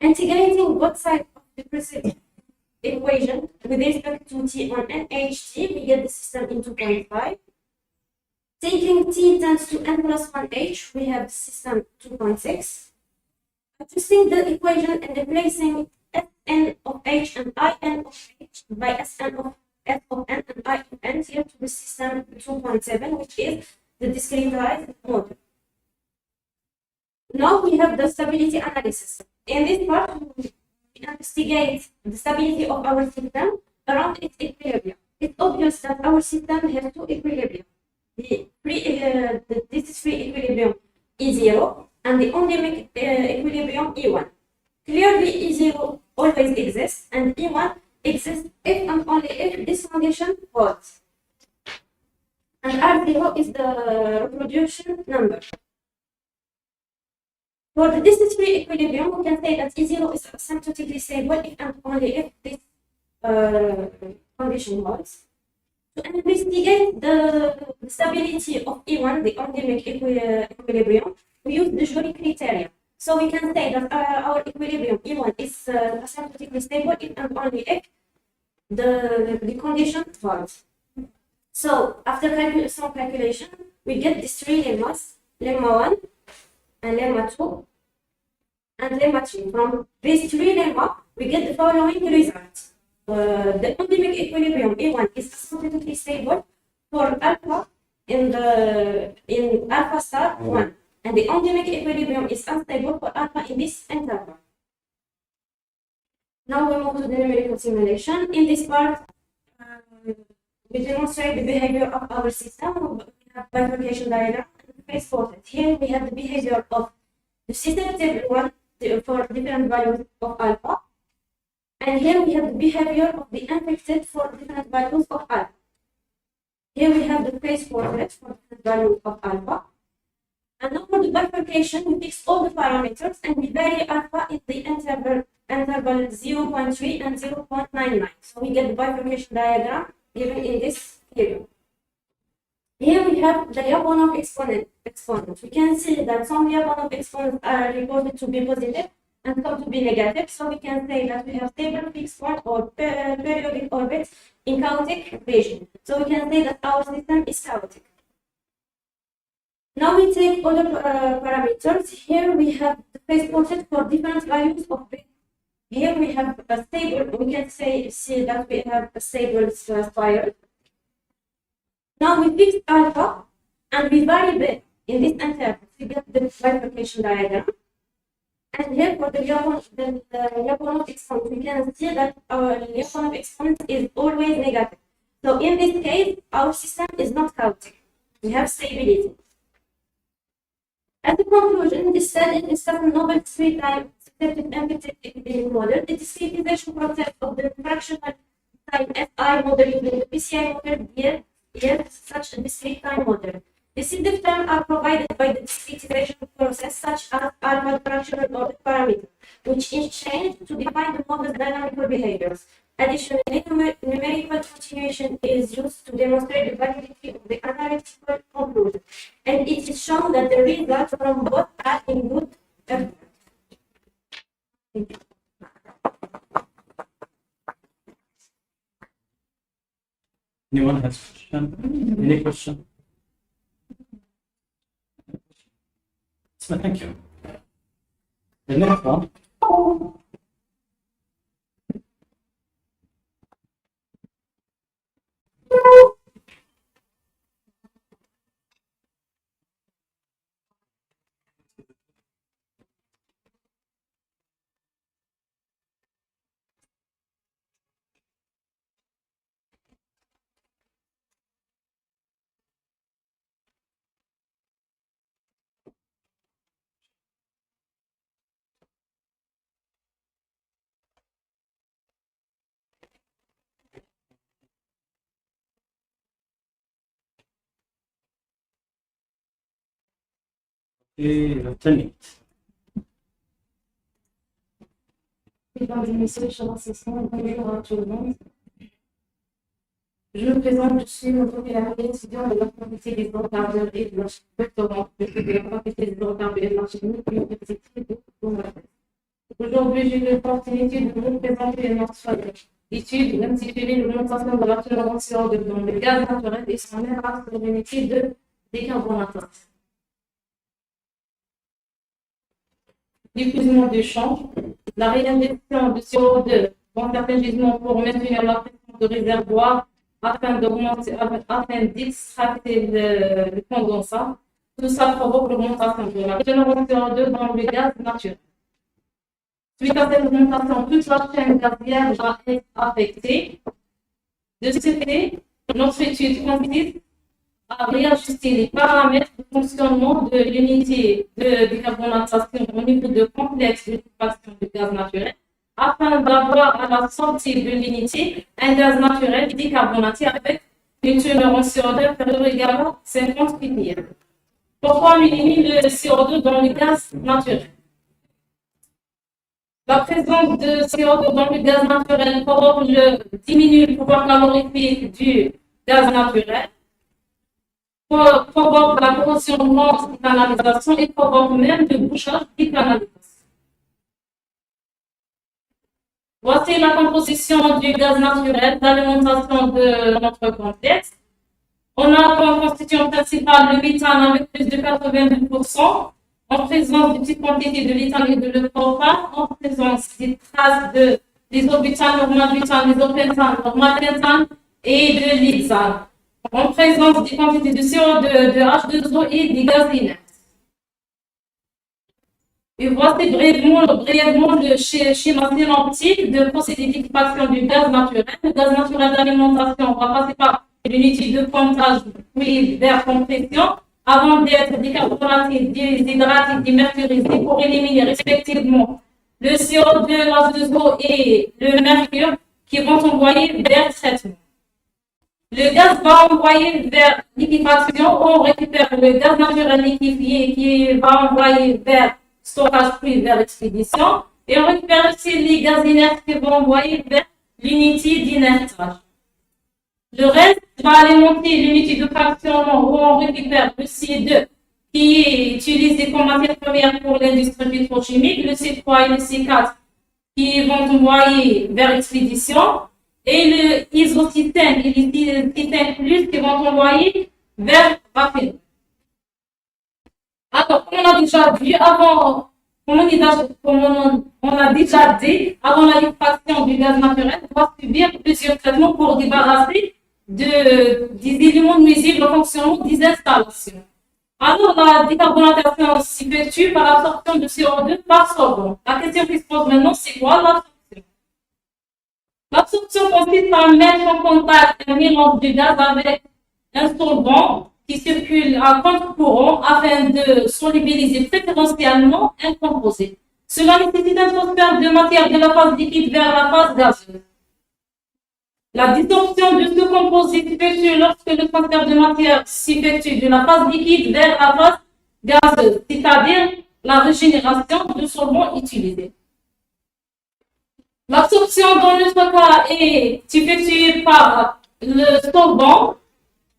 Integrating both sides of the preceding equation with respect to t on NHT, we get the system in 2.5. Taking t tends to n plus 1h, we have the system 2.6. Adjusting the equation and replacing Sn of h and In of h by Sn of S of n and I of n here to the system 2.7, which is the discretized model. Now we have the stability analysis. In this part, we investigate the stability of our system around its equilibrium. It's obvious that our system has two equilibrium. This is free equilibrium E0 and the endemic equilibrium E1. Clearly, E0 always exists and E1 exists if and only if this condition holds. And R0 is the reproduction number. For the distance-free equilibrium, we can say that E0 is asymptotically stable if and only if this condition holds. To investigate the stability of E1, the endemic equilibrium, we use the Joly criteria. So we can say that our equilibrium E1 is asymptotically stable if and only if the condition holds. So after some calculation, we get these three lemmas, lemma 1 and lemma 2 and lemma 3. From these three lemma, we get the following results. The endemic equilibrium A1 is absolutely stable for alpha in alpha star 1, and the endemic equilibrium is unstable for alpha in this interval. Now we move to the numerical simulation. In this part, we demonstrate the behavior of our system. We have bifurcation diagram and phase portrait. Here we have the behavior of the system table 1 for different values of alpha. And here we have the behavior of the infected for different values of alpha. Here we have the phase portrait for different values of alpha. And now for the bifurcation, we fix all the parameters and we vary alpha in the interval 0.3 and 0.99. So we get the bifurcation diagram given in this figure. Here we have the Lyapunov exponents. We can see that some Lyapunov exponents are reported to be positive and some to be negative. So we can say that we have stable fixed point or periodic orbits in chaotic region. So we can say that our system is chaotic. Now we take all the parameters. Here we have the phase portrait for different values of B. Here we have a stable, we can see that we have a stable spiral. Now we fix alpha and we vary B in this interval to get the bifurcation diagram. And here for the Lyapunov exponent, we can see that our Lyapunov exponent is always negative. So in this case, our system is not chaotic. We have stability. As a conclusion, this study is a novel three-time infected equilibrium model. The discretization process of the fractional time FI model in the PCI model yields such a discrete-time model. Decision terms are provided by the discretization process, such as alpha fractional order parameter, which is changed to define the model's dynamical behaviors. Additionally, numerical continuation is used to demonstrate the validity of the analytical conclusion, and it is shown that the results from both are in good effect. Thank you. Anyone has a question? Any question? So, thank you. The next one. Mesdames et messieurs, chers assistants, bonjour à tout le monde. Je me présente, je suis Motoki, étudiant de la faculté des hydrocarbures et de la doctorant de la faculté des hydrocarbures et de la chimie de l'université de Montréal. Aujourd'hui, j'ai l'opportunité de vous présenter notre étude intitulée l'augmentation de la tolérance CO2 dans le gaz naturel et son impact sur l'unité de décarbonation. Diffusion du champ, la réinjection de CO2 dans certains gisements pour maintenir la pression de réservoir afin d'extracter le condensat. Tout ça provoque l'augmentation de la tolérance CO2 dans le gaz naturel. Suite à cette augmentation, toute la chaîne gazière va être affectée. De ce fait, notre étude consiste à réajuster les paramètres de fonctionnement de l'unité de décarbonatation au niveau de complexe d'occupation du gaz naturel afin d'avoir à la sortie de l'unité un gaz naturel décarbonaté avec une tolérance CO2 inférieure ou égale à 50 ppm. Pourquoi on élimine le CO2 dans le gaz naturel? La présence de CO2 dans le gaz naturel diminue le pouvoir calorifique du gaz naturel, provoque la corrosion lente des canalisations et provoque même le bouchage des canalisations. Voici la composition du gaz naturel d'alimentation de notre complexe. On a comme constituant principal le méthane avec plus de 82%, en présence de petites quantités de l'éthane et de l'eupropane, en présence des traces de l'isobutane, normalbutane, l'isopentane, normalpentane et de l'hexane, en présence des quantités de CO2, de H2O et des gaz inertes. Et voici brièvement le schéma synoptique de procédé d'équipation du gaz naturel. Le gaz naturel d'alimentation va passer par l'unité de comptage puis vers compression avant d'être décarbonaté, déshydraté, démercurisé pour éliminer respectivement le CO2, l'H2O et le mercure qui vont envoyer vers traitement. Le gaz va envoyer vers liquéfaction, on récupère le gaz naturel liquéfié qui va envoyer vers stockage puis vers expédition, et on récupère aussi les gaz inertes qui vont envoyer vers l'unité d'inertage. Le reste va alimenter l'unité de fractionnement où on récupère le C2 qui est utilisé comme matière première pour l'industrie pétrochimique, le C3 et le C4 qui vont envoyer vers expédition, et le isocystène et le système plus qui vont envoyer vers raffinerie. Alors, comme on a déjà vu avant, comme on a déjà dit, avant la liquéfaction du gaz naturel, on va subir plusieurs traitements pour débarrasser des éléments nuisibles au fonctionnement des installations. Alors, la décarbonatation s'effectue par l'absorption de CO2 par solvant. La question qui se pose maintenant, c'est quoi l'absorption? L'absorption consiste à mettre en contact un mélange de gaz avec un solvant qui circule à contre-courant afin de solubiliser préférentiellement un composé. Cela nécessite un transfert de matière de la phase liquide vers la phase gazeuse. La distorsion de ce composé s'effectue lorsque le transfert de matière s'effectue de la phase liquide vers la phase gazeuse, c'est-à-dire la régénération du solvant utilisé. L'absorption dans notre cas est effectuée par le solvant.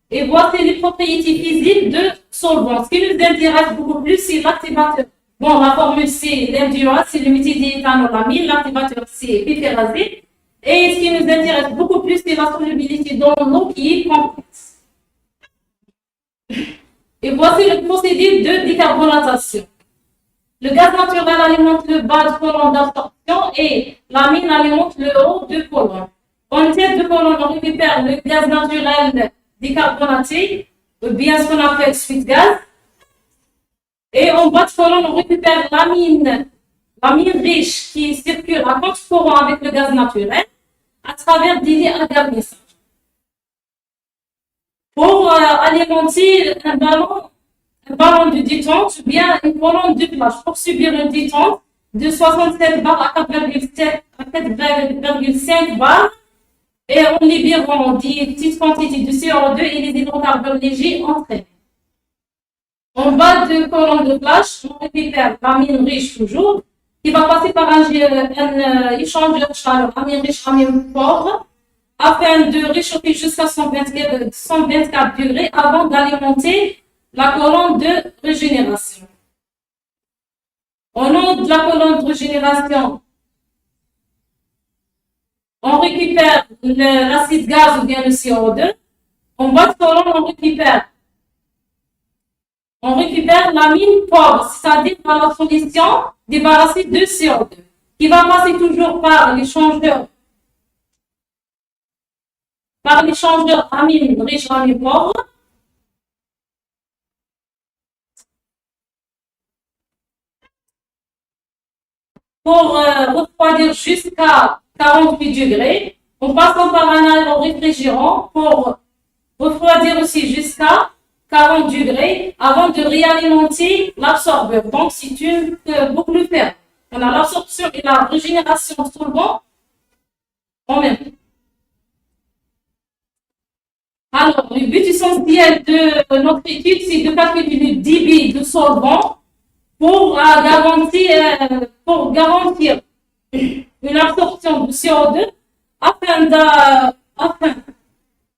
Et voici les propriétés physiques de solvant. Ce qui nous intéresse beaucoup plus, c'est l'activateur. Bon, la formule, c'est l'endurance, c'est le méthyléthanolamine. L'activateur, c'est pépérazine. Et ce qui nous intéresse beaucoup plus, c'est la solubilité dans l'eau qui est complexe. Et voici le procédé de décarbonatation. Le gaz naturel alimente le bas de colonne d'absorption et l'amine alimente le haut de colonne. En tête de colonne, on récupère le gaz naturel décarbonaté, ou bien ce qu'on appelle suite gaz. Et en bas de colonne, on récupère l'amine riche qui circule à contre-courant avec le gaz naturel à travers des liens à garnissage. Pour alimenter un ballon de détente ou bien une colonne de plage pour subir une détente de 67 bars à 4,5 bars, et en libérant des petites quantités de CO2 et les hydrocarbures légers entraînés. En bas de colonne de plage, on récupère l'amine riche toujours, qui va passer par un échangeur de chaleur, amine riche, amine pauvre, afin de réchauffer jusqu'à 124 degrés avant d'alimenter la colonne de régénération. Au nom de la colonne de régénération, on récupère l'acide gaz ou bien le CO2. En bas de colonne, on récupère l'amine pauvre, c'est-à-dire dans la solution débarrassée de CO2, qui va passer toujours par l'échangeur amine riche, amine pauvre. Pour refroidir jusqu'à 48 degrés, en passant par un aéroréfrigérant pour refroidir aussi jusqu'à 40 degrés avant de réalimenter l'absorbeur. Donc, c'est une boucle plus ferme. On a l'absorption et la régénération solvant en même temps. Alors, le but essentiel de notre étude, c'est de calculer le débit de solvant pour garantir une absorption de CO2 afin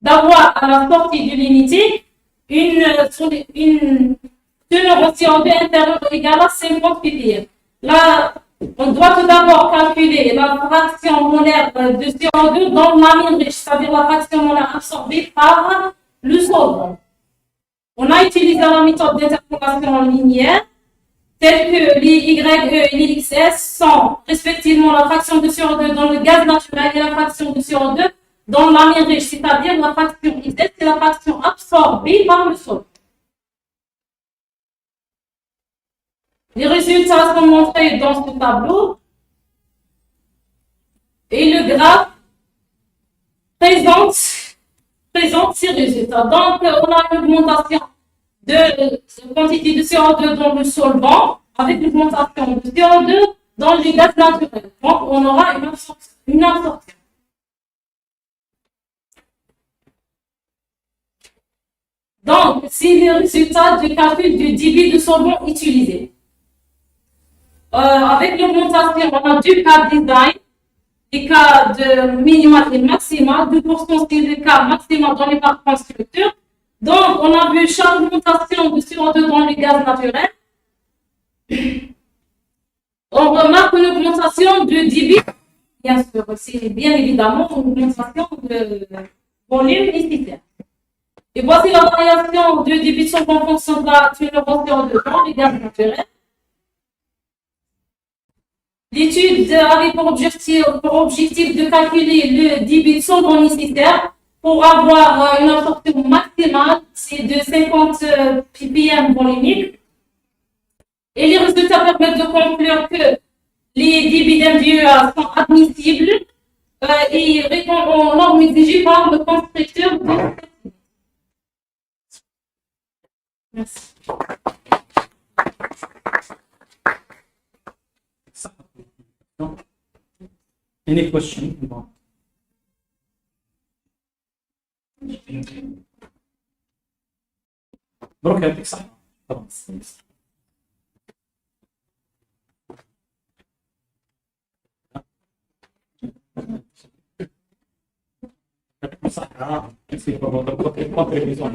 d'avoir à la sortie de l'unité une teneur en CO2 inférieure ou égale à 50 ppm. Là, on doit tout d'abord calculer la fraction molaire de CO2 dans l'amine riche, c'est-à-dire la fraction molaire absorbée par le solvant. On a utilisé la méthode d'interpolation linéaire, telle que les YE et les XS sont respectivement la fraction de CO2 dans le gaz naturel et la fraction de CO2 dans l'amine riche, c'est-à-dire la fraction XS, c'est la fraction absorbée par le sol. Les résultats sont montrés dans ce tableau et le graphe présente ces résultats. Donc, on a une augmentation de la quantité de CO2 dans le solvant avec l'augmentation de CO2 dans les gaz naturels. Donc, on aura une absorption. Donc, c'est le résultat du calcul du débit de solvant utilisé. Avec l'augmentation, on a deux cas design, des cas de minimal et maximal, 2% c'est le cas maximal donné par constructeur. Donc, on a vu chaque augmentation de CO2 dans les gaz naturels. On remarque une augmentation de débit, bien sûr, c'est bien évidemment une augmentation de volume nécessaire. Et voici la variation de débit de solvant en fonction de la CO2 dans les gaz naturels. L'étude avait pour objectif de calculer le débit de solvant nécessaire pour avoir une absorption maximale, c'est de 50 ppm volumique. Et les résultats permettent de conclure que les débits d'MDEA sont admissibles et répondent aux normes exigées par le constructeur de. Merci. Any question? بروك يعطيك الصحة. Merci pour votre contribution.